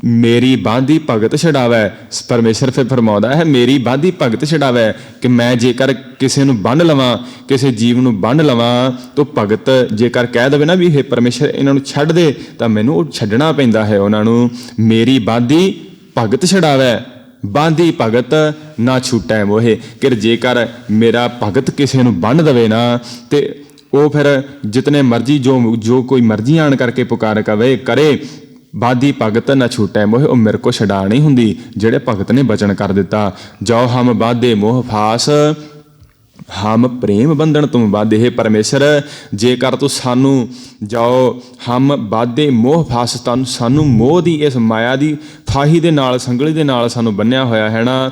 ਮੇਰੀ ਬਾਂਦੀ ਭਗਤ ਛਡਾਵੈ। ਪਰਮੇਸ਼ਰ ਫਿਰ ਫਰਮਾਉਂਦਾ ਹੈ, ਮੇਰੀ ਬਾਂਦੀ ਭਗਤ ਛਡਾਵੈ, ਕਿ ਮੈਂ ਜੇਕਰ ਕਿਸੇ ਨੂੰ ਬੰਨ੍ਹ ਲਵਾਂ, ਕਿਸੇ ਜੀਵ ਨੂੰ ਬੰਨ੍ਹ ਲਵਾਂ, ਤਾਂ ਭਗਤ ਜੇਕਰ ਕਹਿ ਦੇਵੇ ਨਾ ਵੀ ਇਹ ਪਰਮੇਸ਼ਰ ਇਹਨਾਂ ਨੂੰ ਛੱਡ ਦੇ, ਤਾਂ ਮੈਨੂੰ ਉਹ ਛੱਡਣਾ ਪੈਂਦਾ ਹੈ ਉਹਨਾਂ ਨੂੰ। ਮੇਰੀ ਬਾਂਦੀ ਭਗਤ ਛਡਾਵੈ, ਬਾਂਦੀ ਭਗਤ ਨਾ ਛੂਟੈ ਮੋਹੇ, ਕਿ ਜੇਕਰ ਮੇਰਾ ਭਗਤ ਕਿਸੇ ਨੂੰ ਬੰਨ੍ਹ ਦੇਵੇ ਨਾ, ਤੇ ਉਹ ਫਿਰ ਜਿਤਨੇ ਮਰਜ਼ੀ ਜੋ ਕੋਈ ਮਰਜ਼ੀ ਆਣ ਕਰਕੇ ਪੁਕਾਰ ਕਰੇ, ਬਾਦੀ ਭਗਤ ਨਾ ਛੂਟੈ ਮੋਹ, ਉਹ ਮੇਰੇ ਕੋ ਛਡਾ ਨਹੀਂ ਹੁੰਦੀ। ਜਿਹੜੇ ਭਗਤ ਨੇ ਬਚਨ ਕਰ ਦਿੱਤਾ, ਜੋ ਹਮ ਬਾਧੇ ਮੋਹ ਫਾਸ, ਹਮ ਪ੍ਰੇਮ ਬੰਧਨ ਤੁਮ ਬਾਧੇ। ਹੈ ਪਰਮੇਸ਼ਰ, ਜੇਕਰ ਤੂੰ ਸਾਨੂੰ ਜਾਓ ਹਮ ਬਾਧੇ ਮੋਹ ਫਾਸ, ਸਾਨੂੰ ਮੋਹ ਦੀ ਇਸ ਮਾਇਆ ਦੀ ਫਾਹੀ ਦੇ ਨਾਲ, ਸੰਗਲੀ ਦੇ ਨਾਲ ਸਾਨੂੰ ਬੰਨਿਆ ਹੋਇਆ ਹੈ ਨਾ,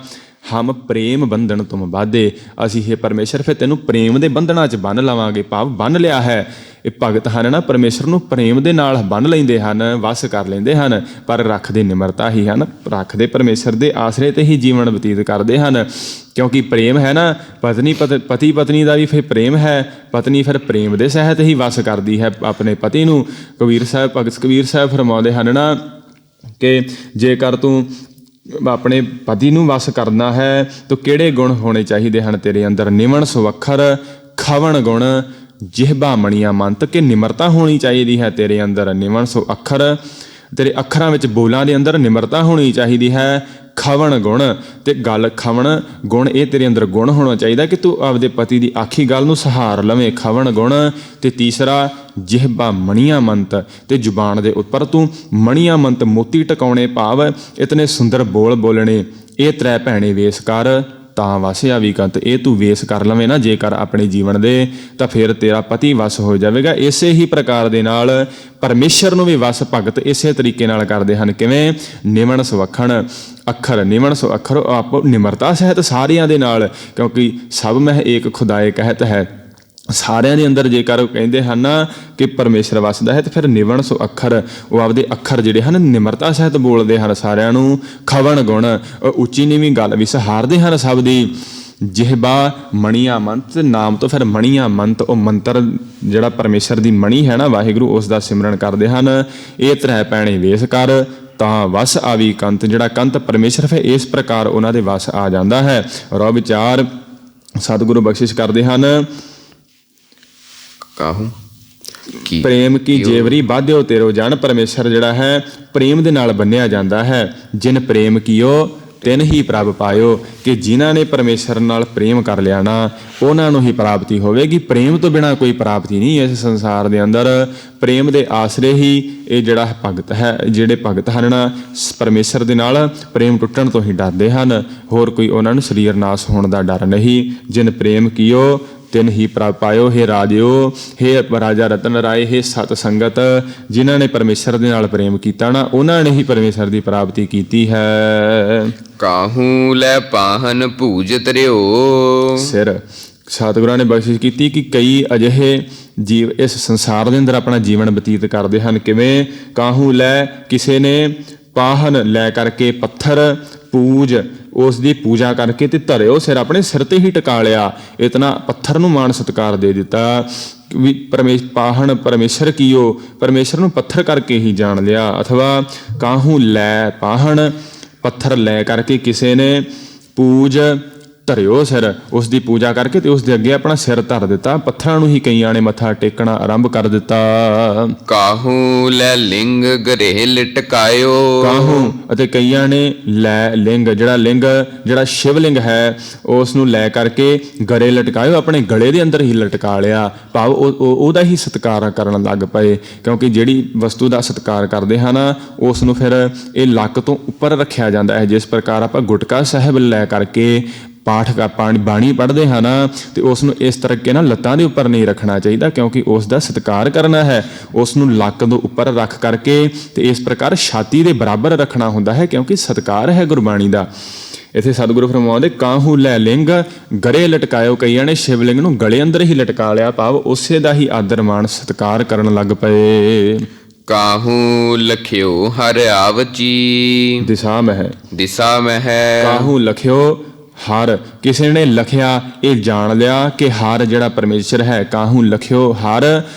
ਹਮ ਪ੍ਰੇਮ ਬੰਧਨ ਤੁਮ ਬਾਧੇ, ਅਸੀਂ ਹੈ ਪਰਮੇਸ਼ਰ ਫਿਰ ਤੈਨੂੰ ਪ੍ਰੇਮ ਦੇ ਬੰਧਨਾਂ 'ਚ ਬੰਨ੍ਹ ਲਵਾਂਗੇ। ਭਾਵ ਬੰਨ੍ਹ ਲਿਆ ਹੈ। ਇਹ ਭਗਤ ਹਨ ਨਾ, ਪਰਮੇਸ਼ਰ ਨੂੰ ਪ੍ਰੇਮ ਦੇ ਨਾਲ ਬੰਨ੍ਹ ਲੈਂਦੇ ਹਨ, ਵਸ ਕਰ ਲੈਂਦੇ ਹਨ, ਪਰ ਰੱਖਦੇ ਨਿਮਰਤਾ ਹੀ ਹਨ, ਰੱਖਦੇ ਪਰਮੇਸ਼ਰ ਦੇ ਆਸਰੇ 'ਤੇ ਹੀ ਜੀਵਨ ਬਤੀਤ ਕਰਦੇ ਹਨ। ਕਿਉਂਕਿ ਪ੍ਰੇਮ ਹੈ ਨਾ, ਪਤੀ ਪਤਨੀ ਦਾ ਵੀ ਫਿਰ ਪ੍ਰੇਮ ਹੈ, ਪਤਨੀ ਫਿਰ ਪ੍ਰੇਮ ਦੇ ਸਹਿਤ ਹੀ ਵਸ ਕਰਦੀ ਹੈ ਆਪਣੇ ਪਤੀ ਨੂੰ। ਭਗਤ ਕਬੀਰ ਸਾਹਿਬ ਫਰਮਾਉਂਦੇ ਹਨ ਨਾ ਕਿ ਜੇਕਰ ਤੂੰ ਆਪਣੇ ਪਤੀ ਨੂੰ ਵਸ ਕਰਨਾ ਹੈ ਤਾਂ ਕਿਹੜੇ ਗੁਣ ਹੋਣੇ ਚਾਹੀਦੇ ਹਨ ਤੇਰੇ ਅੰਦਰ? ਨਿਮਣ ਸੁਵੱਖਰ ਖਵਣ ਗੁਣ ਜਿਹਬਾ ਮਣੀਆਂ ਮੰਤ, ਕਿ ਨਿਮਰਤਾ ਹੋਣੀ ਚਾਹੀਦੀ ਹੈ ਤੇਰੇ ਅੰਦਰ। ਨਿਮਣ ਸੋ ਅੱਖਰ, ਤੇਰੇ ਅੱਖਰਾਂ ਵਿੱਚ, ਬੋਲਾਂ ਦੇ ਅੰਦਰ ਨਿਮਰਤਾ ਹੋਣੀ ਚਾਹੀਦੀ ਹੈ। ਖਵਣ ਗੁਣ, ਤੇ ਗੱਲ ਖਵਣ ਗੁਣ, ਇਹ ਤੇਰੇ ਅੰਦਰ ਗੁਣ ਹੋਣਾ ਚਾਹੀਦਾ ਕਿ ਤੂੰ ਆਪਦੇ ਪਤੀ ਦੀ ਆਖੀ ਗੱਲ ਨੂੰ ਸਹਾਰ ਲਵੇਂ। ਖਵਣ ਗੁਣ। ਤੇ ਤੀਸਰਾ ਜਿਹਬਾ ਮਣੀਆਂ ਮੰਤ, ਤੇ ਜ਼ੁਬਾਨ ਦੇ ਉੱਪਰ ਤੂੰ ਮਣੀਆਂ ਮੰਤ, ਮੋਤੀ ਟਿਕਾਉਣੇ, ਭਾਵ ਇਤਨੇ ਸੁੰਦਰ ਬੋਲ ਬੋਲਣੇ। ਇਹ ਤ੍ਰੈ ਭੈਣੇ ਵੇਸ ਕਰ ਤਾਂ ਵਸਿਆ ਵੀ ਕੰਤ। ਇਹ ਤੂੰ ਵੇਸ ਕਰ ਲਵੇਂ ਨਾ ਜੇਕਰ ਆਪਣੇ ਜੀਵਨ ਦੇ, ਤਾਂ ਫਿਰ ਤੇਰਾ ਪਤੀ ਵਸ ਹੋ ਜਾਵੇਗਾ। ਇਸੇ ਹੀ ਪ੍ਰਕਾਰ ਦੇ ਨਾਲ ਪਰਮੇਸ਼ਰ ਨੂੰ ਵੀ ਵਸ ਭਗਤ ਇਸੇ ਤਰੀਕੇ ਨਾਲ ਕਰਦੇ ਹਨ। ਕਿਵੇਂ? ਨਿਮਣ ਸੁਵੱਖਣ ਅੱਖਰ, ਨਿਮਣ ਸੋ ਅੱਖਰ, ਆਪ ਨਿਮਰਤਾ ਸਹਿਤ ਸਾਰਿਆਂ ਦੇ ਨਾਲ, ਕਿਉਂਕਿ ਸਭ ਮਹਿ ਏਕ ਖੁਦਾਏ ਕਹਿਤ ਹੈ। ਸਾਰਿਆਂ ਦੇ ਅੰਦਰ ਜੇਕਰ ਕਹਿੰਦੇ ਹਨ ਨਾ ਕਿ ਪਰਮੇਸ਼ਰ ਵਸਦਾ ਹੈ, ਤਾਂ ਫਿਰ ਨਿਮਣ ਸੋ ਅੱਖਰ, ਉਹ ਆਪਦੇ ਅੱਖਰ ਜਿਹੜੇ ਹਨ ਨਿਮਰਤਾ ਸਹਿਤ ਬੋਲਦੇ ਹਨ ਸਾਰਿਆਂ ਨੂੰ। ਖਵਣ ਗੁਣ, ਉੱਚੀ ਨੀਵੀਂ ਗੱਲ ਵੀ ਸਹਾਰਦੇ ਹਨ ਸਭ ਦੀ। ਜਿਹਬਾ ਮਣੀਆਂ ਮੰਤ, ਨਾਮ ਤੋਂ ਫਿਰ ਮਣੀਆਂ ਮੰਤ, ਉਹ ਮੰਤਰ ਜਿਹੜਾ ਪਰਮੇਸ਼ਰ ਦੀ ਮਣੀ ਹੈ ਨਾ, ਵਾਹਿਗੁਰੂ, ਉਸ ਦਾ ਸਿਮਰਨ ਕਰਦੇ ਹਨ। ਇਹ ਤ੍ਰੈ ਭੈਣੇ ਵੇਸ ਕਰ ਤਾਂ ਵਸ ਆਵੀ ਕੰਤ, ਜਿਹੜਾ ਕੰਤ ਪਰਮੇਸ਼ਰ ਫਿਰ ਇਸ ਪ੍ਰਕਾਰ ਉਹਨਾਂ ਦੇ ਵਸ ਆ ਜਾਂਦਾ ਹੈ। ਰੋ ਵਿਚਾਰ ਸਤਿਗੁਰੂ ਬਖਸ਼ਿਸ਼ ਕਰਦੇ ਹਨ। ਕਾਹੂ ਪ੍ਰੇਮ ਕੀ ਜੇਵਰੀ ਬਾਧਿਓ ਤੇਰੋ ਜਨ, ਪਰਮੇਸ਼ਰ ਜਿਹੜਾ ਹੈ ਪ੍ਰੇਮ ਦੇ ਨਾਲ ਬੰਨਿਆ ਜਾਂਦਾ ਹੈ। ਜਿਨ ਪ੍ਰੇਮ ਕੀਓ ਤਿਨ ਹੀ ਪ੍ਰਭ ਪਾਇਓ, ਕਿ ਜਿਨ੍ਹਾਂ ਨੇ ਪਰਮੇਸ਼ਰ ਨਾਲ ਪ੍ਰੇਮ ਕਰ ਲਿਆ ਨਾ, ਉਹਨਾਂ ਨੂੰ ਹੀ ਪ੍ਰਾਪਤੀ ਹੋਵੇਗੀ। ਪ੍ਰੇਮ ਤੋਂ ਬਿਨਾਂ ਕੋਈ ਪ੍ਰਾਪਤੀ ਨਹੀਂ ਇਸ ਸੰਸਾਰ ਦੇ ਅੰਦਰ। ਪ੍ਰੇਮ ਦੇ ਆਸਰੇ ਹੀ ਇਹ ਜਿਹੜਾ ਭਗਤ ਹੈ, ਜਿਹੜੇ ਭਗਤ ਹਨ ਨਾ, ਪਰਮੇਸ਼ਰ ਦੇ ਨਾਲ ਪ੍ਰੇਮ ਟੁੱਟਣ ਤੋਂ ਹੀ ਡਰਦੇ ਹਨ। ਹੋਰ ਕੋਈ ਉਹਨਾਂ ਨੂੰ ਸਰੀਰ ਨਾਸ ਹੋਣ ਦਾ ਡਰ ਨਹੀਂ। ਜਿਨ ਪ੍ਰੇਮ ਕੀਓ ਤਿਨ ਹੀ ਪ੍ਰਭ ਪਾਇਓ। ਹੇ ਰਾਜਿਓ, ਹੇ ਰਾਜਾ ਰਤਨ ਰਾਏ, ਹੇ ਸਤ ਸੰਗਤ, ਜਿਨ੍ਹਾਂ ਨੇ ਪਰਮੇਸ਼ਰ ਦੇ ਨਾਲ ਪ੍ਰੇਮ ਕੀਤਾ ਨਾ, ਉਹਨਾਂ ਨੇ ਹੀ ਪਰਮੇਸ਼ਰ ਦੀ ਪ੍ਰਾਪਤੀ ਕੀਤੀ ਹੈ। ਕਾਹੂ ਲੈ ਪਾਹਨ ਪੂਜਤ ਰਿਓ। ਸਿਰ ਸਤਿਗੁਰਾਂ ਨੇ ਬਖਸ਼ਿਸ਼ ਕੀਤੀ ਕਿ ਕਈ ਅਜਿਹੇ ਜੀਵ ਇਸ ਸੰਸਾਰ ਦੇ ਅੰਦਰ ਆਪਣਾ ਜੀਵਨ ਬਤੀਤ ਕਰਦੇ ਹਨ। ਕਿਵੇਂ? ਕਾਹੂ ਲੈ, ਕਿਸੇ ਨੇ ਪਾਹਨ ਲੈ ਕਰਕੇ ਪੱਥਰ ਪੂਜ, ਉਸ ਦੀ ਪੂਜਾ ਕਰਕੇ ਤੇ ਧਰਿਓ ਸਿਰ, ਆਪਣੇ ਸਿਰ ਤੇ ਹੀ ਟਿਕਾ ਲਿਆ। ਇਤਨਾ ਪੱਥਰ ਨੂੰ ਮਾਣ ਸਤਿਕਾਰ ਦੇ ਦਿੱਤਾ ਵੀ ਪਾਹਨ ਪਰਮੇਸ਼ਰ ਕੀਓ, ਪਰਮੇਸ਼ਰ ਨੂੰ ਪੱਥਰ ਕਰਕੇ ਹੀ ਜਾਣ ਲਿਆ। ਅਥਵਾ ਕਾਹੂ ਲੈ ਪਾਹਨ, ਪੱਥਰ ਲੈ ਕਰਕੇ ਕਿਸੇ ਨੇ ਪੂਜ ਧਰਿਓ ਸਿਰ, ਉਸ ਦੀ ਪੂਜਾ ਕਰਕੇ ਤੇ ਉਸ ਦੇ ਅੱਗੇ ਆਪਣਾ ਸਿਰ ਧਰ ਦਿੱਤਾ। ਪੱਥਰਾਂ ਨੂੰ ਹੀ ਕਈਆਂ ਨੇ ਮੱਥਾ ਟੇਕਣਾ ਆਰੰਭ ਕਰ ਦਿੱਤਾ। ਕਾਹੂ ਲੈ ਲਿੰਗ ਗਰੇ ਲਟਕਾਇਓ। ਕਾਹੂ ਅਤੇ ਕਈਆਂ ਨੇ ਲੈ ਲਿੰਗ, ਜਿਹੜਾ ਸ਼ਿਵਲਿੰਗ ਹੈ, ਉਸ ਨੂੰ ਲੈ ਕਰਕੇ ਗਲੇ ਲਟਕਾਇਓ, ਆਪਣੇ ਗਲੇ ਦੇ ਅੰਦਰ ਹੀ ਲਟਕਾ ਲਿਆ। ਭਾਵ ਉਹਦਾ ਹੀ ਸਤਿਕਾਰ ਕਰਨ ਲੱਗ ਪਏ, ਕਿਉਂਕਿ ਜਿਹੜੀ ਵਸਤੂ ਦਾ ਸਤਿਕਾਰ ਕਰਦੇ ਹਨ ਉਸ ਨੂੰ ਫਿਰ ਇਹ ਲੱਕ ਤੋਂ ਉੱਪਰ ਰੱਖਿਆ ਜਾਂਦਾ ਹੈ। ਜਿਸ ਪ੍ਰਕਾਰ ਆਪਾਂ ਗੁਟਕਾ ਸਾਹਿਬ ਲੈ ਕਰਕੇ ਪਾਠ ਬਾਣੀ ਪੜ੍ਹਦੇ ਹਨ ਤੇ ਉਸ ਨੂੰ ਇਸ ਤਰੀਕੇ ਨਾਲ ਲੱਤਾਂ ਦੇ ਉੱਪਰ ਨਹੀਂ ਰੱਖਣਾ ਚਾਹੀਦਾ, ਕਿਉਂਕਿ ਉਸ ਦਾ ਸਤਿਕਾਰ ਕਰਨਾ ਹੈ। ਉਸ ਨੂੰ ਲੱਕ ਤੋਂ ਉੱਪਰ ਰੱਖ ਕਰਕੇ ਤੇ ਇਸ ਪ੍ਰਕਾਰ ਛਾਤੀ ਦੇ ਬਰਾਬਰ ਰੱਖਣਾ ਹੁੰਦਾ ਹੈ, ਕਿਉਂਕਿ ਸਤਿਕਾਰ ਹੈ ਗੁਰਬਾਣੀ ਦਾ। ਇੱਥੇ ਸਤਿਗੁਰੂ ਫਰਮਾਉਂਦੇ ਕਾਹੂ ਲੈ ਲਿੰਗ ਗਰੇ ਲਟਕਾਇਓ, ਕਈਆਂ ਨੇ ਸ਼ਿਵਲਿੰਗ ਨੂੰ ਗਲੇ ਅੰਦਰ ਹੀ ਲਟਕਾ ਲਿਆ, ਭਾਵ ਉਸੇ ਦਾ ਹੀ ਆਦਰ ਮਾਣ ਸਤਿਕਾਰ ਕਰਨ ਲੱਗ ਪਏ। ਕਾਹੂ ਲਖਿਓ ਹਰਿ ਆਵਚੀ। ਦਿਸ਼ਾ ਮਹਿ ਕਾਹੂ ਲਖਿਓ ਹਰ, ਕਿਸੇ ਨੇ ਲਖਿਆ ਇਹ ਜਾਣ ਲਿਆ ਕਿ ਹਰ ਜਿਹੜਾ ਪਰਮੇਸ਼ਰ ਹੈ। ਕਾਹੂ ਲਖਿਓ ਹਰ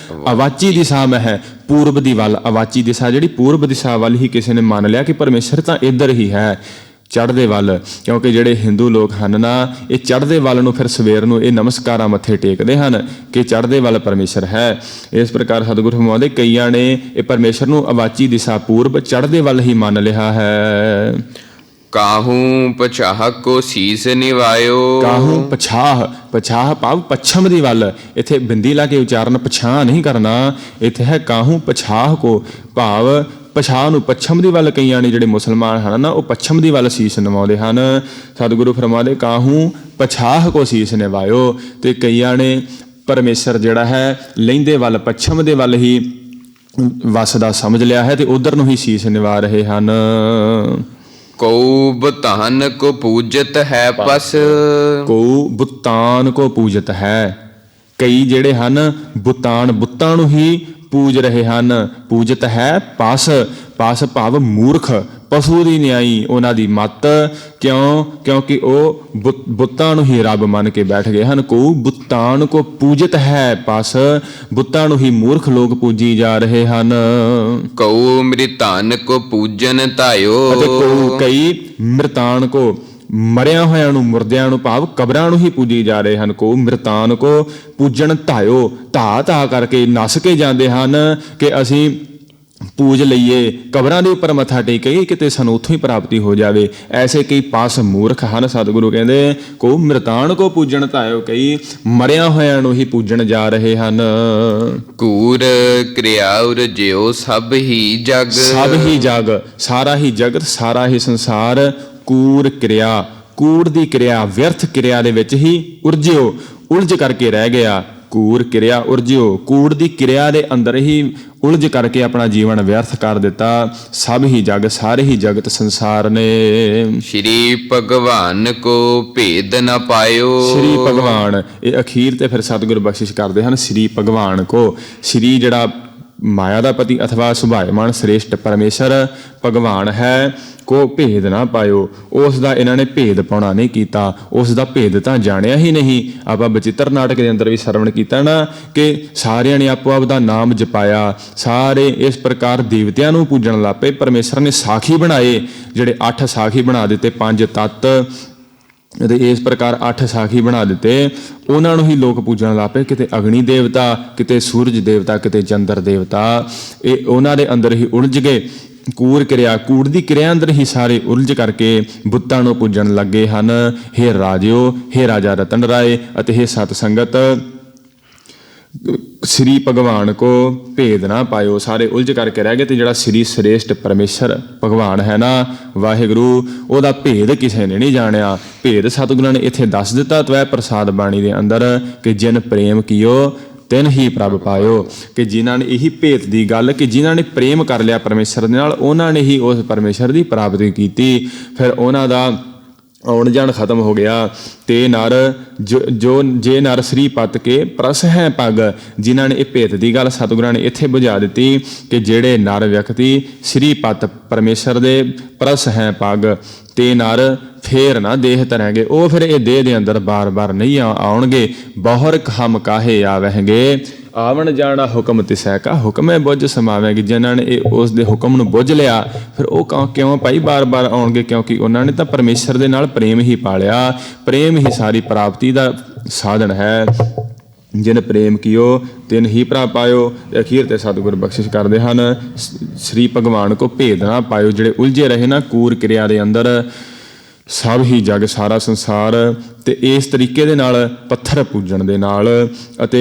ਅਵਾਚੀ ਦਿਸ਼ਾ ਮੈਂ ਹੈ, ਪੂਰਬ ਦੀ ਵੱਲ। ਅਵਾਚੀ ਦਿਸ਼ਾ ਜਿਹੜੀ ਪੂਰਬ ਦਿਸ਼ਾ ਵੱਲ ਹੀ ਕਿਸੇ ਨੇ ਮੰਨ ਲਿਆ ਕਿ ਪਰਮੇਸ਼ਰ ਤਾਂ ਇੱਧਰ ਹੀ ਹੈ, ਚੜ੍ਹਦੇ ਵੱਲ। ਕਿਉਂਕਿ ਜਿਹੜੇ ਹਿੰਦੂ ਲੋਕ ਹਨ ਨਾ, ਇਹ ਚੜ੍ਹਦੇ ਵੱਲ ਨੂੰ ਫਿਰ ਸਵੇਰ ਨੂੰ ਇਹ ਨਮਸਕਾਰਾਂ ਮੱਥੇ ਟੇਕਦੇ ਹਨ ਕਿ ਚੜ੍ਹਦੇ ਵੱਲ ਪਰਮੇਸ਼ਰ ਹੈ। ਇਸ ਪ੍ਰਕਾਰ ਸਤਿਗੁਰੂ ਫਰਮਾਉਂਦੇ ਕਈਆਂ ਨੇ ਇਹ ਪਰਮੇਸ਼ਰ ਨੂੰ ਅਵਾਚੀ ਦਿਸ਼ਾ ਪੂਰਬ ਚੜ੍ਹਦੇ ਵੱਲ ਹੀ ਮੰਨ ਲਿਆ ਹੈ। ਕਾਹੂ ਪਛਾਹ ਕੋ ਸੀਸ ਨਿਵਾਇਓ। ਕਾਹੂ ਪਛਾਹ ਭਾਵ ਪੱਛਮ ਦੀ ਵੱਲ। ਇੱਥੇ ਬਿੰਦੀ ਲਾ ਕੇ ਉਚਾਰਨ ਪਛਾਹ ਨਹੀਂ ਕਰਨਾ, ਇੱਥੇ ਹੈ ਕਾਹੂ ਪਛਾਹ ਕੋ, ਭਾਵ ਪਛਾਹ ਨੂੰ ਪੱਛਮ ਦੀ ਵੱਲ। ਕਈਆਂ ਨੇ ਜਿਹੜੇ ਮੁਸਲਮਾਨ ਹਨ ਨਾ, ਉਹ ਪੱਛਮ ਦੀ ਵੱਲ ਸੀਸ ਨਿਵਾਉਂਦੇ ਹਨ। ਸਤਿਗੁਰੂ ਫਰਮਾਉਂਦੇ ਕਾਹੂ ਪਛਾਹ ਕੋ ਸੀਸ ਨਿਵਾਇਓ, ਤੇ ਕਈਆਂ ਨੇ ਪਰਮੇਸ਼ਰ ਜਿਹੜਾ ਹੈ ਲਹਿੰਦੇ ਵੱਲ, ਪੱਛਮ ਦੇ ਵੱਲ ਹੀ ਵਸਦਾ ਸਮਝ ਲਿਆ ਹੈ ਤੇ ਉਧਰ ਨੂੰ ਹੀ ਸੀਸ ਨਿਵਾ ਰਹੇ ਹਨ। ਕਉ ਬੁਤਾਨ ਕੋ ਪੂਜਤ ਹੈ ਪਸ। ਕਉ ਬੁਤਾਨ ਕੋ ਪੂਜਤ ਹੈ, ਕਈ ਜਿਹੜੇ ਹਨ ਬੁੱਤਾਂ ਨੂੰ ਹੀ ਪੂਜ ਰਹੇ ਹਨ। ਪੂਜਤ ਹੈ ਪਸ ਭਾਵ ਮੂਰਖ, ਪਸ਼ੂ ਦੀ ਨਿਆਈ ਉਹਨਾਂ ਦੀ ਮੱਤ। ਕਿਉਂਕਿ ਉਹ ਬੁੱਤਾਂ ਨੂੰ ਹੀ ਰੱਬ ਮੰਨ ਕੇ ਬੈਠ ਗਏ ਹਨ। ਕਉ ਬੁਤਾਨ ਕੋ ਪੂਜਤ ਹੈ ਪਸ, ਬੁੱਤਾਂ ਨੂੰ ਹੀ ਮੂਰਖ ਲੋਕ ਪੂਜੀ ਜਾ ਰਹੇ ਹਨ। ਕਉ ਮ੍ਰਿਤਾਨ ਕੋ ਪੂਜਨ ਧਾਇਓ। ਅਤੇ ਕਉ ਕਈ ਮ੍ਰਿਤਾਨ ਕੋ, ਮਰਿਆਂ ਹੋਇਆਂ ਨੂੰ, ਮੁਰਦਿਆਂ ਨੂੰ, ਭਾਵ ਕਬਰਾਂ ਨੂੰ ਹੀ ਪੂਜੀ ਜਾ ਰਹੇ ਹਨ। ਕੋ ਮ੍ਰਿਤਾਨ ਕੋ ਪੂਜਣ ਧਾਇਓ, ਧਾ ਕਰਕੇ ਨੱਸ ਕੇ ਜਾਂਦੇ ਹਨ ਕਿ ਅਸੀਂ ਪੂਜ ਲਈਏ, ਕਬਰਾਂ ਦੇ ਉੱਪਰ ਮੱਥਾ ਟੇਕੀਏ, ਕਿਤੇ ਸਾਨੂੰ ਉੱਥੋਂ ਹੀ ਪ੍ਰਾਪਤੀ ਹੋ ਜਾਵੇ। ਐਸੇ ਕਈ ਪਾਸ ਮੂਰਖ ਹਨ। ਸਤਿਗੁਰੂ ਕਹਿੰਦੇ ਕੋ ਮ੍ਰਿਤਾਨ ਕੋ ਪੂਜਣ ਧਾਇਓ, ਕਈ ਮਰਿਆਂ ਹੋਇਆਂ ਨੂੰ ਹੀ ਪੂਜਣ ਜਾ ਰਹੇ ਹਨ। ਕੂਰ ਕਿਰਿਆ ਉਰਜਿਓ ਸਭ ਹੀ ਜਗ। ਸਾਰਾ ਹੀ ਜਗਤ, ਸਾਰਾ ਹੀ ਸੰਸਾਰ ਕੂੜ ਦੀ ਕਿਰਿਆ, ਵਿਅਰਥ ਕਿਰਿਆ ਦੇ ਵਿੱਚ ਹੀ ਉਲਝ ਕਰਕੇ ਰਹਿ ਗਿਆ। ਕੂੜ ਕਿਰਿਆ ਉਰਜਿਓ, ਕੂੜ ਦੀ ਕਿਰਿਆ ਦੇ ਅੰਦਰ ਹੀ ਉਲਝ ਕਰਕੇ ਆਪਣਾ ਜੀਵਨ ਵਿਅਰਥ ਕਰ ਦਿੱਤਾ। ਸਭ ਹੀ ਜਗ, ਸਾਰੇ ਹੀ ਜਗਤ ਸੰਸਾਰ ਨੇ। ਸ਼੍ਰੀ ਭਗਵਾਨ ਕੋ ਭੇਦ ਨ ਪਾਇਓ। ਸ਼੍ਰੀ ਭਗਵਾਨ, ਇਹ ਅਖੀਰ ਤੇ ਫਿਰ ਸਤਿਗੁਰ ਬਖਸ਼ਿਸ਼ ਕਰਦੇ ਹਨ। ਸ਼੍ਰੀ ਭਗਵਾਨ ਕੋ, ਸ਼੍ਰੀ ਜਿਹੜਾ ਮਾਇਆ ਦਾ ਪਤੀ ਅਥਵਾ ਸੁਭਾਇਮਾਨ ਸ੍ਰੇਸ਼ਟ ਪਰਮੇਸ਼ਰ ਭਗਵਾਨ ਹੈ, ਕੋ ਭੇਦ ਨਾ ਪਾਇਓ, ਉਸ ਦਾ ਇਹਨਾਂ ਨੇ ਭੇਦ ਪਾਉਣਾ ਨਹੀਂ ਕੀਤਾ, ਉਸ ਦਾ ਭੇਦ ਤਾਂ ਜਾਣਿਆ ਹੀ ਨਹੀਂ। ਆਪਾਂ ਬਚਿੱਤਰ ਨਾਟਕ ਦੇ ਅੰਦਰ ਵੀ ਸਰਵਣ ਕੀਤਾ ਨਾ ਕਿ ਸਾਰਿਆਂ ਨੇ ਆਪੋ ਆਪ ਦਾ ਨਾਮ ਜਪਾਇਆ, ਸਾਰੇ ਇਸ ਪ੍ਰਕਾਰ ਦੇਵਤਿਆਂ ਨੂੰ ਪੂਜਣ ਲੱਗ ਪਏ। ਪਰਮੇਸ਼ਰ ਨੇ ਸਾਖੀ ਬਣਾਏ, ਜਿਹੜੇ 8 ਸਾਖੀ ਬਣਾ ਦਿੱਤੇ, 5 ਤੱਤ ਅਤੇ ਇਸ ਪ੍ਰਕਾਰ 8 ਸਾਖੀ ਬਣਾ ਦਿੱਤੇ। ਉਹਨਾਂ ਨੂੰ ਹੀ ਲੋਕ ਪੂਜਣ ਲੱਗ ਪਏ, ਕਿਤੇ ਅਗਨੀ ਦੇਵਤਾ, ਕਿਤੇ ਸੂਰਜ ਦੇਵਤਾ, ਕਿਤੇ ਚੰਦਰ ਦੇਵਤਾ। ਇਹ ਉਹਨਾਂ ਦੇ ਅੰਦਰ ਹੀ ਉਲਝ ਗਏ। ਕੂੜ ਕਿਰਿਆ, ਕੂੜ ਦੀ ਕਿਰਿਆ ਅੰਦਰ ਹੀ ਸਾਰੇ ਉਲਝ ਕਰਕੇ ਬੁੱਤਾਂ ਨੂੰ ਪੂਜਣ ਲੱਗੇ ਹਨ। ਹੇ ਰਾਜਿਓ, ਹੇ ਰਾਜਾ ਰਤਨ ਰਾਏ ਅਤੇ ਹੇ ਸਤ ਸੰਗਤ, ਸ੍ਰੀ ਭਗਵਾਨ ਕੋ ਭੇਦ ਨਾ ਪਾਇਓ। ਸਾਰੇ ਉਲਝ ਕਰਕੇ ਰਹਿ ਗਏ ਤੇ ਜਿਹੜਾ ਸ੍ਰੀ ਸ੍ਰੇਸ਼ਟ ਪਰਮੇਸ਼ਰ ਭਗਵਾਨ ਹੈ ਨਾ, ਵਾਹਿਗੁਰੂ, ਉਹਦਾ ਭੇਦ ਕਿਸੇ ਨੇ ਨਹੀਂ ਜਾਣਿਆ। ਭੇਦ ਸਤਿਗੁਰਾਂ ਨੇ ਇੱਥੇ ਦੱਸ ਦਿੱਤਾ ਤਵੈ ਪ੍ਰਸਾਦ ਬਾਣੀ ਦੇ ਅੰਦਰ ਕਿ ਜਿਨ ਪ੍ਰੇਮ ਕੀਓ ਤਿਨ ਹੀ ਪ੍ਰਭ ਪਾਇਓ, ਕਿ ਜਿਨ੍ਹਾਂ ਨੇ ਇਹੀ ਭੇਤ ਦੀ ਗੱਲ ਕਿ ਜਿਨ੍ਹਾਂ ਨੇ ਪ੍ਰੇਮ ਕਰ ਲਿਆ ਪਰਮੇਸ਼ਰ ਦੇ ਨਾਲ, ਉਹਨਾਂ ਨੇ ਹੀ ਉਸ ਪਰਮੇਸ਼ਰ ਦੀ ਪ੍ਰਾਪਤੀ ਕੀਤੀ। ਫਿਰ ਉਹਨਾਂ ਦਾ ਆਉਣ ਜਾਣ ਖਤਮ ਹੋ ਗਿਆ। ਤੇ ਨਰ ਜੋ ਜੇ ਨਰ ਸ੍ਰੀ ਪਤ ਕੇ ਪ੍ਰਸ ਹੈ ਪੱਗ, ਜਿਨ੍ਹਾਂ ਨੇ ਇਹ ਭੇਤ ਦੀ ਗੱਲ ਸਤਿਗੁਰਾਂ ਨੇ ਇੱਥੇ ਬੁਝਾ ਦਿੱਤੀ ਕਿ ਜਿਹੜੇ ਨਰ ਵਿਅਕਤੀ ਸ੍ਰੀ ਪਤ ਪਰਮੇਸ਼ਰ ਦੇ ਪ੍ਰਸ ਹੈ ਪੱਗ ਤੇ ਨਰ ਫੇਰ ਨਾ ਦੇਹ ਧਰੈਂਗੇ, ਉਹ ਫਿਰ ਇਹ ਦੇਹ ਦੇ ਅੰਦਰ ਬਾਰ-ਬਾਰ ਨਹੀਂ ਆਉਣਗੇ। ਬਹੁਰ ਹਮ ਕਾਹੇ ਆਵਹਿਗੇ, ਆਵਣ ਜਾਣਾ ਹੁਕਮ ਤਿਸੈ ਕਾ ਹੁਕਮੇ ਬੁੱਝ ਸਮਾਵੇਗੀ। ਜਿਨ੍ਹਾਂ ਨੇ ਇਹ ਉਸ ਦੇ ਹੁਕਮ ਨੂੰ ਬੁੱਝ ਲਿਆ ਫਿਰ ਉਹ ਕਿਉਂ ਭਾਈ ਬਾਰ-ਬਾਰ ਆਉਣਗੇ, ਕਿਉਂਕਿ ਉਹਨਾਂ ਨੇ ਤਾਂ ਪਰਮੇਸ਼ਰ ਦੇ ਨਾਲ ਪ੍ਰੇਮ ਹੀ ਪਾਲਿਆ। ਪ੍ਰੇਮ ਹੀ ਸਾਰੀ ਪ੍ਰਾਪਤੀ ਦਾ ਸਾਧਨ ਹੈ। ਜਿਨ ਪ੍ਰੇਮ ਕੀਓ ਤਿਨ ਹੀ ਪ੍ਰਭ ਪਾਇਓ। ਅਖੀਰ ਤੇ ਸਤਿਗੁਰ ਬਖਸ਼ਿਸ਼ ਕਰਦੇ ਹਨ, ਸ੍ਰੀ ਭਗਵਾਨ ਕੋ ਭੇਦ ਨਾ ਪਾਇਓ। ਜਿਹੜੇ ਉਲਝੇ ਰਹੇ ਨਾ ਕੂੜ ਕਿਰਿਆ ਦੇ ਅੰਦਰ, ਸਭ ਹੀ ਜਗ ਸਾਰਾ ਸੰਸਾਰ, ਤੇ ਇਸ ਤਰੀਕੇ ਦੇ ਨਾਲ ਪੱਥਰ ਪੂਜਣ ਦੇ ਨਾਲ ਅਤੇ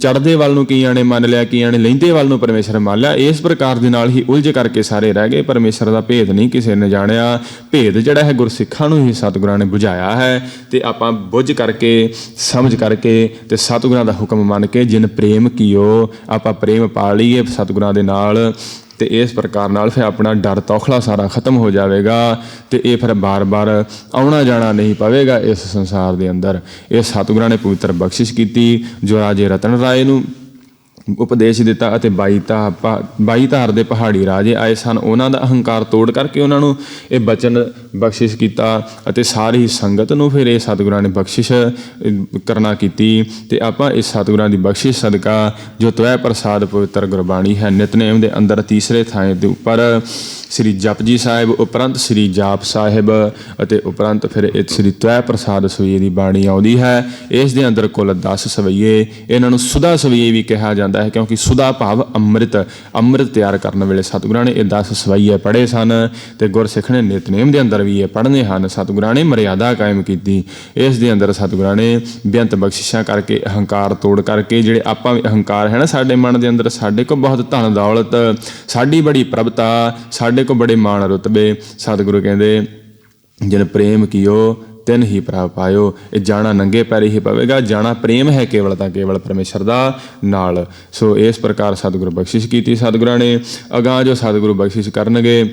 ਚੜ੍ਹਦੇ ਵੱਲ ਨੂੰ ਕਈਆਂ ਨੇ ਮੰਨ ਲਿਆ, ਕਈਆਂ ਨੇ ਲਹਿੰਦੇ ਵੱਲ ਨੂੰ ਪਰਮੇਸ਼ਰ ਮੰਨ ਲਿਆ। ਇਸ ਪ੍ਰਕਾਰ ਦੇ ਨਾਲ ਹੀ ਉਲਝ ਕਰਕੇ ਸਾਰੇ ਰਹਿ ਗਏ। ਪਰਮੇਸ਼ਰ ਦਾ ਭੇਦ ਨਹੀਂ ਕਿਸੇ ਨੇ ਜਾਣਿਆ। ਭੇਦ ਜਿਹੜਾ ਹੈ ਗੁਰਸਿੱਖਾਂ ਨੂੰ ਹੀ ਸਤਿਗੁਰਾਂ ਨੇ ਬੁਝਾਇਆ ਹੈ। ਤੇ ਆਪਾਂ ਬੁੱਝ ਕਰਕੇ ਸਮਝ ਕਰਕੇ ਤੇ ਸਤਿਗੁਰਾਂ ਦਾ ਹੁਕਮ ਮੰਨ ਕੇ ਜਿਨ ਪ੍ਰੇਮ ਕੀਓ, ਆਪਾਂ ਪ੍ਰੇਮ ਪਾ ਲਈਏ ਸਤਿਗੁਰਾਂ ਦੇ ਨਾਲ। ਤੇ ਇਸ ਪ੍ਰਕਾਰ ਨਾਲ ਫਿਰ ਆਪਣਾ ਡਰ ਤੌਖਲਾ ਸਾਰਾ ਖਤਮ ਹੋ ਜਾਵੇਗਾ ਤੇ ਇਹ ਫਿਰ ਬਾਰ-ਬਾਰ ਆਉਣਾ ਜਾਣਾ ਨਹੀਂ ਪਵੇਗਾ ਇਸ ਸੰਸਾਰ ਦੇ ਅੰਦਰ। ਇਹ ਸਤਿਗੁਰਾਂ ਨੇ ਪਵਿੱਤਰ ਬਖਸ਼ਿਸ਼ ਕੀਤੀ ਜੋ ਰਾਜੇ ਰਤਨ ਰਾਏ ਨੂੰ ਉਪਦੇਸ਼ ਦਿੱਤਾ ਅਤੇ 22 ਧਾਰ ਦੇ ਪਹਾੜੀ ਰਾਜੇ ਆਏ ਸਨ। ਉਹਨਾਂ ਦਾ ਅਹੰਕਾਰ ਤੋੜ ਕਰਕੇ ਉਹਨਾਂ ਨੂੰ ਇਹ ਬਚਨ ਬਖਸ਼ਿਸ਼ ਕੀਤਾ ਅਤੇ ਸਾਰੀ ਸੰਗਤ ਨੂੰ ਫਿਰ ਇਹ ਸਤਿਗੁਰਾਂ ਨੇ ਬਖਸ਼ਿਸ਼ ਕਰਨਾ ਕੀਤੀ। ਤੇ ਆਪਾਂ ਇਸ ਸਤਿਗੁਰਾਂ ਦੀ ਬਖਸ਼ਿਸ਼ ਸਦਕਾ ਜੋ ਤਵੈ ਪ੍ਰਸਾਦ ਪਵਿੱਤਰ ਗੁਰਬਾਣੀ ਹੈ, ਨਿਤਨੇਮ ਦੇ ਅੰਦਰ ਤੀਸਰੇ ਥਾਂ ਦੇ ਉੱਪਰ ਸ੍ਰੀ ਜਪਜੀ ਸਾਹਿਬ, ਉਪਰੰਤ ਸ੍ਰੀ ਜਾਪ ਸਾਹਿਬ ਅਤੇ ਉਪਰੰਤ ਫਿਰ ਇਹ ਸ੍ਰੀ ਤਵੈ ਪ੍ਰਸਾਦ ਸਵਈਏ ਦੀ ਬਾਣੀ ਆਉਂਦੀ ਹੈ। ਇਸ ਦੇ ਅੰਦਰ ਕੁੱਲ 10 ਸਵਈਏ, ਇਹਨਾਂ ਨੂੰ ਸੁਦਾ ਸਵਈਏ ਵੀ ਕਿਹਾ ਜਾਂਦਾ ਹੈ ਕਿਉਂਕਿ ਸੁਦਾ ਭਾਵ ਅੰਮ੍ਰਿਤ ਤਿਆਰ ਕਰਨ ਵੇਲੇ ਸਤਿਗੁਰਾਂ ਨੇ ਇਹ 10 ਸਵਈਏ ਪੜ੍ਹੇ ਸਨ ਤੇ ਗੁਰਸਿੱਖ ਨੇ ਨਿਤਨੇਮ ਦੇ ਅੰਦਰ ਵੀ ਇਹ ਪੜ੍ਹਨੇ ਹਨ। ਸਤਿਗੁਰਾਂ ਨੇ ਮਰਿਆਦਾ ਕਾਇਮ ਕੀਤੀ। ਇਸ ਦੇ ਅੰਦਰ ਸਤਿਗੁਰਾਂ ਨੇ ਬੇਅੰਤ ਬਖਸ਼ਿਸ਼ਾਂ ਕਰਕੇ, ਅਹੰਕਾਰ ਤੋੜ ਕਰਕੇ, ਜਿਹੜੇ ਆਪਾਂ ਵੀ ਅਹੰਕਾਰ ਹੈ ਨਾ ਸਾਡੇ ਮਨ ਦੇ ਅੰਦਰ, ਸਾਡੇ ਕੋਲ ਬਹੁਤ ਧਨ ਦੌਲਤ, ਸਾਡੀ ਬੜੀ ਪ੍ਰਭਤਾ, ਸਾਡੇ ਕੋ ਬੜੇ ਮਾਣ ਰੁਤਬੇ, ਸਤਿਗੁਰੂ ਕਹਿੰਦੇ ਜਿਨ ਪ੍ਰੇਮ ਕੀਓ ਤਿਨ ਹੀ ਪ੍ਰਭ ਪਾਇਓ। ਇਹ ਜਾਣਾ ਨੰਗੇ ਪੈਰੀ ਹੀ ਪਵੇਗਾ। ਜਾਣਾ ਪ੍ਰੇਮ ਹੈ ਕੇਵਲ ਤਾਂ ਕੇਵਲ ਪਰਮੇਸ਼ਰ ਦਾ ਨਾਲ। ਸੋ ਇਸ ਪ੍ਰਕਾਰ ਸਤਿਗੁਰੂ ਬਖਸ਼ਿਸ਼ ਕੀਤੀ ਸਤਿਗੁਰਾਂ ਨੇ। ਅਗਾਂਹ ਜੋ ਸਤਿਗੁਰੂ ਬਖਸ਼ਿਸ਼ ਕਰਨਗੇ,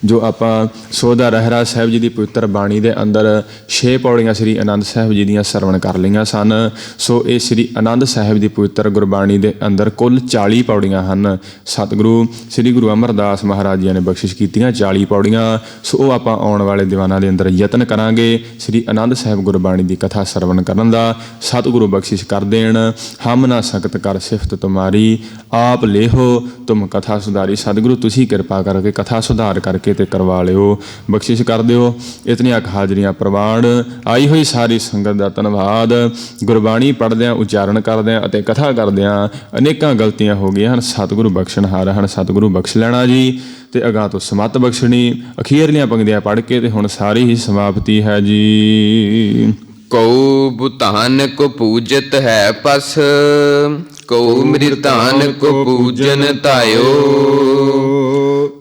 ਜੋ ਆਪਾਂ ਸੋਧਾ ਰਹਿਰਾ ਸਾਹਿਬ ਜੀ ਦੀ ਪਵਿੱਤਰ ਬਾਣੀ ਦੇ ਅੰਦਰ 6 ਪੌੜੀਆਂ ਸ੍ਰੀ ਆਨੰਦ ਸਾਹਿਬ ਜੀ ਦੀਆਂ ਸਰਵਣ ਕਰ ਲਈਆਂ ਸਨ। ਸੋ ਇਹ ਸ੍ਰੀ ਆਨੰਦ ਸਾਹਿਬ ਦੀ ਪਵਿੱਤਰ ਗੁਰਬਾਣੀ ਦੇ ਅੰਦਰ ਕੁੱਲ 40 ਪੌੜੀਆਂ ਹਨ। ਸਤਿਗੁਰੂ ਸ੍ਰੀ ਗੁਰੂ ਅਮਰਦਾਸ ਮਹਾਰਾਜ ਜੀ ਨੇ ਬਖਸ਼ਿਸ਼ ਕੀਤੀਆਂ 40 ਪੌੜੀਆਂ। ਸੋ ਉਹ ਆਪਾਂ ਆਉਣ ਵਾਲੇ ਦੀਵਾਨਾਂ ਦੇ ਅੰਦਰ ਯਤਨ ਕਰਾਂਗੇ ਸ੍ਰੀ ਆਨੰਦ ਸਾਹਿਬ ਗੁਰਬਾਣੀ ਦੀ ਕਥਾ ਸਰਵਣ ਕਰਨ ਦਾ। ਸਤਿਗੁਰੂ ਬਖਸ਼ਿਸ਼ ਕਰ ਦੇਣ। ਹਮ ਨਾ ਸਕਤ ਕਰ ਸਿਫਤ ਤੁਮਾਰੀ, ਆਪ ਲੇਹੋ ਤੁਮ ਕਥਾ ਸੁਧਾਰੀ। ਸਤਿਗੁਰੂ ਤੁਸੀਂ ਕਿਰਪਾ ਕਰਕੇ ਕਥਾ ਸੁਧਾਰ ਕਰਕੇ ਤੇ ਕਰਵਾ ਲਿਓ, ਬਖਸ਼ਿਸ਼ ਕਰ ਦਿਓ। ਇਤਨੀਆਂ ਹਾਜ਼ਰੀਆਂ ਪ੍ਰਵਾਨ। ਆਈ ਹੋਈ ਸਾਰੀ ਸੰਗਤ ਦਾ ਧੰਨਵਾਦ। ਗੁਰਬਾਣੀ ਪੜ੍ਹਦਿਆਂ, ਉਚਾਰਨ ਕਰਦਿਆਂ ਅਤੇ ਕਥਾ ਕਰਦਿਆਂ ਅਨੇਕਾਂ ਗਲਤੀਆਂ ਹੋ ਗਈਆਂ ਹਨ। ਸਤਿਗੁਰੂ ਬਖਸ਼ਣਹਾਰ ਹਨ। ਸਤਿਗੁਰੂ ਬਖਸ਼ ਲੈਣਾ ਜੀ। ਤੇ ਅਗਾਂਹ ਤੋਂ ਸਮੱਤ ਬਖਸ਼ਣੀ। ਅਖੀਰਲੀਆਂ ਪੰਕਤੀਆਂ ਪੜ੍ਹ ਕੇ ਤੇ ਹੁਣ ਸਾਰੀ ਹੀ ਸਮਾਪਤੀ ਹੈ ਜੀ। ਕਉ ਬੁਤਾਨ ਕੋ ਪੂਜਤ ਹੈ ਪਸ, ਕਉ ਮ੍ਰਿਤਾਨ ਕੋ ਪੂਜਨ ਧਾਇਓ।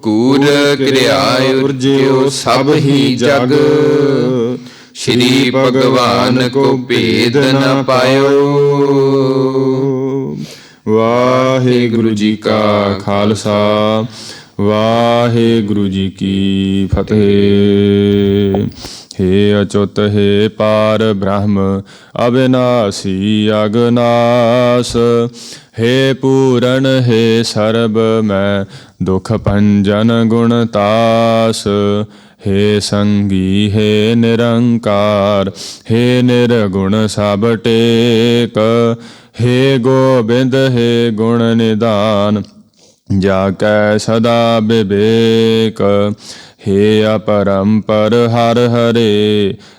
ਕੂਰ ਕਿਰਿਆ ਉਰਜਿਓ ਸਭ ਹੀ ਜਗ, ਸ਼੍ਰੀ ਭਗਵਾਨ ਕੋ ਭੇਦ ਨ ਪਾਇਓ। ਵਾਹਿਗੁਰੂ ਜੀ ਕਾ ਖਾਲਸਾ, ਵਾਹਿਗੁਰੂ ਜੀ ਕੀ ਫਤਿਹ। हे अच्युत हे पार ब्रह्म अविनाशी अगनाश, हे पूरन हे सर्ब मैं दुख भंजन गुणतास। हे संगी हे निरंकार, हे निर्गुण सब टेक। हे गोबिंद हे गुण निदान, जाकै सदा विवेक। हे अपरंपर हर हरे,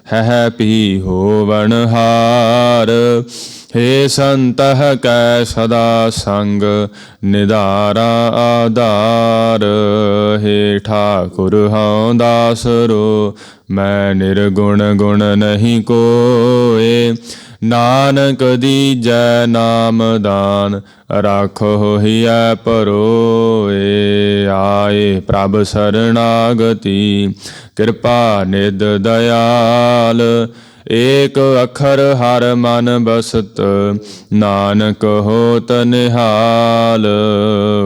है पी होवन हार। हे संतह कै सदा संग निधारा आधार। हे ठाकुर हऊँ दासरो मैं निर्गुण गुण नहीं कोय। नानक दीजै नाम दान राखो हिय परोए। आए प्रभ शरणागति कृपा निध दयाल। एक अखर हर मन बसत नानक होत निहाल।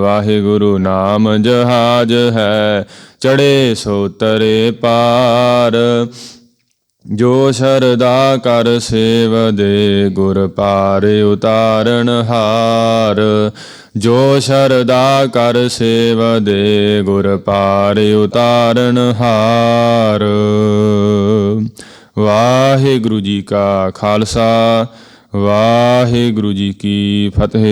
वाहिगुरु नाम जहाज है चढ़े सो तरे पार। जो शरदा कर सेव दे गुर पार उतारण हार। जो शरदा कर सेव दे गुर पार उतारण हार। ਵਾਹਿਗੁਰੂ ਜੀ ਕਾ ਖਾਲਸਾ ਵਾਹਿਗੁਰੂ ਜੀ ਕੀ ਫਤਿਹ।